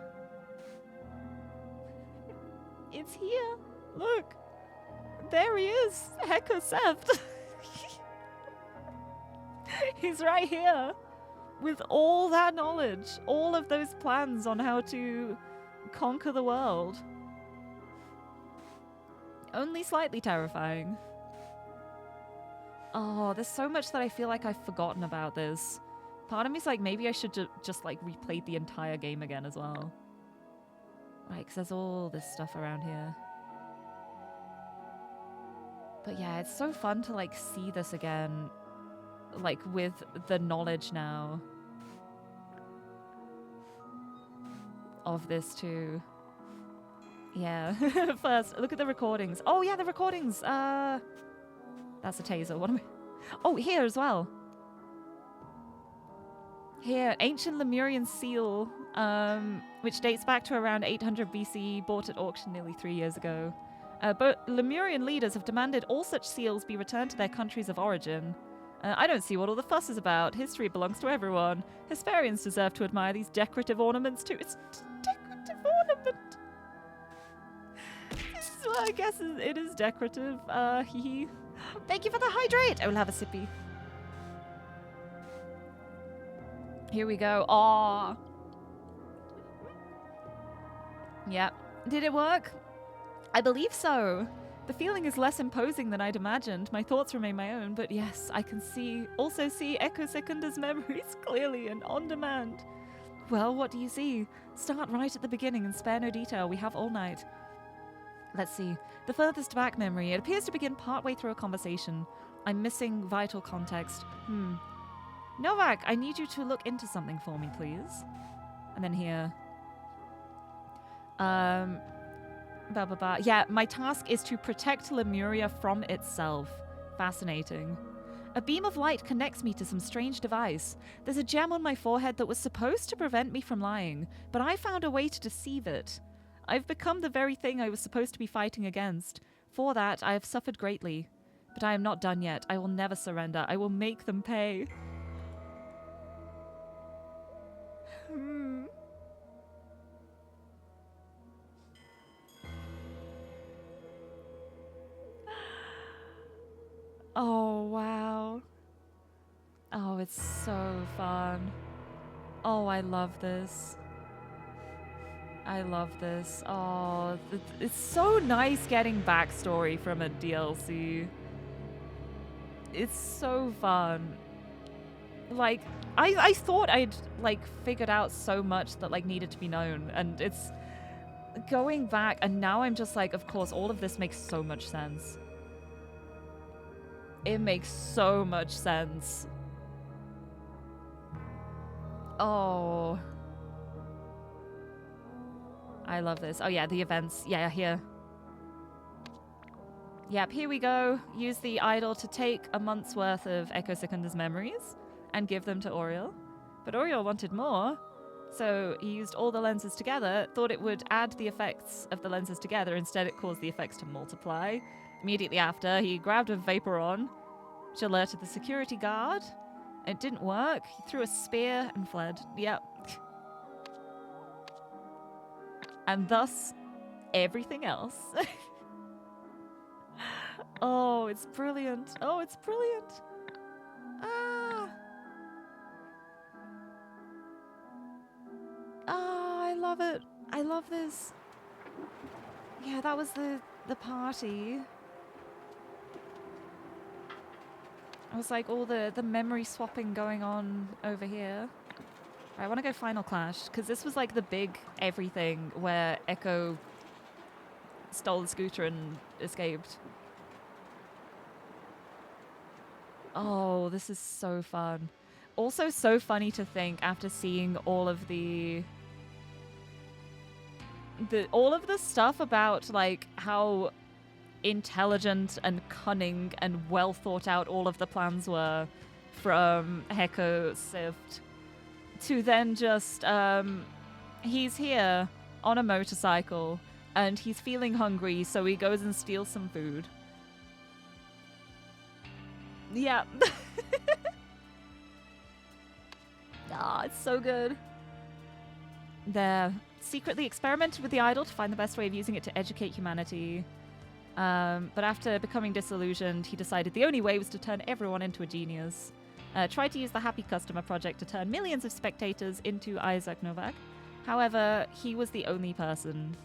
It's here. Look. There he is. Heko Seft. He's right here with all that knowledge, all of those plans on how to conquer the world. Only slightly terrifying. Oh, there's so much that I feel like I've forgotten about this. Part of me's like, maybe I should just like replay the entire game again as well. Right, because there's all this stuff around here. But yeah, it's so fun to like see this again, like with the knowledge now of this too. Yeah. First, look at the recordings. Oh yeah, the recordings. That's a taser. What am I? Oh, here as well. Here, ancient Lemurian seal, which dates back to around 800 BC, bought at auction nearly 3 years ago. But Lemurian leaders have demanded all such seals be returned to their countries of origin. I don't see what all the fuss is about. History belongs to everyone. Hesperians deserve to admire these decorative ornaments too. It's decorative ornament. Well, I guess it is decorative. Hee hee. Thank you for the hydrate. I will have a sippy. Here we go. Aww. Yep. Did it work? I believe so. The feeling is less imposing than I'd imagined. My thoughts remain my own, but yes, I can also see Echo Secunda's memories clearly and on demand. Well, what do you see? Start right at the beginning and spare no detail. We have all night. Let's see. The furthest back memory. It appears to begin partway through a conversation. I'm missing vital context. Novak, I need you to look into something for me, please. And then here. Yeah, my task is to protect Lemuria from itself. Fascinating. A beam of light connects me to some strange device. There's a gem on my forehead that was supposed to prevent me from lying, but I found a way to deceive it. I've become the very thing I was supposed to be fighting against. For that, I have suffered greatly. But I am not done yet. I will never surrender. I will make them pay. Oh, wow. Oh, it's so fun. Oh, I love this. I love this. Oh, it's so nice getting backstory from a DLC. It's so fun. Like, I thought I'd, like, figured out so much that, like, needed to be known. And it's going back, and now I'm just like, of course, all of this makes so much sense. It makes so much sense. Oh. I love this. Oh yeah, the events. Yeah, here. Yep, here we go. Use the idol to take a month's worth of Echo Secunda's memories and give them to Oriel. But Oriel wanted more, so he used all the lenses together, thought it would add the effects of the lenses together. Instead, it caused the effects to multiply. Immediately after, he grabbed a Vaporon, which alerted the security guard. It didn't work. He threw a spear and fled. Yep. And thus, everything else. Oh, it's brilliant. Oh, it's brilliant. Ah. Ah, I love it. I love this. Yeah, that was the party. I was like all the memory swapping going on over here. I want to go Final Clash, because this was like the big everything where Echo stole the scooter and escaped. Oh, this is so fun. Also so funny to think after seeing all of the stuff about like how intelligent and cunning and well thought out all of the plans were from Heko Sift. To then just, he's here on a motorcycle and he's feeling hungry, so he goes and steals some food. Yeah. Ah, it's so good. They're secretly experimented with the idol to find the best way of using it to educate humanity. But after becoming disillusioned, he decided the only way was to turn everyone into a genius. tried to use the Happy Customer project to turn millions of spectators into Isaac Novak. However, he was the only person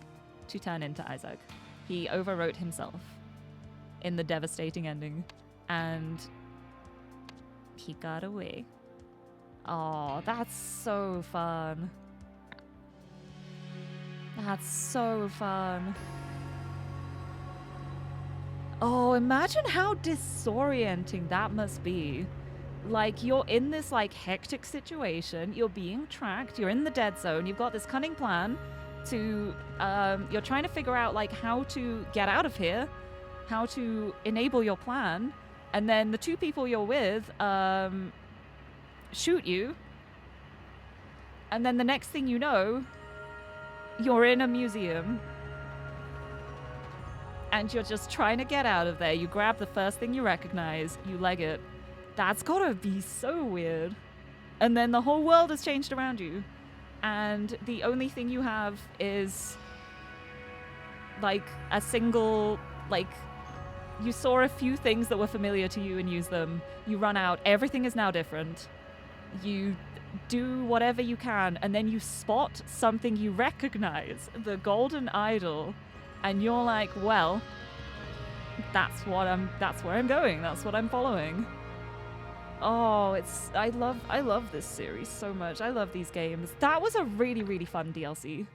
to turn into Isaac. He overwrote himself in the devastating ending, and he got away. Oh, that's so fun. That's so fun. Oh, imagine how disorienting that must be. Like, you're in this, like, hectic situation. You're being tracked. You're in the dead zone. You've got this cunning plan to... you're trying to figure out, like, how to get out of here. How to enable your plan. And then the two people you're with shoot you. And then the next thing you know, you're in a museum. And you're just trying to get out of there. You grab the first thing you recognize. You leg it. That's gotta be so weird. And then the whole world has changed around you. And the only thing you have is, like, a single, like, you saw a few things that were familiar to you and use them. You run out. Everything is now different. You do whatever you can, and then you spot something you recognize, the golden idol, and you're like, well, that's where I'm going. That's what I'm following. Oh, I love this series so much. I love these games. That was a really, really fun DLC.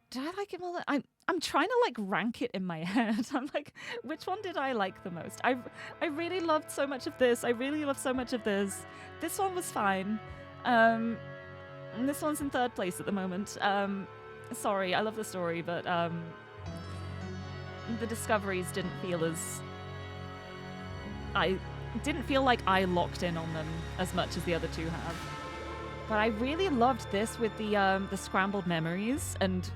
Did I like it more? I'm trying to, like, rank it in my head. I'm like, which one did I like the most? I really loved so much of this. I really loved so much of this. This one was fine. And this one's in third place at the moment. Sorry, I love the story, but the discoveries didn't feel as... I didn't feel like I locked in on them as much as the other two have. But I really loved this with the scrambled memories and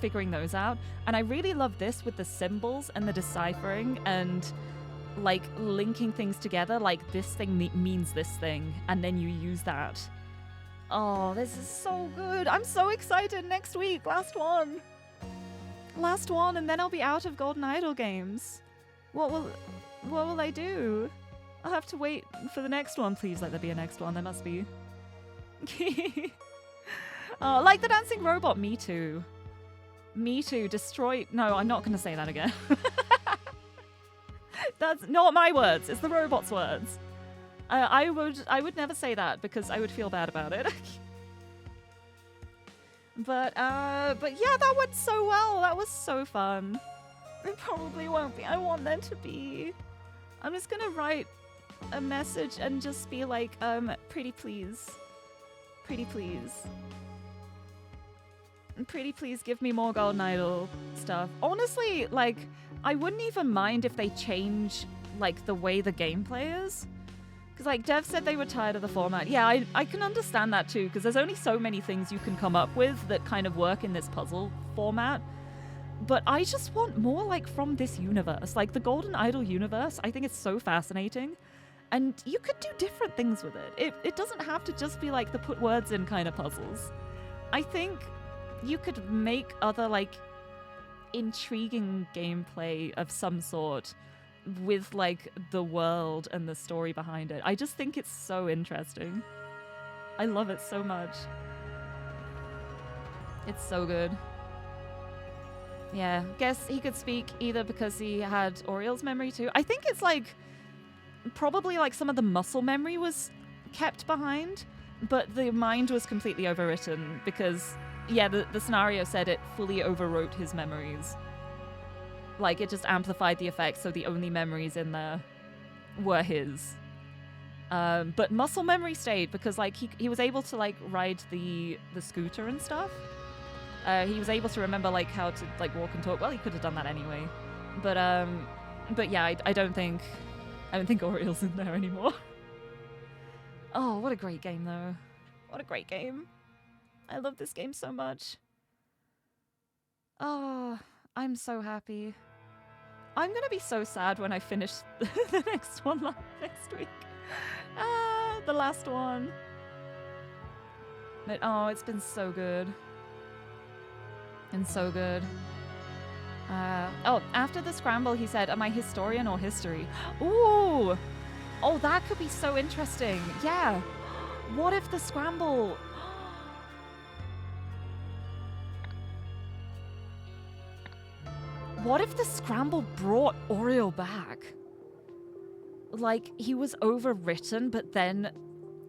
figuring those out. And I really love this with the symbols and the deciphering and, like, linking things together. Like, this thing means this thing, and then you use that. Oh, this is so good. I'm so excited. Next week, last one, and then I'll be out of Golden Idol games. What will I do? I'll have to wait for the next one. Please let there be a next one. There must be. Oh, like the dancing robot. Me too. Me too. Destroy. No, I'm not going to say that again. That's not my words. It's the robot's words. I would never say that because I would feel bad about it. But yeah, that went so well. That was so fun. It probably won't be. I want there to be. I'm just gonna write a message and just be like, pretty please. Pretty please. Pretty please give me more Golden Idol stuff. Honestly, like, I wouldn't even mind if they change, like, the way the gameplay is. Because, like, Dev said they were tired of the format. Yeah, I can understand that too, because there's only so many things you can come up with that kind of work in this puzzle format. But I just want more, like, from this universe. Like, the Golden Idol universe, I think it's so fascinating. And you could do different things with it. It doesn't have to just be, like, the put words in kind of puzzles. I think you could make other, like, intriguing gameplay of some sort with, like, the world and the story behind it. I just think it's so interesting. I love it so much. It's so good. Yeah, guess he could speak either because he had Oriel's memory too. I think it's, like, probably, like, some of the muscle memory was kept behind, but the mind was completely overwritten because, yeah, the scenario said it fully overwrote his memories. Like, it just amplified the effects, so the only memories in there were his. But muscle memory stayed because, like, he was able to, like, ride the scooter and stuff. He was able to remember, like, how to, like, walk and talk. Well, he could have done that anyway. But yeah, I don't think Oriel's in there anymore. Oh, what a great game, though. What a great game. I love this game so much. Oh, I'm so happy. I'm gonna be so sad when I finish the next one next week. The last one. But oh, it's been so good. And so good. Oh, after the scramble, he said, am I historian or history? Ooh! Oh, that could be so interesting. Yeah. What if the scramble... What if the scramble brought Oriel back? Like, he was overwritten, but then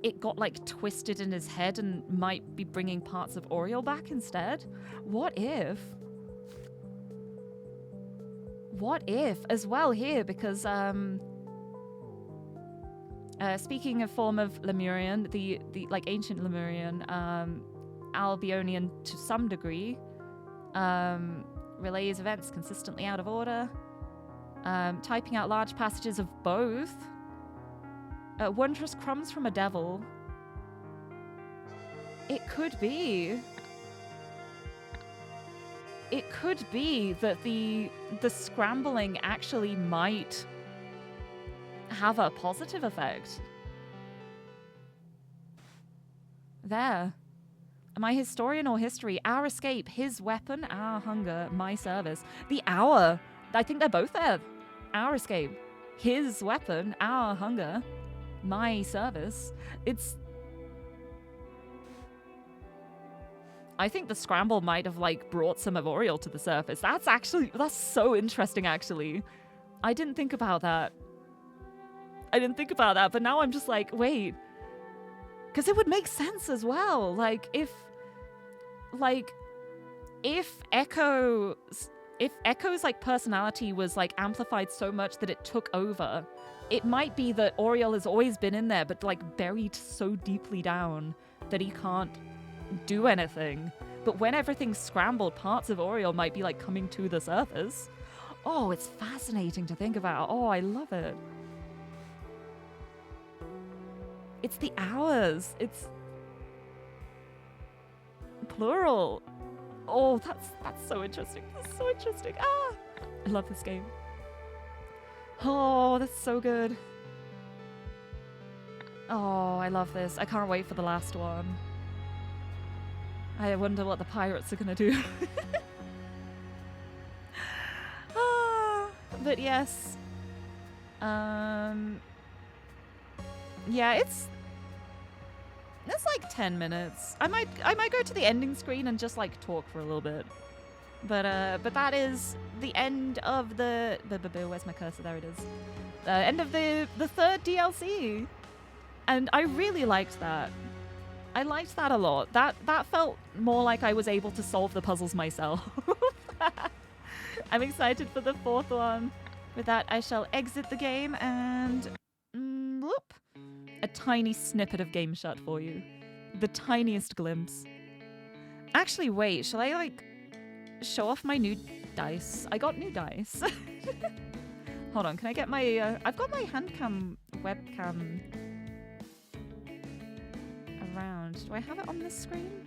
it got, like, twisted in his head and might be bringing parts of Oriel back instead? What if? What if? As well here, because, speaking of form of Lemurian, the like, ancient Lemurian, Albionian to some degree, relays events consistently out of order, typing out large passages of both, wondrous crumbs from a devil. It could be that the scrambling actually might have a positive effect. There. Am I historian or history? Our escape, his weapon, our hunger, my service. The hour. I think they're both there. Our escape, his weapon, our hunger, my service. It's... I think the scramble might have, like, brought some of Oriel to the surface. That's so interesting, actually. I didn't think about that. But now I'm just like, wait. Because it would make sense as well. Like, if Echo's like personality was like amplified so much that it took over, it might be that Oriel has always been in there, but like buried so deeply down that he can't do anything. But when everything's scrambled, parts of Oriel might be like coming to the surface. Oh, it's fascinating to think about. Oh, I love it. It's the hours. It's plural. Oh, that's so interesting. That's so interesting. Ah, I love this game. Oh, that's so good. Oh, I love this. I can't wait for the last one. I wonder what the pirates are gonna do. But yes. Yeah, it's like 10 minutes. I might go to the ending screen and just like talk for a little bit. But that is the end of the where's my cursor? There it is. End of the third DLC. And I really liked that. I liked that a lot. That felt more like I was able to solve the puzzles myself. I'm excited for the fourth one. With that, I shall exit the game and whoop, a tiny snippet of game shut for you. The tiniest glimpse. Actually, wait, shall I like show off my new dice? I got new dice. Hold on, can I get my I've got my handcam webcam around. Do I have it on this screen?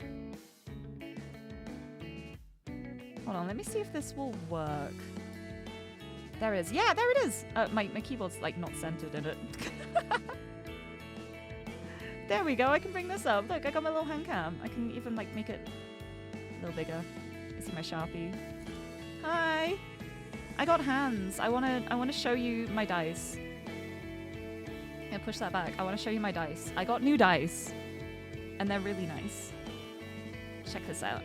Hold on, let me see if this will work. There it is. Yeah, there it is. My keyboard's like not centered in it. There we go. I can bring this up. Look, I got my little hand cam. I can even like make it a little bigger. I see my Sharpie. Hi. I got hands. I wanna show you my dice. Yeah, push that back. I wanna show you my dice. I got new dice, and they're really nice. Check this out.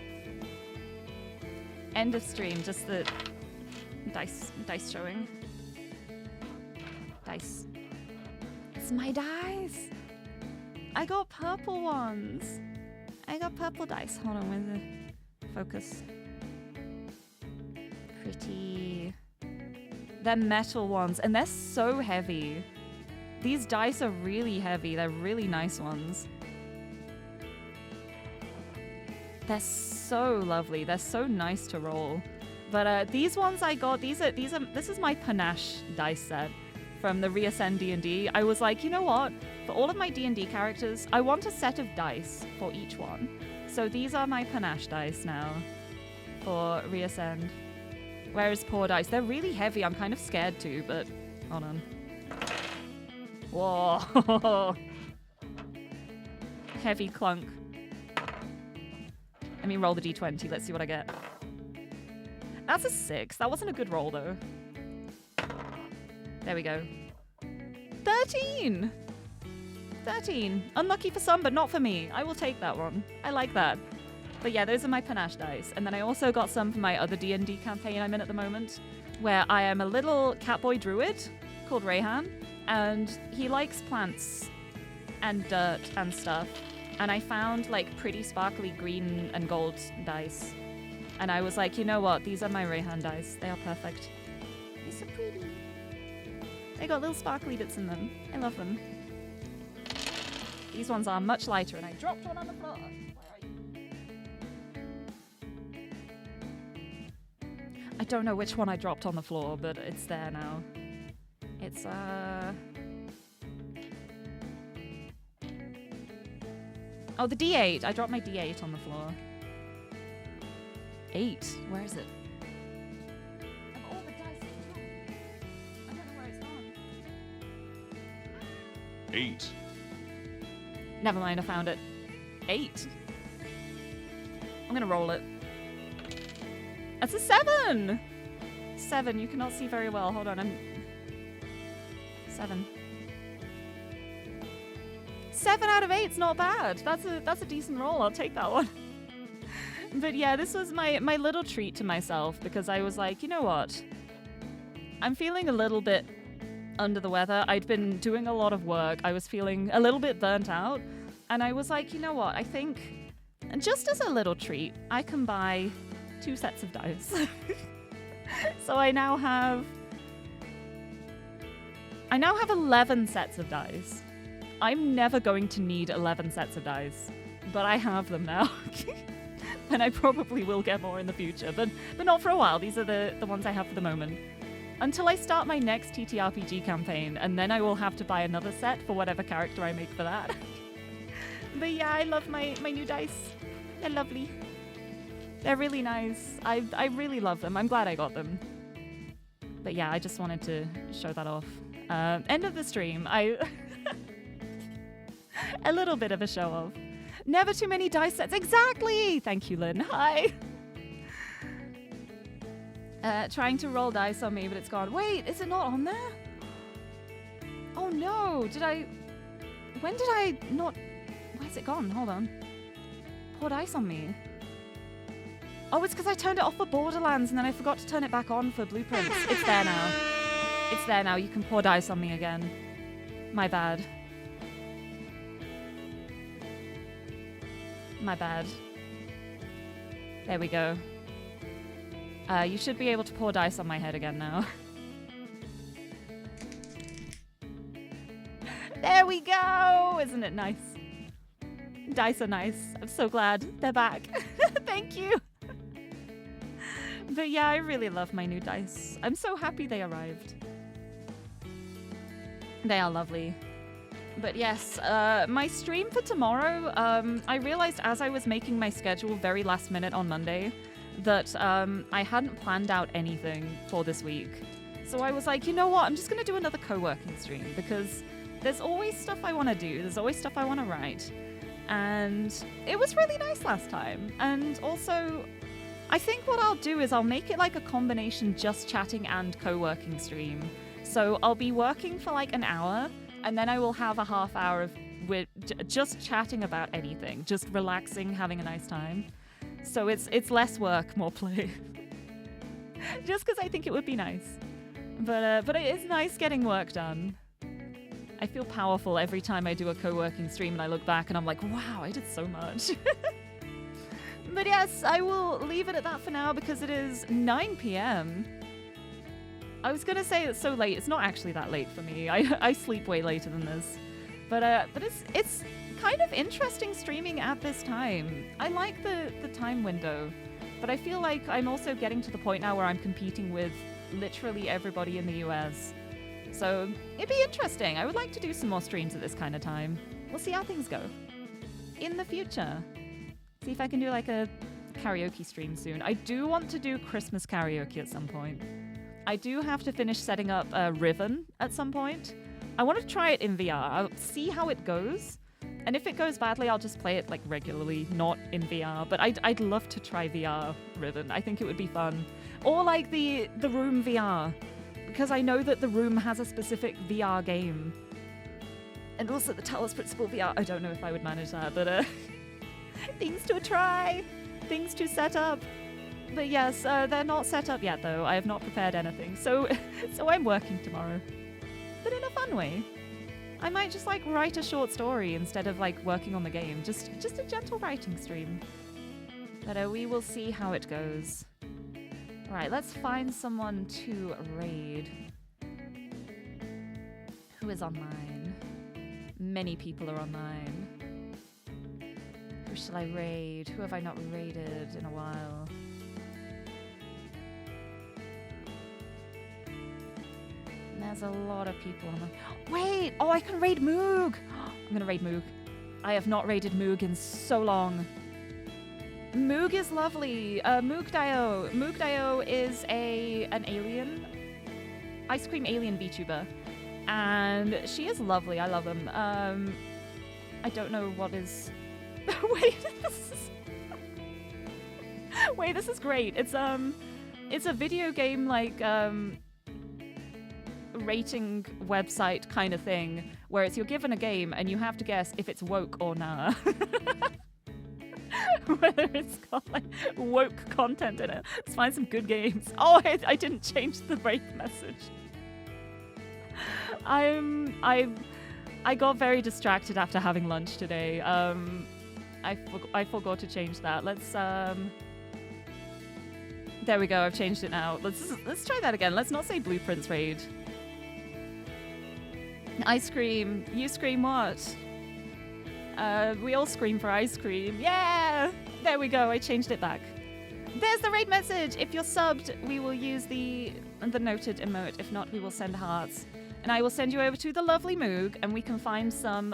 End of stream. Just the dice showing. Dice. It's my dice. I got purple ones. I got purple dice. Hold on, where's the focus? Pretty. They're metal ones, and they're so heavy. These dice are really heavy. They're really nice ones. They're so lovely. They're so nice to roll. But these ones I got, this is my panache dice set from the Reascend D&D. I was like, you know what? For all of my D&D characters, I want a set of dice for each one. So these are my panache dice now for Reascend. Whereas poor dice, they're really heavy. I'm kind of scared too, but hold on. Whoa. Heavy clunk. Let me roll the d20. Let's see what I get. That's a 6. That wasn't a good roll, though. There we go. 13! 13. Unlucky for some, but not for me. I will take that one. I like that. But yeah, those are my panache dice. And then I also got some for my other D&D campaign I'm in at the moment, where I am a little catboy druid called Rayhan, and he likes plants and dirt and stuff. And I found like pretty sparkly green and gold dice. And I was like, you know what? These are my Rayhan dice. They are perfect. They're so pretty. They got little sparkly bits in them. I love them. These ones are much lighter, and I dropped one on the floor. I don't know which one I dropped on the floor, but it's there now. It's, Oh, the D8. I dropped my D8 on the floor. 8. Where is it? Of all the dice, I don't know where it's gone. 8. Never mind, I found it. 8. I'm gonna roll it. That's a 7! 7. You cannot see very well. Hold on. 7. 7 out of 8's not bad. That's a decent roll. I'll take that one. But yeah, this was my little treat to myself, because I was like, you know what? I'm feeling a little bit under the weather. I'd been doing a lot of work. I was feeling a little bit burnt out. And I was like, you know what? I think, just as a little treat, I can buy 2 sets of dice. So I now have 11 sets of dice. I'm never going to need 11 sets of dice, but I have them now. And I probably will get more in the future, but not for a while. These are the ones I have for the moment. Until I start my next TTRPG campaign, and then I will have to buy another set for whatever character I make for that. But yeah, I love my new dice. They're lovely. They're really nice. I really love them. I'm glad I got them. But yeah, I just wanted to show that off. End of the stream. A little bit of a show off. Never too many dice sets. Exactly! Thank you, Lynn. Hi. Trying to roll dice on me, but it's gone. Wait, is it not on there? Oh no, when did I not... Where's it gone? Hold on. Pour dice on me. Oh, it's because I turned it off for Borderlands and then I forgot to turn it back on for Blueprints. It's there now. It's there now. You can pour dice on me again. My bad. My bad. There we go. You should be able to pour dice on my head again now. There we go! Isn't it nice? Dice are nice. I'm so glad they're back. Thank you! But yeah, I really love my new dice. I'm so happy they arrived. They are lovely. But yes, my stream for tomorrow, I realized as I was making my schedule very last minute on Monday that I hadn't planned out anything for this week. So I was like, you know what, I'm just going to do another co-working stream because there's always stuff I want to do. There's always stuff I want to write. And it was really nice last time. And also, I think what I'll do is I'll make it like a combination just chatting and co-working stream. So I'll be working for like an hour, and then I will have a half hour of just chatting about anything, just relaxing, having a nice time. So it's less work, more play. Just because I think it would be nice. But it is nice getting work done. I feel powerful every time I do a co-working stream and I look back and I'm like, wow, I did so much. But yes, I will leave it at that for now because it is 9 p.m. I was going to say it's so late. It's not actually that late for me. I sleep way later than this. But it's kind of interesting streaming at this time. I like the time window. But I feel like I'm also getting to the point now where I'm competing with literally everybody in the US. So it'd be interesting. I would like to do some more streams at this kind of time. We'll see how things go in the future. See if I can do like a karaoke stream soon. I do want to do Christmas karaoke at some point. I do have to finish setting up Riven at some point. I want to try it in VR. I'll see how it goes. And if it goes badly, I'll just play it like regularly, not in VR. But I'd love to try VR Riven. I think it would be fun. Or like the Room VR, because I know that the Room has a specific VR game. And also the Talos Principle VR. I don't know if I would manage that, but things to try, things to set up. But yes, they're not set up yet though. I have not prepared anything. So I'm working tomorrow. But in a fun way. I might just like write a short story instead of like working on the game. Just a gentle writing stream. But we will see how it goes. Alright, let's find someone to raid. Who is online? Many people are online. Who shall I raid? Who have I not raided in a while? There's a lot of people online. Wait! Oh, I can raid Moog! I'm gonna raid Moog. I have not raided Moog in so long. Moog is lovely. Moog Dio. Moog Dio is an alien, ice cream alien VTuber. And she is lovely. I love them. I don't know what is... Wait, this is great. It's a video game like rating website kind of thing where it's you're given a game and you have to guess if it's woke or nah. Whether it's got like woke content in it. Let's find some good games. Oh, I didn't change the break message. I got very distracted after having lunch today. I forgot to change that. Let's there we go. I've changed it now. Let's try that again. Let's not say Blueprints Raid. Ice cream. You scream what? We all scream for ice cream. Yeah! There we go. I changed it back. There's the raid message. If you're subbed, we will use the noted emote. If not, we will send hearts. And I will send you over to the lovely Moog, and we can find some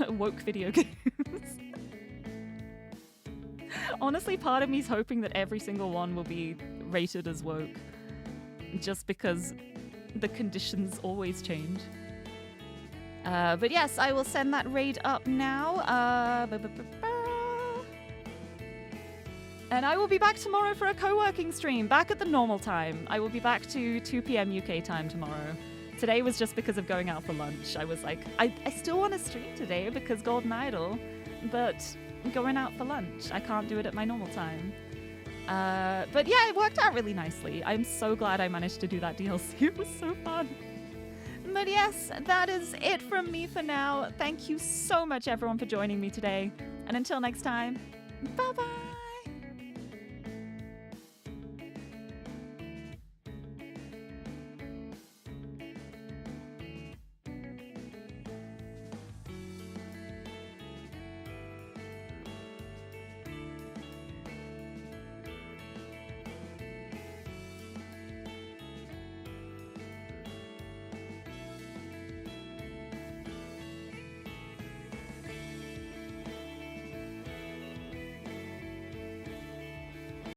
woke video games. Honestly, part of me is hoping that every single one will be rated as woke. Just because the conditions always change. But yes, I will send that raid up now. And I will be back tomorrow for a co-working stream, back at the normal time. I will be back to 2 p.m. UK time tomorrow. Today was just because of going out for lunch. I was like, I still want to stream today because Golden Idol, but going out for lunch. I can't do it at my normal time. But yeah, it worked out really nicely. I'm so glad I managed to do that DLC. It was so fun. But yes, that is it from me for now. Thank you so much, everyone, for joining me today. And until next time, bye-bye.